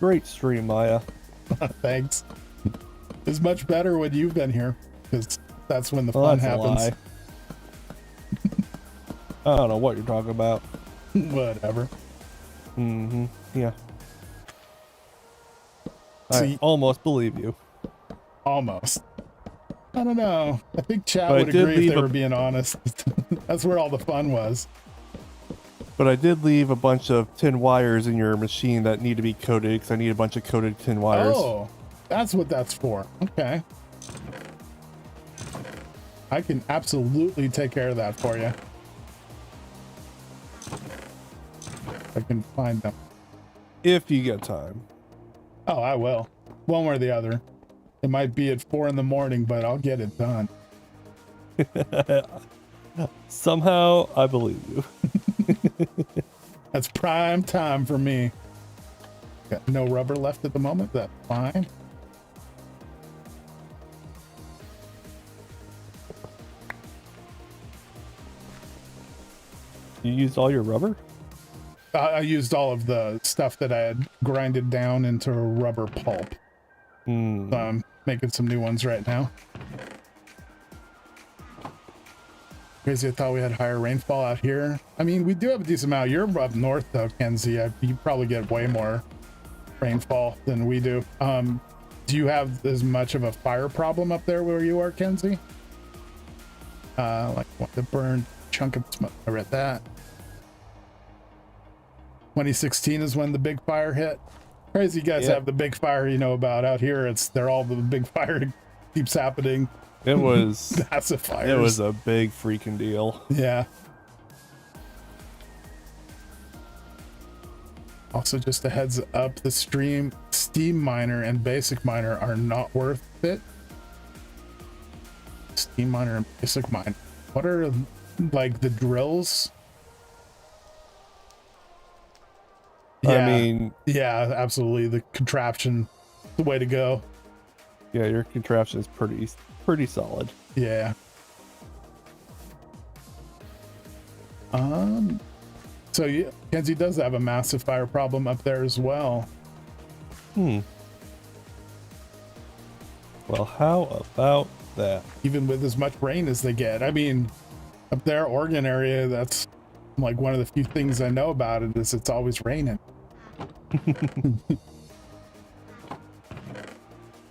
Great stream, Maya. Thanks. It's much better when you've been here, because that's when the fun happens. I don't know what you're talking about. Whatever. Yeah. See, I almost believe you. Almost. I don't know. I think chat would agree if they were being honest. That's where all the fun was. But I did leave a bunch of tin wires in your machine that need to be coated because I need a bunch of coated tin wires. Oh, that's what that's for. Okay. I can absolutely take care of that for you. I can find them. If you get time. Oh, I will. One way or the other. It might be at 4 in the morning, but I'll get it done. Somehow, I believe you. That's prime time for me. Got no rubber left at the moment. That's fine. You used all your rubber? I used all of the stuff that I had grinded down into rubber pulp. So I'm making some new ones right now. Crazy, I thought we had higher rainfall out here. I mean, we do have a decent amount. You're up north though, Kenzie. You probably get way more rainfall than we do. Do you have as much of a fire problem up there where you are, Kenzie? Like what, the burned chunk of smoke. I read that. 2016 is when the big fire hit. Crazy, you guys have the big fire you know about. Out here they're all the big fire keeps happening. It was massive fires. It was a big freaking deal. Yeah. Also, just a heads up, the steam miner and basic miner are not worth it. Steam miner and basic miner. What are like the drills? Yeah, I mean, yeah, absolutely. The contraption, the way to go. Yeah, your contraption is pretty solid. Yeah. So yeah, Kenzie does have a massive fire problem up there as well. Well, how about that? Even with as much rain as they get. I mean, up there, Oregon area, that's like one of the few things I know about it is it's always raining.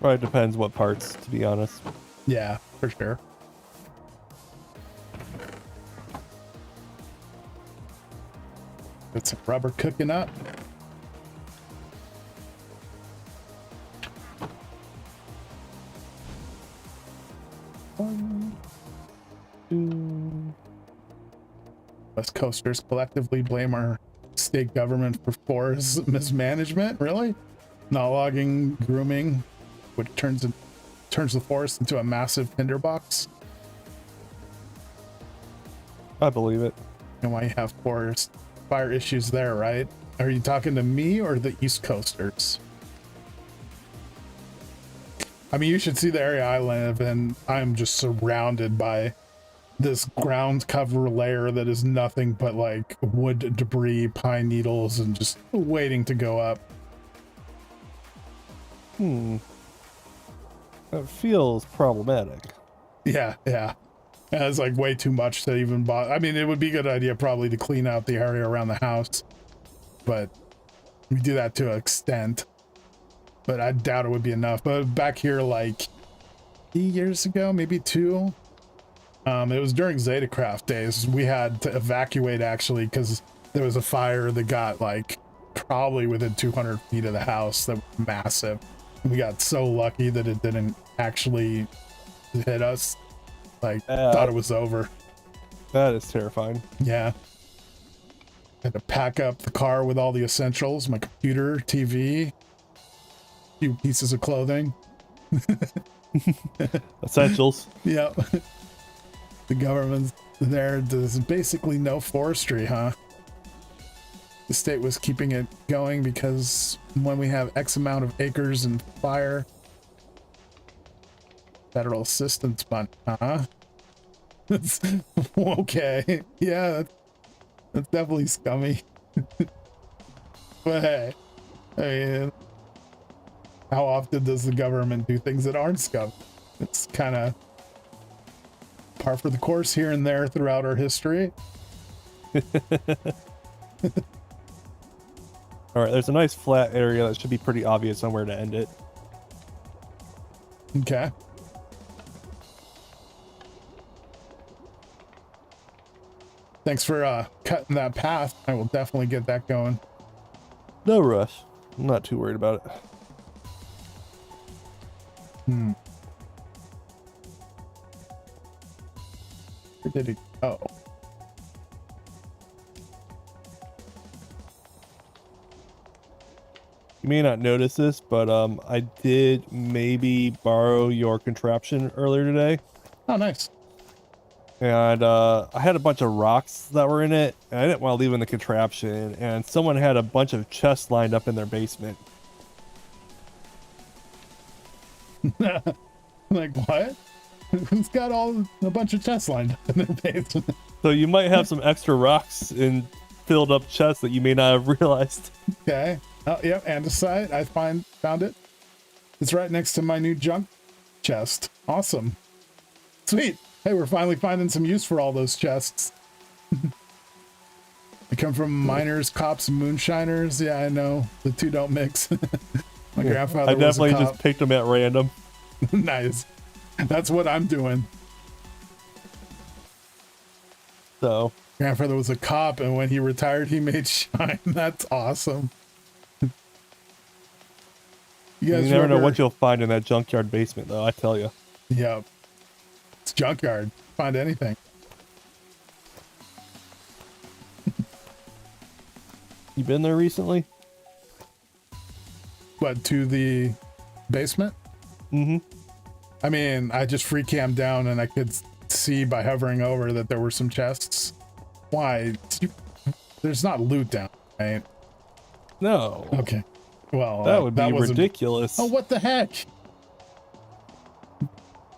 Right, depends what parts, to be honest. Yeah, for sure. Got some rubber cooking up. One, two. West Coasters collectively blame our state government for forest mismanagement. Really? Not logging, grooming, which turns the forest into a massive tinderbox. I believe it. And why you have forest fire issues there, right? Are you talking to me or the East Coasters? I mean, you should see the area I live in. I'm just surrounded by this ground cover layer that is nothing but like wood debris, pine needles, and just waiting to go up. That feels problematic. Yeah. It's like way too much to even bother. I mean, it would be a good idea probably to clean out the area around the house, but we do that to an extent. But I doubt it would be enough. But back here, like 3 years ago, maybe 2, it was during ZetaCraft days. We had to evacuate actually because there was a fire that got like probably within 200 feet of the house. That was massive. We got so lucky that it didn't actually hit us. Like, thought it was over. That is terrifying. Yeah. Had to pack up the car with all the essentials, my computer, TV, a few pieces of clothing. Essentials. Yep. The government's there. There's basically no forestry, huh? The state was keeping it going because when we have X amount of acres and fire, federal assistance money, huh? Okay. Yeah, that's definitely scummy. But hey, I mean, how often does the government do things that aren't scum? It's kind of par for the course here and there throughout our history. All right, there's a nice flat area that should be pretty obvious on where to end it. Okay. Thanks for cutting that path. I will definitely get that going. No rush. I'm not too worried about it. Where did it go? You may not notice this, but I did maybe borrow your contraption earlier today. Oh, nice. And I had a bunch of rocks that were in it, and I didn't want to leave in the contraption, and someone had a bunch of chests lined up in their basement. Like, what? Who's got a bunch of chests lined up in their basement? So you might have some extra rocks in filled up chests that you may not have realized. Okay. Oh, yep, andesite. I found it. It's right next to my new junk chest. Awesome. Sweet. Hey, we're finally finding some use for all those chests. They come from miners, cops, and moonshiners. Yeah, I know. The two don't mix. My grandfather I definitely was a cop. just picked them at random. Nice. That's what I'm doing. So Grandfather was a cop, and when he retired, he made shine. That's awesome. You never know what you'll find in that junkyard basement, though, I tell you. Yep. It's junkyard. Find anything. You been there recently? What, to the basement? Mm-hmm. I mean, I just free cammed down and I could see by hovering over that there were some chests. Why? There's not loot down, right? No. Okay. Well, that would be ridiculous. Oh, what the heck?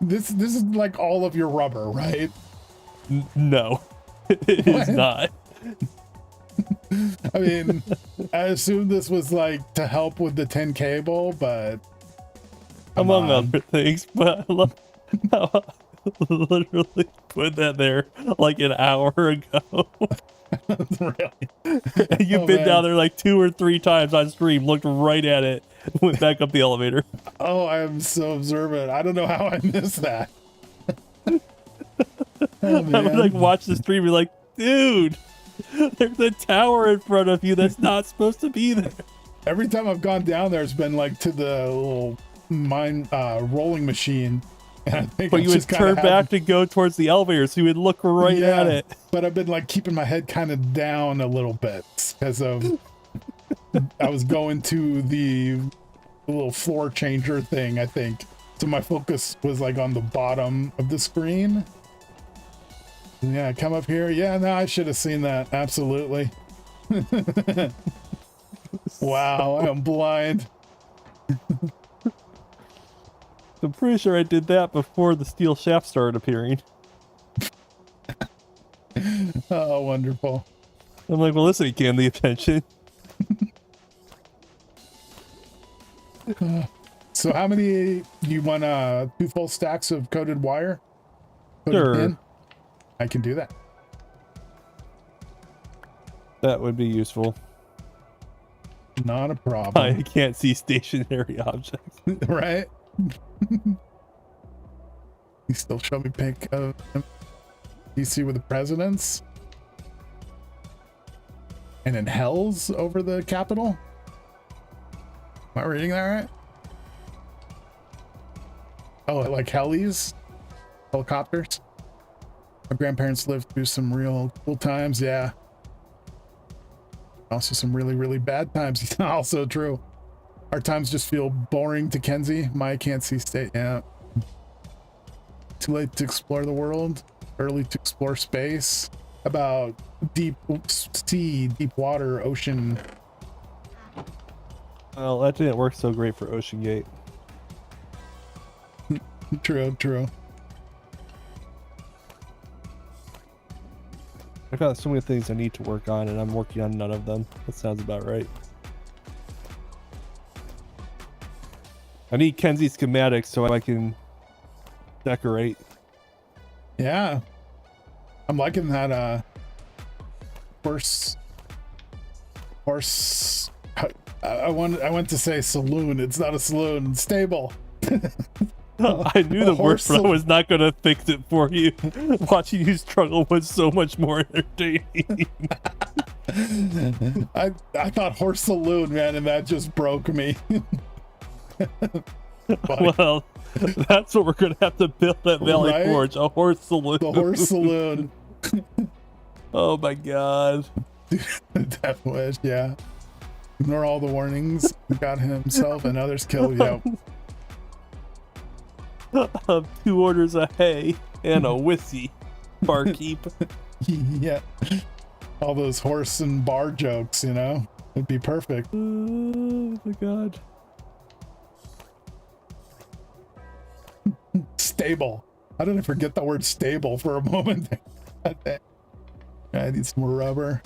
This is like all of your rubber, right? No, it is not. I mean, I assume this was like to help with the 10 cable, but among other things, but I love how I literally put that there like an hour ago. Really? You've been down there like 2 or 3 times on stream, looked right at it, went back up the elevator. Oh, I am so observant. I don't know how I missed that. Oh, man. I would like watch the stream and be like, dude, there's a tower in front of you that's not supposed to be there. Every time I've gone down there, it's been like to the little mine rolling machine. And I think but you would turn back to go towards the elevator, so you would look right at it. But I've been like keeping my head kind of down a little bit because of I was going to the little floor changer thing, I think. So my focus was like on the bottom of the screen. Yeah, come up here. Yeah, no, I should have seen that. Absolutely. Wow, I'm blind. I'm pretty sure I did that before the steel shaft started appearing. Oh, wonderful. I'm like, well, this ain't getting the attention. So how many, you want 2 full stacks of coated wire? Sure. Pin? I can do that. That would be useful. Not a problem. I can't see stationary objects. Right? You still show me pic of DC with the presidents? And in Hells over the Capitol? Am I reading that right? Oh, like helis? Helicopters? My grandparents lived through some real cool times, yeah. Also some really, really bad times. Also true. Our times just feel boring to Kenzie. My can't see state, yeah. Too late to explore the world. Early to explore space. About deep sea, deep water, ocean. Well, that didn't work so great for Ocean Gate. True, true. I've got so many things I need to work on, and I'm working on none of them. That sounds about right. I need Kenzie schematics so I can decorate. Yeah. I'm liking that horse I went to say saloon. It's not a saloon. Stable. I knew the word, but I was not going to fix it for you. Watching you struggle was so much more entertaining. I thought horse saloon, man, and that just broke me. Well, that's what we're going to have to build at Valley Forge, a horse saloon. The horse saloon. Oh my god. Death wish, yeah. Ignore all the warnings. He got himself and others killed. Yep. 2 orders of hay and a whiskey. Barkeep. Yeah. All those horse and bar jokes, you know? It'd be perfect. Oh my god. Stable. How did I forget the word stable for a moment? I need some more rubber.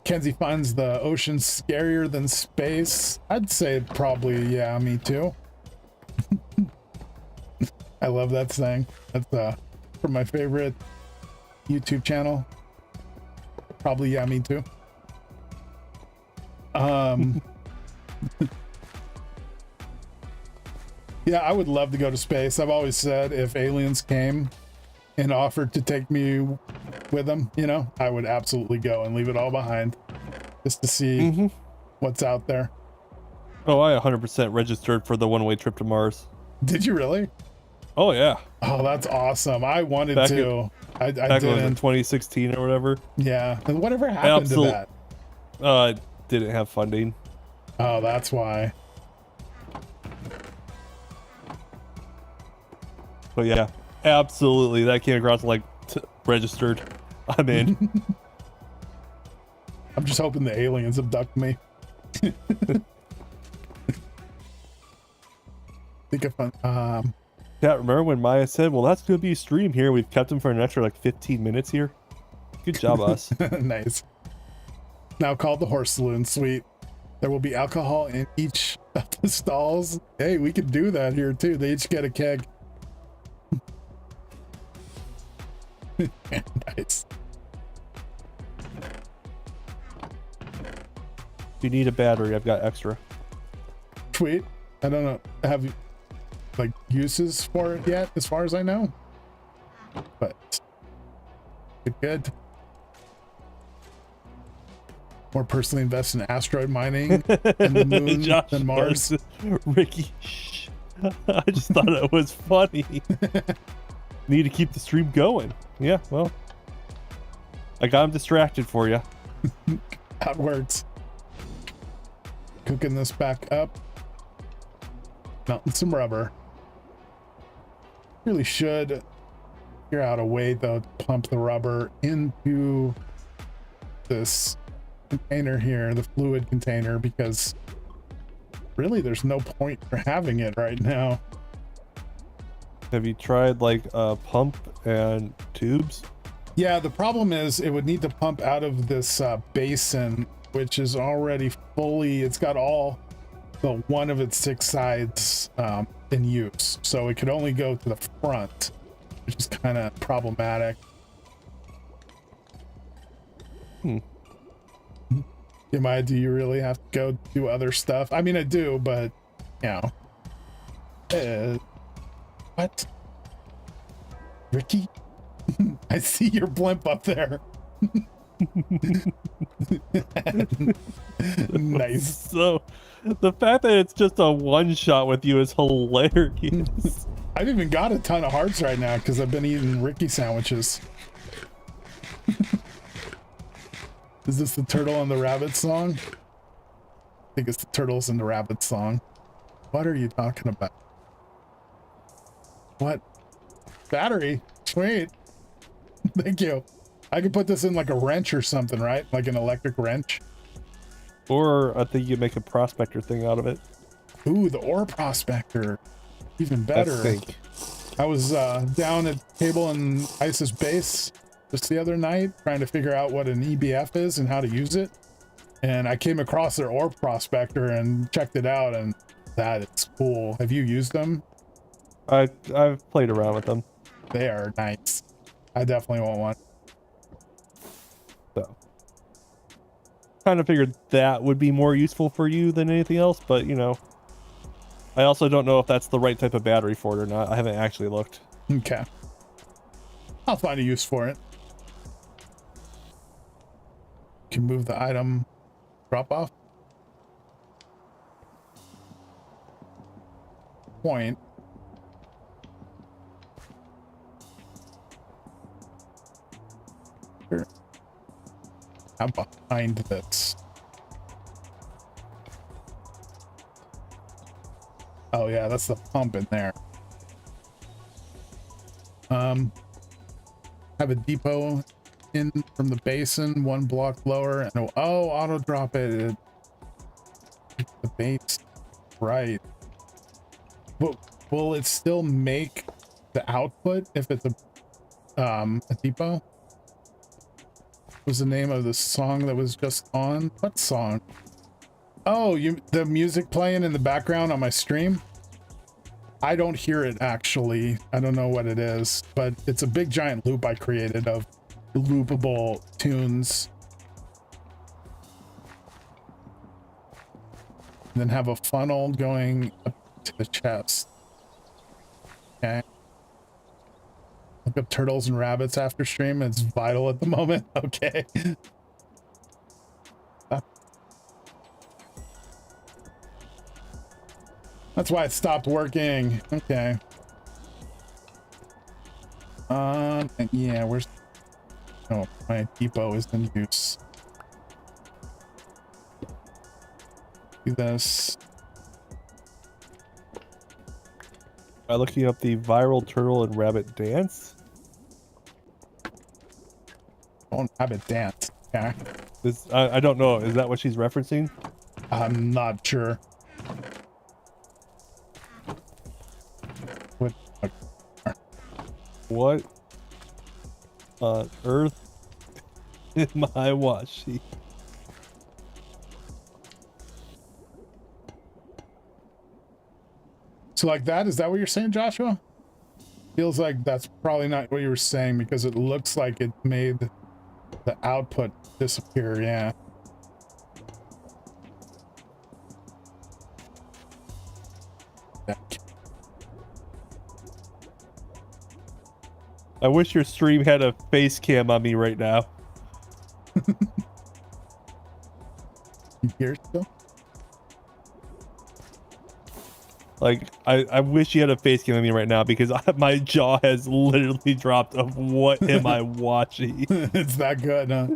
Kenzie finds the ocean scarier than space. I'd say probably, yeah, me too. I love that saying. That's from my favorite YouTube channel. Probably, yeah, me too. Yeah, I would love to go to space. I've always said if aliens came and offered to take me with them, you know, I would absolutely go and leave it all behind just to see what's out there. Oh, I 100% registered for the one-way trip to Mars. Did you really? Oh yeah. Oh, that's awesome. I wanted to. I didn't. In 2016 or whatever. Yeah. And whatever happened to that? Didn't have funding. Oh, that's why. But yeah, absolutely. That came across like registered. I'm in. I'm just hoping the aliens abduct me. Think of fun. Yeah, remember when Maya said, well, that's going to be a stream here. We've kept him for an extra like 15 minutes here. Good job, us. Nice. Now called the horse saloon. Sweet. There will be alcohol in each of the stalls. Hey, we could do that here too. They each get a keg. Nice. If you need a battery, I've got extra. Sweet. I don't know. Have you like uses for it yet, as far as I know? But good. More personally invest in asteroid mining and the moon than Mars. Ricky, shh. I just thought it was funny. Need to keep the stream going. Yeah, well, I got him distracted for you. That works. Cooking this back up. Melting some rubber. Really should figure out a way though to pump the rubber into this container here, the fluid container, because really there's no point for having it right now. Have you tried like a pump and tubes? Yeah, the problem is it would need to pump out of this basin, which is already fully, it's got all the one of its 6 sides in use, so it could only go to the front, which is kind of problematic. Maya, do you really have to go do other stuff? I mean, I do, but you know. What? Ricky? I see your blimp up there. Nice. So the fact that it's just a one shot with you is hilarious. I've even got a ton of hearts right now because I've been eating Ricky sandwiches. Is this the Turtle and the Rabbit song? I think it's the Turtles and the Rabbit song. What are you talking about? What? Battery? Sweet. Thank you. I could put this in like a wrench or something, right? Like an electric wrench. Or I think you make a prospector thing out of it. Ooh, the ore prospector. Even better. I was down at Cable and Isis base just the other night trying to figure out what an EBF is and how to use it. And I came across their ore prospector and checked it out, and that is cool. Have you used them? I've played around with them. They are nice. I definitely want one. So kind of figured that would be more useful for you than anything else, but you know, I also don't know if that's the right type of battery for it or not. I haven't actually looked. Okay. I'll find a use for it. Can move the item drop off point. Sure. I'm behind this. Oh yeah, that's the pump in there. Have a depot in from the basin, 1 block lower, and auto drop it. The base, right? Will it still make the output if it's a depot? What was the name of the song that was just on? What song? Oh, the music playing in the background on my stream? I don't hear it actually. I don't know what it is, but it's a big giant loop I created of loopable tunes. And then have a funnel going up to the chest. Okay. Look up turtles and rabbits after stream. It's vital at the moment. Okay. That's why it stopped working. Okay. And yeah, where's... Oh, my depot is in use. Do this. By looking up the viral turtle and rabbit dance. Oh, rabbit dance. Yeah. This, I don't know. Is that what she's referencing? I'm not sure. What on earth am I watching? So like that, is that what you're saying, Joshua? Feels like that's probably not what you were saying because it looks like it made the output disappear. Yeah. I wish your stream had a face cam on me right now. Here still? Like, I wish you had a face cam on me right now because my jaw has literally dropped of what am I watching? It's that good, huh?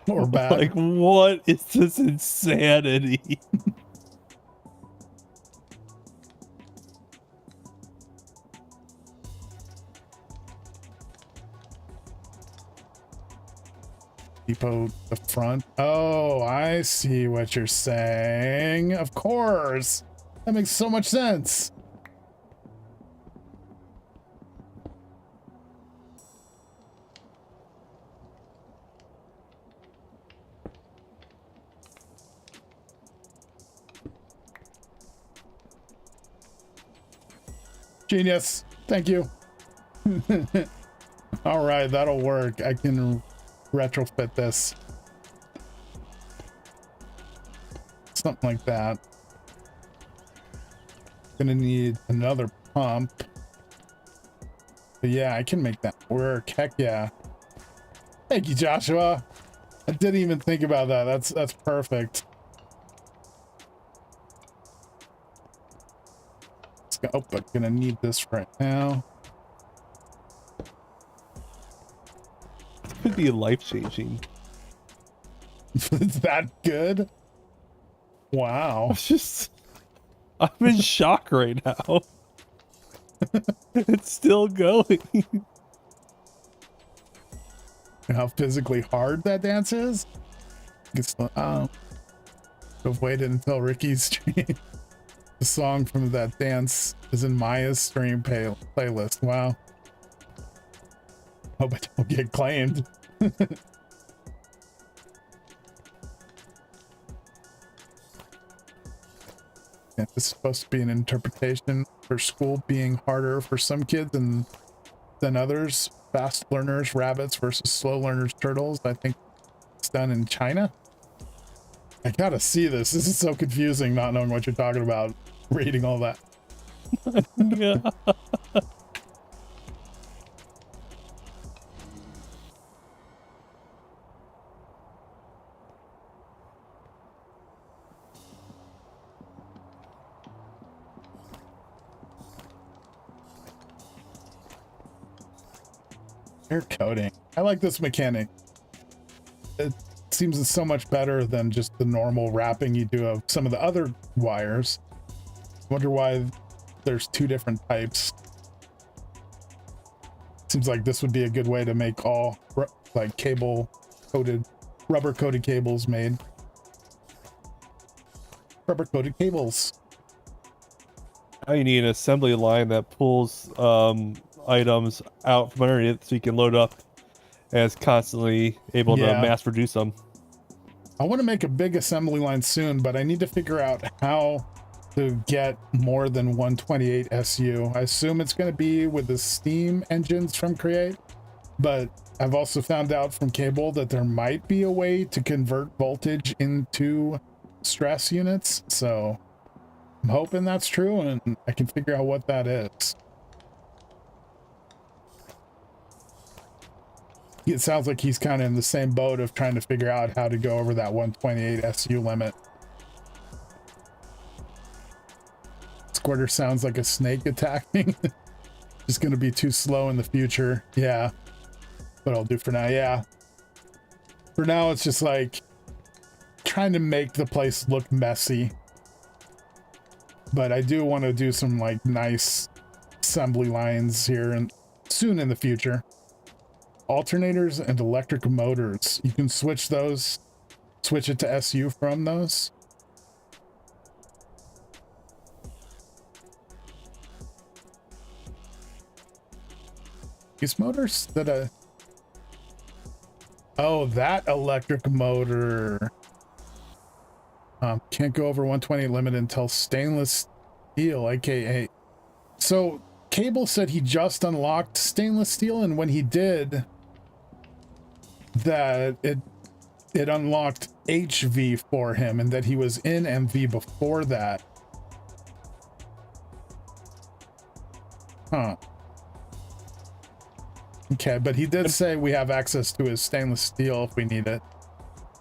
Or bad. Like, what is this insanity? Depot the front. Oh, I see what you're saying. Of course. That makes so much sense. Genius. Thank you. All right, that'll work. I can retrofit this. Something like that. Gonna need another pump. But yeah, I can make that work. Heck yeah. Thank you, Joshua. I didn't even think about that. That's perfect. Let's go. Oh, but gonna need this right now. Could be life-changing. It's that good? Wow. I'm in shock right now. It's still going. How physically hard that dance is? I've waited until Ricky's stream. The song from that dance is in Maya's stream playlist. Wow. Hope I don't get claimed. Yeah, this is supposed to be an interpretation for school being harder for some kids than others. Fast learners, rabbits versus slow learners, turtles. I think it's done in China. I gotta see this. This is so confusing not knowing what you're talking about, reading all that. Yeah. Air coating. I like this mechanic. It seems so much better than just the normal wrapping you do of some of the other wires. Wonder why there's two different types. Seems like this would be a good way to make all like rubber coated cables made. Rubber coated cables. Now you need an assembly line that pulls items out from underneath so you can load up and it's constantly able to mass produce them. I want to make a big assembly line soon, but I need to figure out how to get more than 128 SU. I assume it's going to be with the steam engines from Create, but I've also found out from Cable that there might be a way to convert voltage into stress units. So I'm hoping that's true and I can figure out what that is. It sounds like he's kind of in the same boat of trying to figure out how to go over that 128 SU limit. Squirter sounds like a snake attacking. Just going to be too slow in the future. Yeah. What I'll do for now. Yeah. For now, it's just like trying to make the place look messy. But I do want to do some like nice assembly lines here and soon in the future. Alternators and electric motors. You can switch those, switch it to SU from those. These motors that oh, that electric motor can't go over 120 limit until stainless steel, aka. So Cable said he just unlocked stainless steel, and when he did that, it unlocked HV for him, and that he was in MV before that. Huh. Okay, but he did say we have access to his stainless steel if we need it.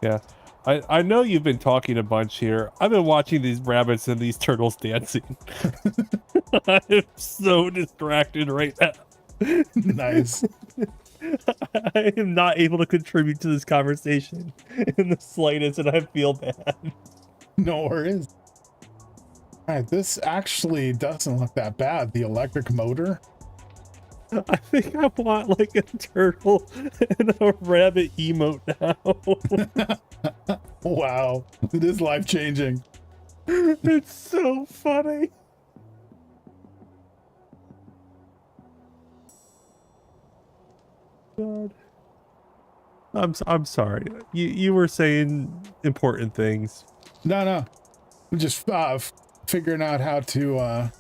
Yeah. I know you've been talking a bunch here. I've been watching these rabbits and these turtles dancing. I'm so distracted right now. Nice. I am not able to contribute to this conversation in the slightest, and I feel bad. No worries. All right, this actually doesn't look that bad. The electric motor. I think I want like a turtle and a rabbit emote now. Wow, it is life-changing. It's so funny. God. I'm sorry. You were saying important things. No. I'm just figuring out how to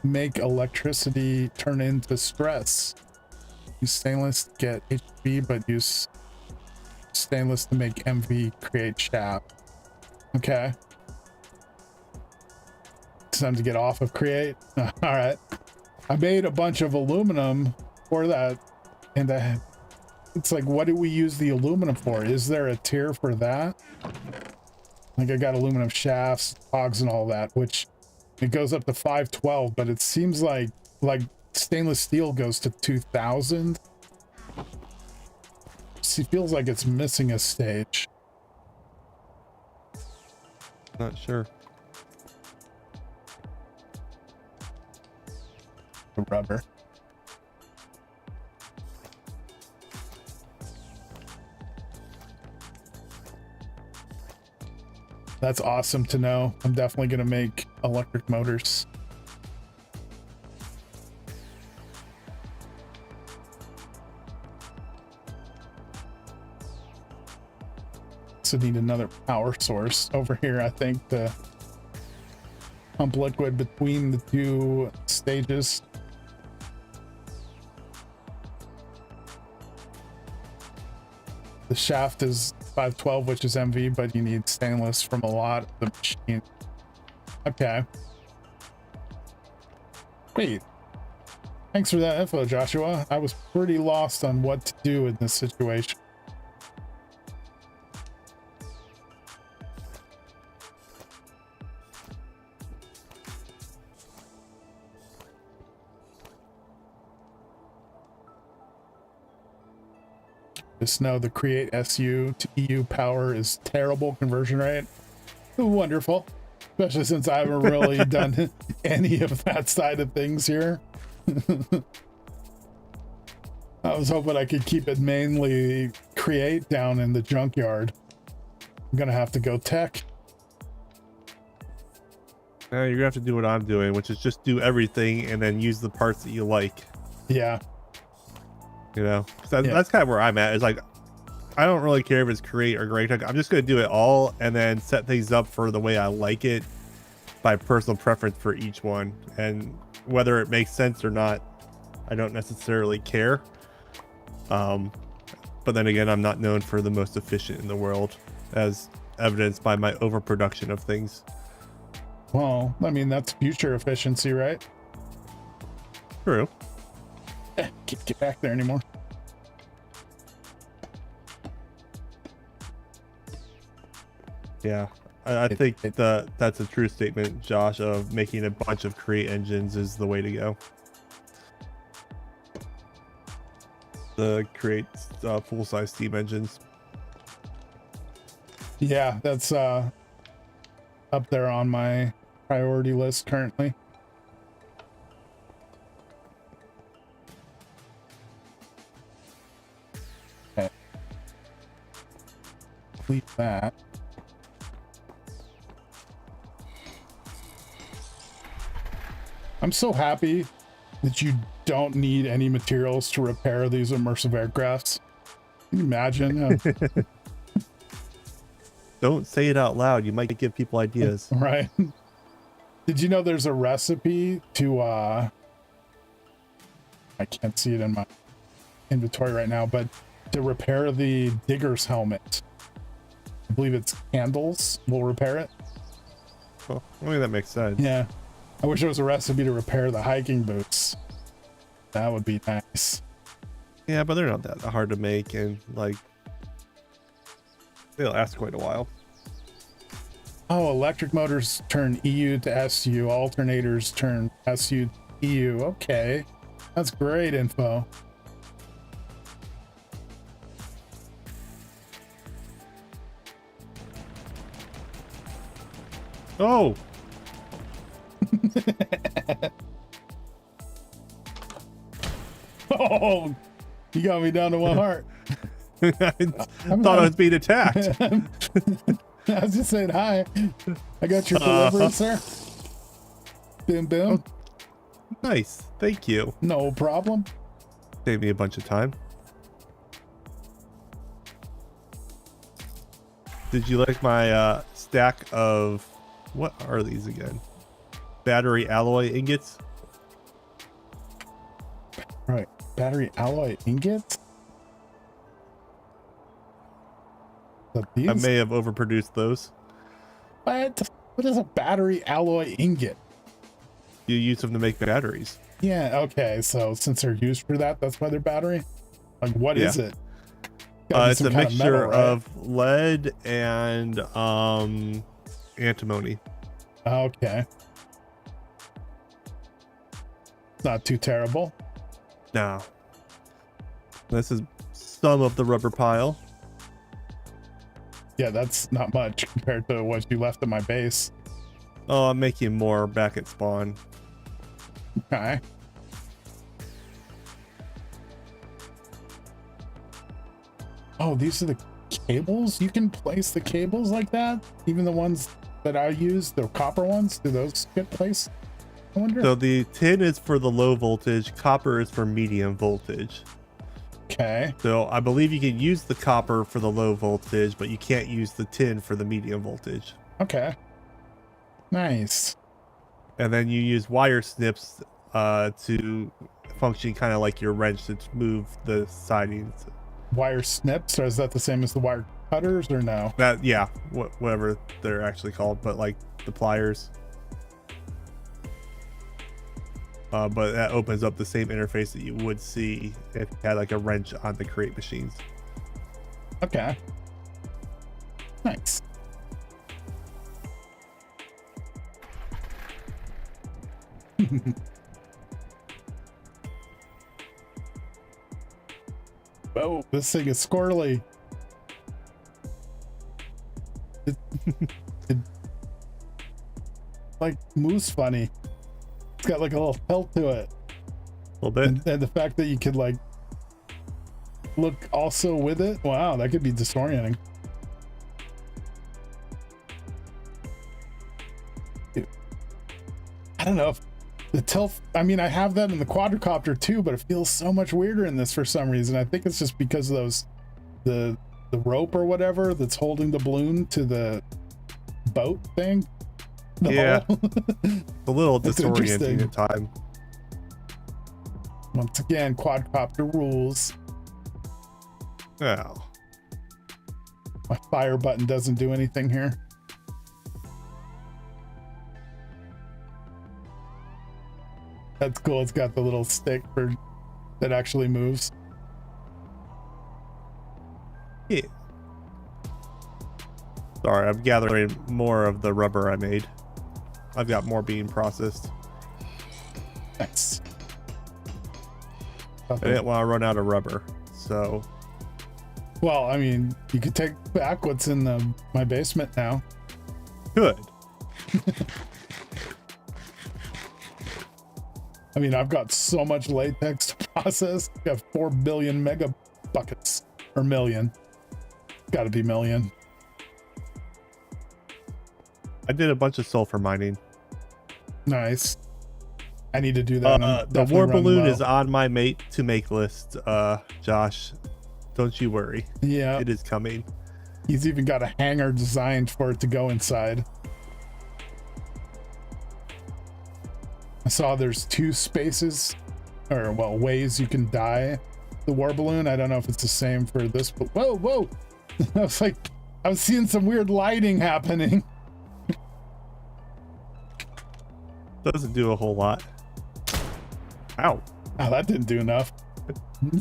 make electricity turn into stress. Use stainless to get HV, but use stainless to make MV create shaft. Okay. It's time to get off of Create. All right. I made a bunch of aluminum for that, and it's like, what do we use the aluminum for? Is there a tier for that? Like, I got aluminum shafts, cogs, and all that, which it goes up to 512, but it seems like stainless steel goes to 2000. It feels like it's missing a stage. Not sure. The rubber. That's awesome to know. I'm definitely going to make electric motors. So need another power source over here, I think, to pump liquid between the two stages. The shaft is 512, which is MV, but you need stainless from a lot of the machine. Okay. Wait. Thanks for that info, Joshua. I was pretty lost on what to do in this situation. Just know the create SU to EU power is terrible conversion rate. Wonderful. Especially since I haven't really done any of that side of things here. I was hoping I could keep it mainly create down in the junkyard. I'm gonna have to go tech. You're gonna have to do what I'm doing, which is just do everything and then use the parts that you like. Yeah. You know, that's kind of where I'm at. Is like, I don't really care if it's create or Gregtech. I'm just gonna do it all and then set things up for the way I like it by personal preference for each one. And whether it makes sense or not, I don't necessarily care. But then again, I'm not known for the most efficient in the world, as evidenced by my overproduction of things. Well, I mean, that's future efficiency, right? True. Can't get back there anymore. Yeah, I think that's a true statement, Josh, of making a bunch of create engines is the way to go. The create full-size steam engines. Yeah, that's up there on my priority list currently. Okay. Complete that. I'm so happy that you don't need any materials to repair these immersive aircrafts. Can you imagine? Don't say it out loud. You might give people ideas. Right. Did you know there's a recipe to, I can't see it in my inventory right now, but to repair the digger's helmet. I believe it's candles will repair it. Well, I mean, that makes sense. Yeah. I wish there was a recipe to repair the hiking boots. That would be nice. Yeah, but they're not that hard to make, and like they'll last quite a while. Oh, electric motors turn EU to SU, alternators turn SU to EU. Okay, that's great info. Oh. Oh, you got me down to one heart. I thought I was being attacked. I was just saying hi. I got your deliverance there. Boom, boom. Oh, nice. Thank you. No problem. Saved me a bunch of time. Did you like my stack of, what are these again? Battery alloy ingots? Right. Battery alloy ingots? I may have overproduced those. What? What is a battery alloy ingot? You use them to make batteries. Yeah, okay. So since they're used for that, that's why they're battery? Like, what is it? It's a mixture of lead and antimony. Okay. Not too terrible. No. This is some of the rubber pile. Yeah, that's not much compared to what you left at my base. Oh, I'm making more back at spawn. Okay. Oh, these are the cables? You can place the cables like that? Even the ones that I use, the copper ones, do those get placed? I wonder. So the tin is for the low voltage, copper is for medium voltage. Okay. So I believe you can use the copper for the low voltage, but you can't use the tin for the medium voltage. Okay. Nice. And then you use wire snips to function kind of like your wrench to move the sidings. Wire snips, or is that the same as the wire cutters, or no? That, yeah, whatever they're actually called, but like the pliers. But that opens up the same interface that you would see if you had like a wrench on the crate machines. Okay. Nice. Oh, this thing is squirrely. It like moves funny. It's got like a little pelt to it. A little bit. And the fact that you could like look also with it. Wow, that could be disorienting. I don't know if I mean, I have that in the quadricopter too, but it feels so much weirder in this for some reason. I think it's just because of the rope or whatever that's holding the balloon to the boat thing. Yeah, a little disorienting at time. Once again, quadcopter rules. Oh. My fire button doesn't do anything here. That's cool. It's got the little stick that actually moves. Yeah. Sorry, I'm gathering more of the rubber I made. I've got more being processed. Nice. I didn't want to run out of rubber, so. Well, I mean, you could take back what's in my basement now. Good. I mean, I've got so much latex to process. I got 4 billion mega buckets, or million. Got to be million. I did a bunch of sulfur mining. Nice. I need to do that. The war balloon is on my mate to make list, Josh. Don't you worry. Yeah. It is coming. He's even got a hangar designed for it to go inside. I saw there's 2 spaces, or well, ways you can dye the war balloon. I don't know if it's the same for this, but whoa. I was like, I was seeing some weird lighting happening. Doesn't do a whole lot. Ow. Oh, that didn't do enough.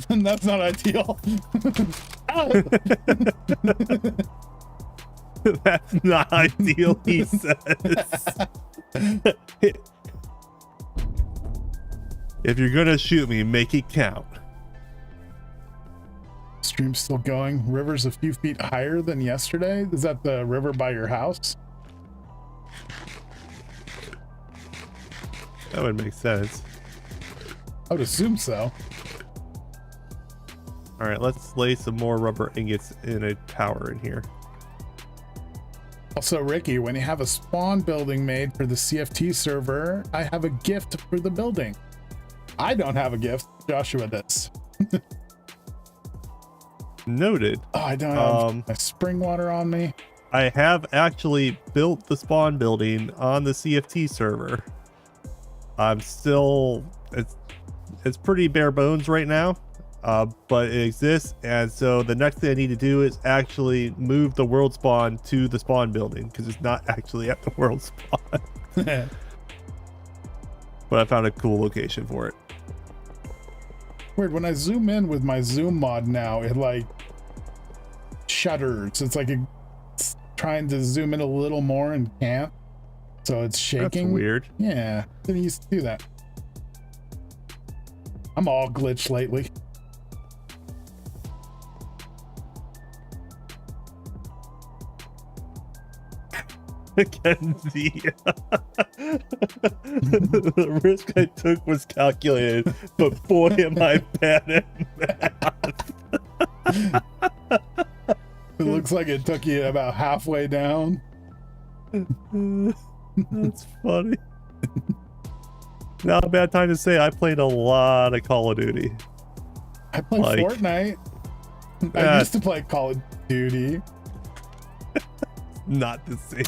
That's not ideal. That's not ideal, he says. If you're gonna shoot me, make it count. Stream's still going. River's a few feet higher than yesterday. Is that the river by your house? That would make sense. I would assume so. All right, let's lay some more rubber ingots in a tower in here. Also, Ricky, when you have a spawn building made for the CFT server, I have a gift for the building. I don't have a gift. Joshua does. Noted. Oh, I don't have my spring water on me. I have actually built the spawn building on the CFT server. I'm still, it's pretty bare bones right now, but it exists. And so the next thing I need to do is actually move the world spawn to the spawn building, because it's not actually at the world spawn. But I found a cool location for it. Weird, when I zoom in with my zoom mod now, it like shudders. It's like it's trying to zoom in a little more and can't. So it's shaking. That's weird. Yeah, didn't used to do that. I'm all glitched lately. Kenzie. The risk I took was calculated, but boy am I bad at math. It looks like it took you about halfway down. That's funny. Not a bad time to say I played a lot of Call of Duty. I played Fortnite. I used to play Call of Duty. Not the same.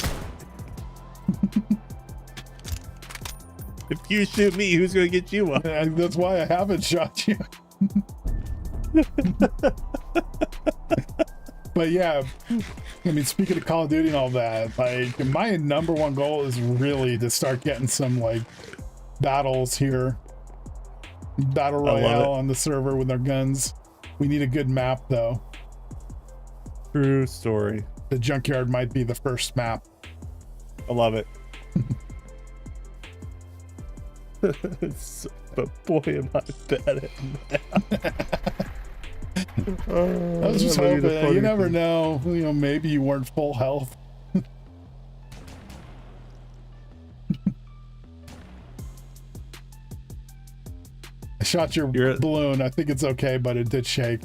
If you shoot me, who's gonna get you up? That's why I haven't shot you. But yeah, I mean, speaking of Call of Duty and all that, like my #1 goal is really to start getting some like battles here, battle royale on the server with our guns. We need a good map though. True story. The junkyard might be the first map. I love it. But boy am I bad at math. I was just hoping, you never know, maybe you weren't full health. I shot your balloon. I think it's okay, but it did shake.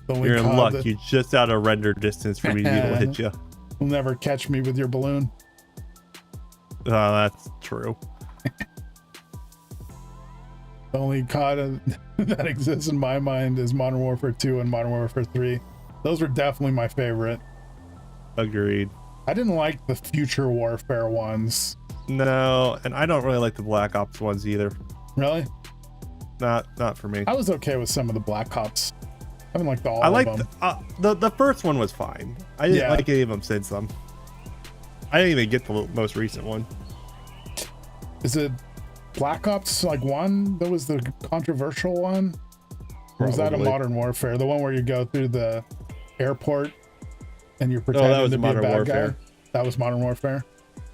You're in luck. You're just out of render distance for me to be able to hit you. You'll never catch me with your balloon. That's true. The only COD that exists in my mind is Modern Warfare 2 and Modern Warfare 3. Those were definitely my favorite. Agreed. I didn't like the Future Warfare ones. No, and I don't really like the Black Ops ones either. Really? Not for me. I was okay with some of the Black Ops. I haven't liked all I of liked them. the first one was fine. I didn't like any of them since them. I didn't even get the most recent one. Is it Black Ops like 1 that was the controversial one? Or was that a Modern Warfare? The one where you go through the airport and you're pretending to be a bad guy? That was Modern Warfare?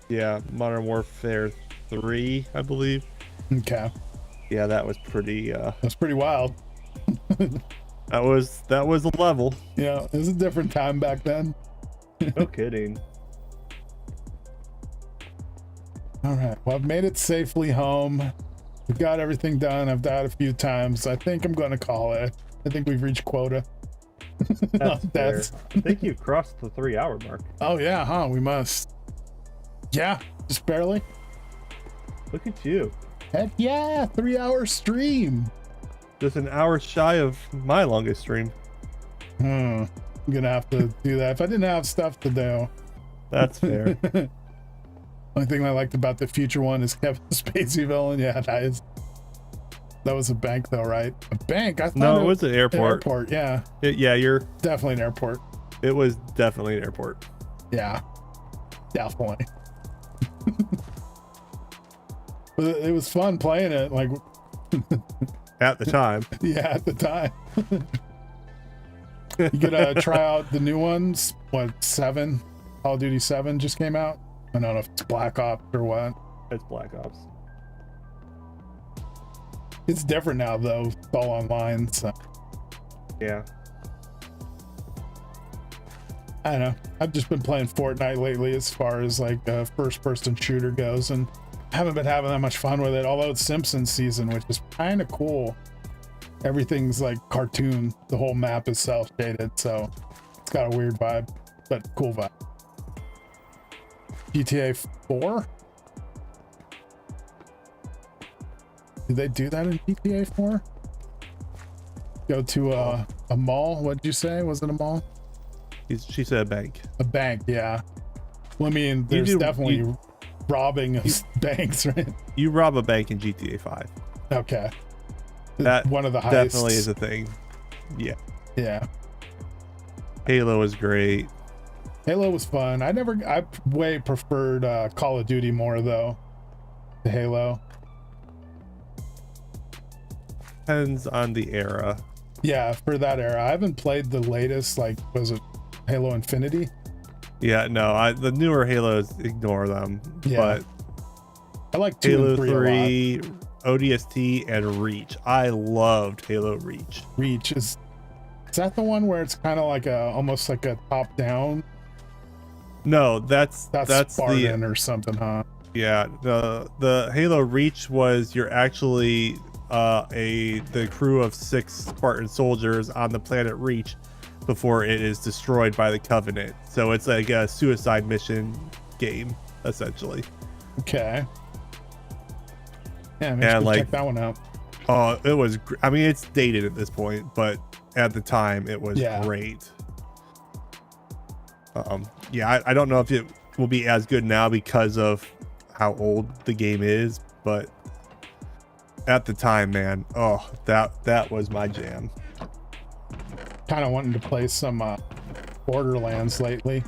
Yeah, Modern Warfare 3, I believe. Okay. Yeah, that was pretty that's pretty wild. that was a level. Yeah, it was a different time back then. No kidding. All right, well, I've made it safely home. We've got everything done. I've died a few times. I think I'm going to call it. I think we've reached quota. That's fair. I think you've crossed the 3-hour mark. Oh yeah, huh? We must. Yeah, just barely. Look at you. Heck yeah, 3-hour stream. Just an hour shy of my longest stream. I'm gonna have to do that if I didn't have stuff to do. That's fair. Only thing I liked about the future one is Kevin Spacey villain. Yeah, that was a bank though, right? A bank? I thought no, it was an airport. An airport, yeah. Yeah, you're definitely an airport. It was definitely an airport. Yeah, definitely. But it was fun playing it, like at the time. Yeah, at the time. You could try out the new ones. What, 7? Call of Duty 7 just came out. I don't know if it's Black Ops or what. It's Black Ops. It's different now though. It's all online, so yeah. I don't know. I've just been playing Fortnite lately as far as like first-person shooter goes, and haven't been having that much fun with it. Although it's Simpsons season, which is kind of cool. Everything's like cartoon. The whole map is cel-shaded, so it's got a weird vibe, but cool vibe. GTA 4? Did they do that in GTA 4? Go to a mall? What'd you say? Was it a mall? She said a bank. A bank, yeah. Well, I mean, there's definitely robbing of banks, right? You rob a bank in GTA 5. Okay. That one of the heists. Definitely is a thing. Yeah. Yeah. Halo is great. Halo was fun. I way preferred Call of Duty more though to Halo. Depends on the era. Yeah, for that era. I haven't played the latest, like, was it Halo Infinity? Yeah, no, the newer Halos, ignore them. Yeah. But I like 2 Halo and 3 3, ODST, and Reach. I loved Halo Reach. Reach is that the one where it's kind of like almost like a top down? No, that's Spartan or something, huh? Yeah, the Halo Reach was you're actually the crew of 6 Spartan soldiers on the planet Reach before it is destroyed by the Covenant. So it's like a suicide mission game, essentially. Okay. Yeah, maybe like, check that one out. Oh, it was. I mean, it's dated at this point, but at the time, it was great. Yeah, I don't know if it will be as good now because of how old the game is, but at the time, man, oh, that was my jam. Kind of wanting to play some Borderlands lately.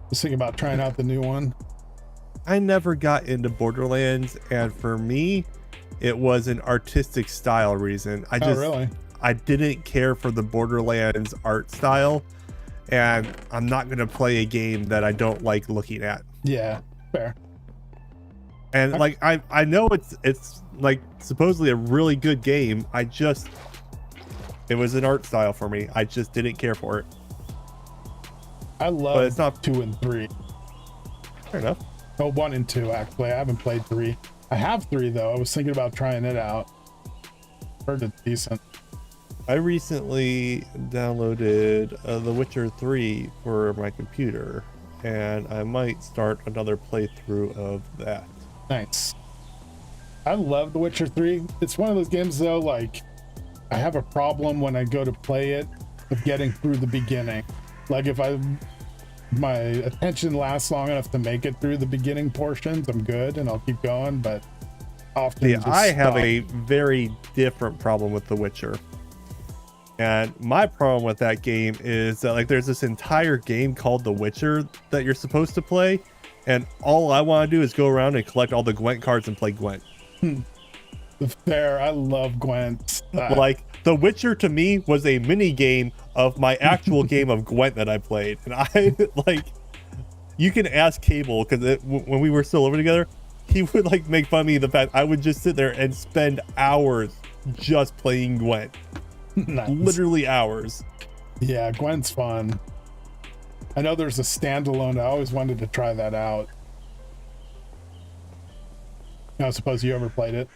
Just thinking about trying out the new one. I never got into Borderlands, and for me, it was an artistic style reason. I didn't care for the Borderlands art style, and I'm not gonna play a game that I don't like looking at. Yeah, fair. And like I know it's like supposedly a really good game. It was an art style for me. I just didn't care for it. I love it's not 2 and 3. Fair enough. Oh, 1 and 2 actually. I haven't played 3. I have 3 though. I was thinking about trying it out. Heard it's decent. I recently downloaded The Witcher 3 for my computer, and I might start another playthrough of that. Nice. I love The Witcher 3. It's one of those games though, like I have a problem when I go to play it of getting through the beginning. Like if my attention lasts long enough to make it through the beginning portions, I'm good and I'll keep going, but often I have a very different problem with The Witcher. And my problem with that game is that like there's this entire game called The Witcher that you're supposed to play, and all I want to do is go around and collect all the Gwent cards and play Gwent. Fair. I love Gwent. Like The Witcher to me was a mini game of my actual game of Gwent that I played, and I like. You can ask Cable because when we were still living together, he would like make fun of me the fact I would just sit there and spend hours just playing Gwent. Nice. Literally hours. Yeah, Gwent's fun. I know there's a standalone. I always wanted to try that out. I suppose you ever played it?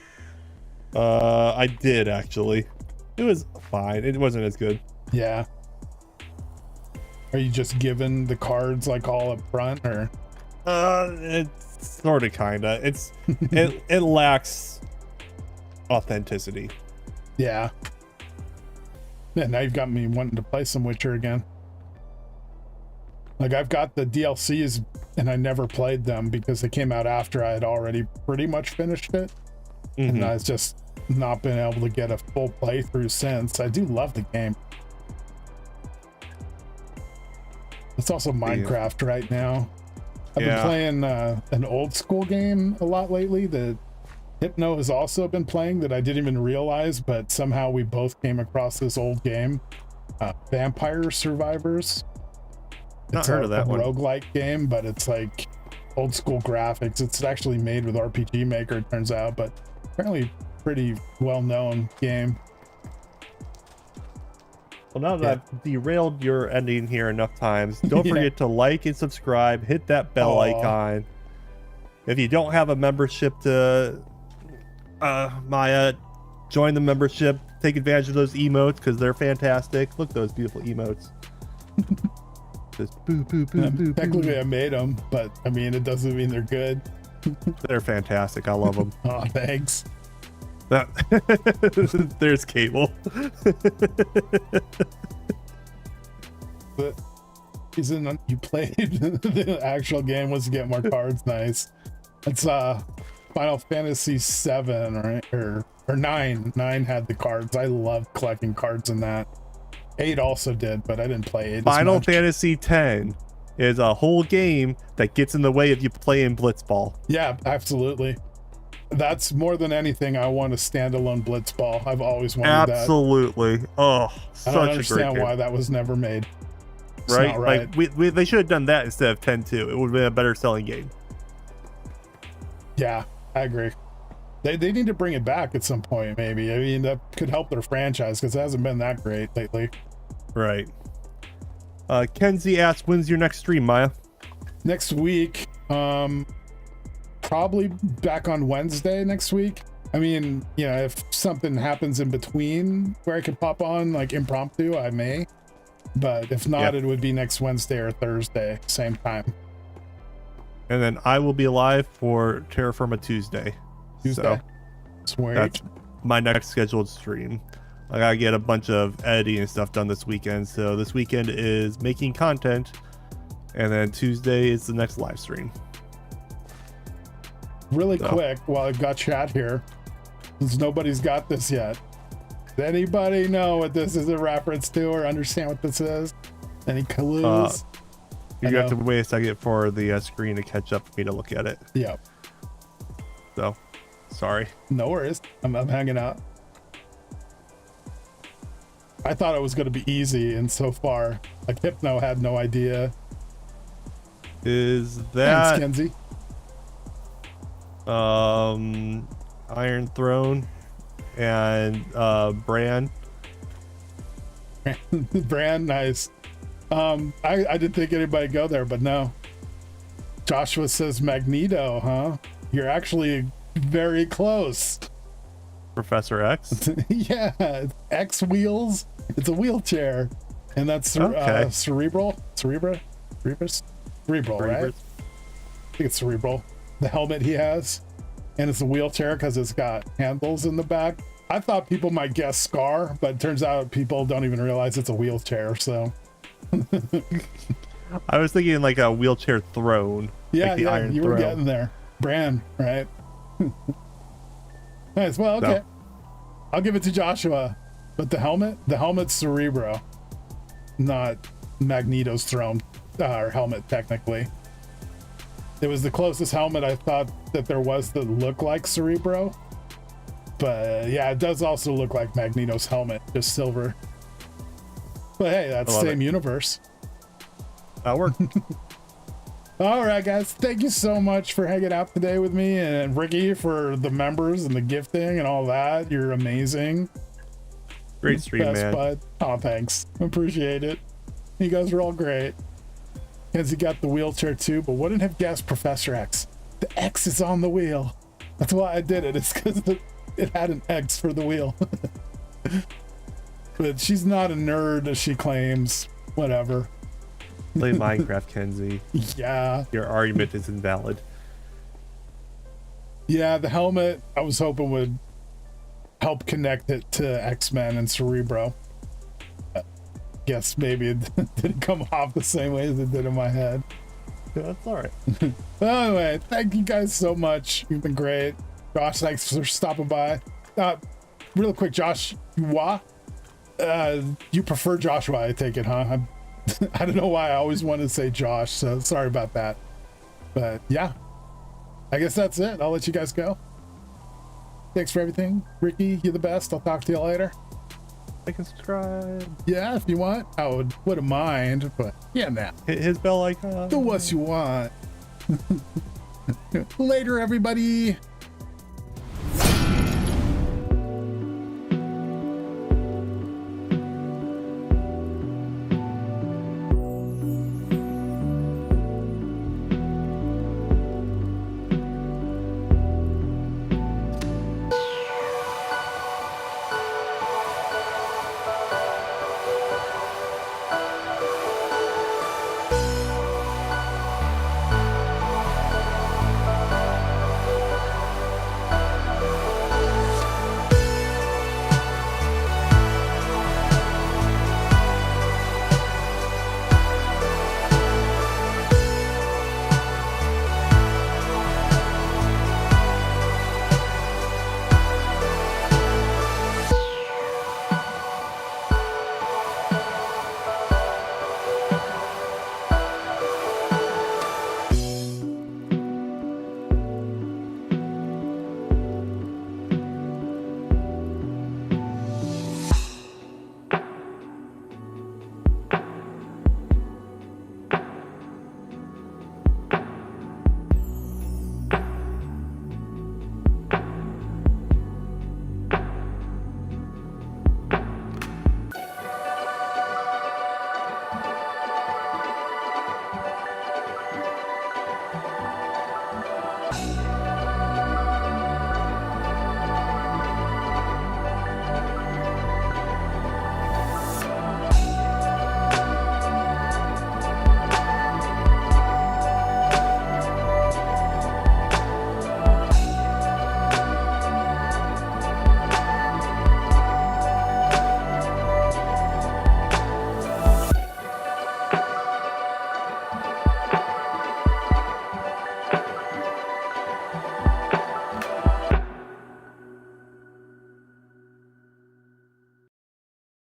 I did actually. It was fine. It wasn't as good. Yeah. Are you just given the cards like all up front, or? It's sort of kinda. It's it lacks authenticity. Yeah. Yeah, now you've got me wanting to play some Witcher again. Like I've got the DLCs and I never played them because they came out after I had already pretty much finished it. And I've just not been able to get a full playthrough since. I do love the game. It's also Minecraft right now. I've been playing an old school game a lot lately that Hypno has also been playing that I didn't even realize, but somehow we both came across this old game, Vampire Survivors. Not heard of that one. Roguelike game, but it's like old school graphics. It's actually made with RPG Maker, it turns out, but apparently pretty well-known game. Well, now that I've derailed your ending here enough times, don't forget to like and subscribe, hit that bell icon. If you don't have a membership to Maya, join the membership, take advantage of those emotes because they're fantastic. Look at those beautiful emotes. Just boo, boo, boo, boo, Technically boo. I made them, but I mean it doesn't mean they're good. They're fantastic. I love them. Oh, thanks. There's Cable. The reason you played the actual game was to get more cards. Nice. It's Final Fantasy 7, right? Or 9. 9 had the cards. I love collecting cards in that. 8 also did, but I didn't play 8 Final Fantasy 10 is a whole game that gets in the way of you playing Blitzball. Yeah, absolutely. That's more than anything. I want a standalone Blitzball. I've always wanted that. Absolutely. Oh, I don't understand why that was never made. It's right? not right. Like they should have done that instead of 10-2. It would have been a better selling game. Yeah, I agree. They need to bring it back at some point, maybe. I mean, that could help their franchise because it hasn't been that great lately. Right. Kenzie asks, when's your next stream, Maya? Next week, probably back on Wednesday next week. I mean, you know, if something happens in between where I could pop on like impromptu, I may. But if not, it would be next Wednesday or Thursday, same time. And then I will be alive for Terra Firma Tuesday. So Sweet. That's my next scheduled stream. I gotta get a bunch of editing and stuff done this weekend. So this weekend is making content, and then Tuesday is the next live stream. Really quick, while I've got chat here, since nobody's got this yet, does anybody know what this is a reference to or understand what this is? Any clues? You have to wait a second for the screen to catch up for me to look at it. Yeah. So, sorry. No worries. I'm hanging out. I thought it was going to be easy, and so far, like Hypno had no idea. Is that Thanks, Kenzie. Iron Throne and Bran? Bran, nice. I didn't think anybody'd go there, but no. Joshua says Magneto, huh? You're actually very close. Professor X. Yeah, it's X wheels. It's a wheelchair, and that's cerebral, right? I think it's cerebral. The helmet he has, and it's a wheelchair because it's got handles in the back. I thought people might guess Scar, but it turns out people don't even realize it's a wheelchair. So I was thinking like a wheelchair throne. Yeah, like the Iron you Throne. were getting there. Bran, right? Nice. Well, okay. No. I'll give it to Joshua. But the helmet's Cerebro, not Magneto's throne or helmet, technically. It was the closest helmet I thought that there was that looked like Cerebro. But yeah, it does also look like Magneto's helmet, just silver. But hey, that's the same universe. That worked. All right, guys. Thank you so much for hanging out today with me, and Ricky for the members and the gifting and all that. You're amazing. Great stream, man. Bud. Oh, thanks. Appreciate it. You guys are all great. Kenzie got the wheelchair too, but wouldn't have guessed Professor X. The X is on the wheel. That's why I did it. It's because it had an X for the wheel. But she's not a nerd, as she claims. Whatever. Play Minecraft, Kenzie. Yeah. Your argument is invalid. Yeah, the helmet, I was hoping would help connect it to X-Men and Cerebro. Guess maybe it didn't come off the same way as it did in my head. Yeah, that's all right. Well, anyway, thank you guys so much. You've been great. Josh, thanks for stopping by. Real quick, Josh, you prefer Joshua, I take it, huh? I don't know why I always wanted to say Josh, so sorry about that. But yeah, I guess that's it. I'll let you guys go. Thanks for everything. Ricky, you're the best. I'll talk to you later. Like and subscribe. Yeah, if you want. I wouldn't mind, but yeah, nah. Hit his bell icon. Do what you want. Later, everybody.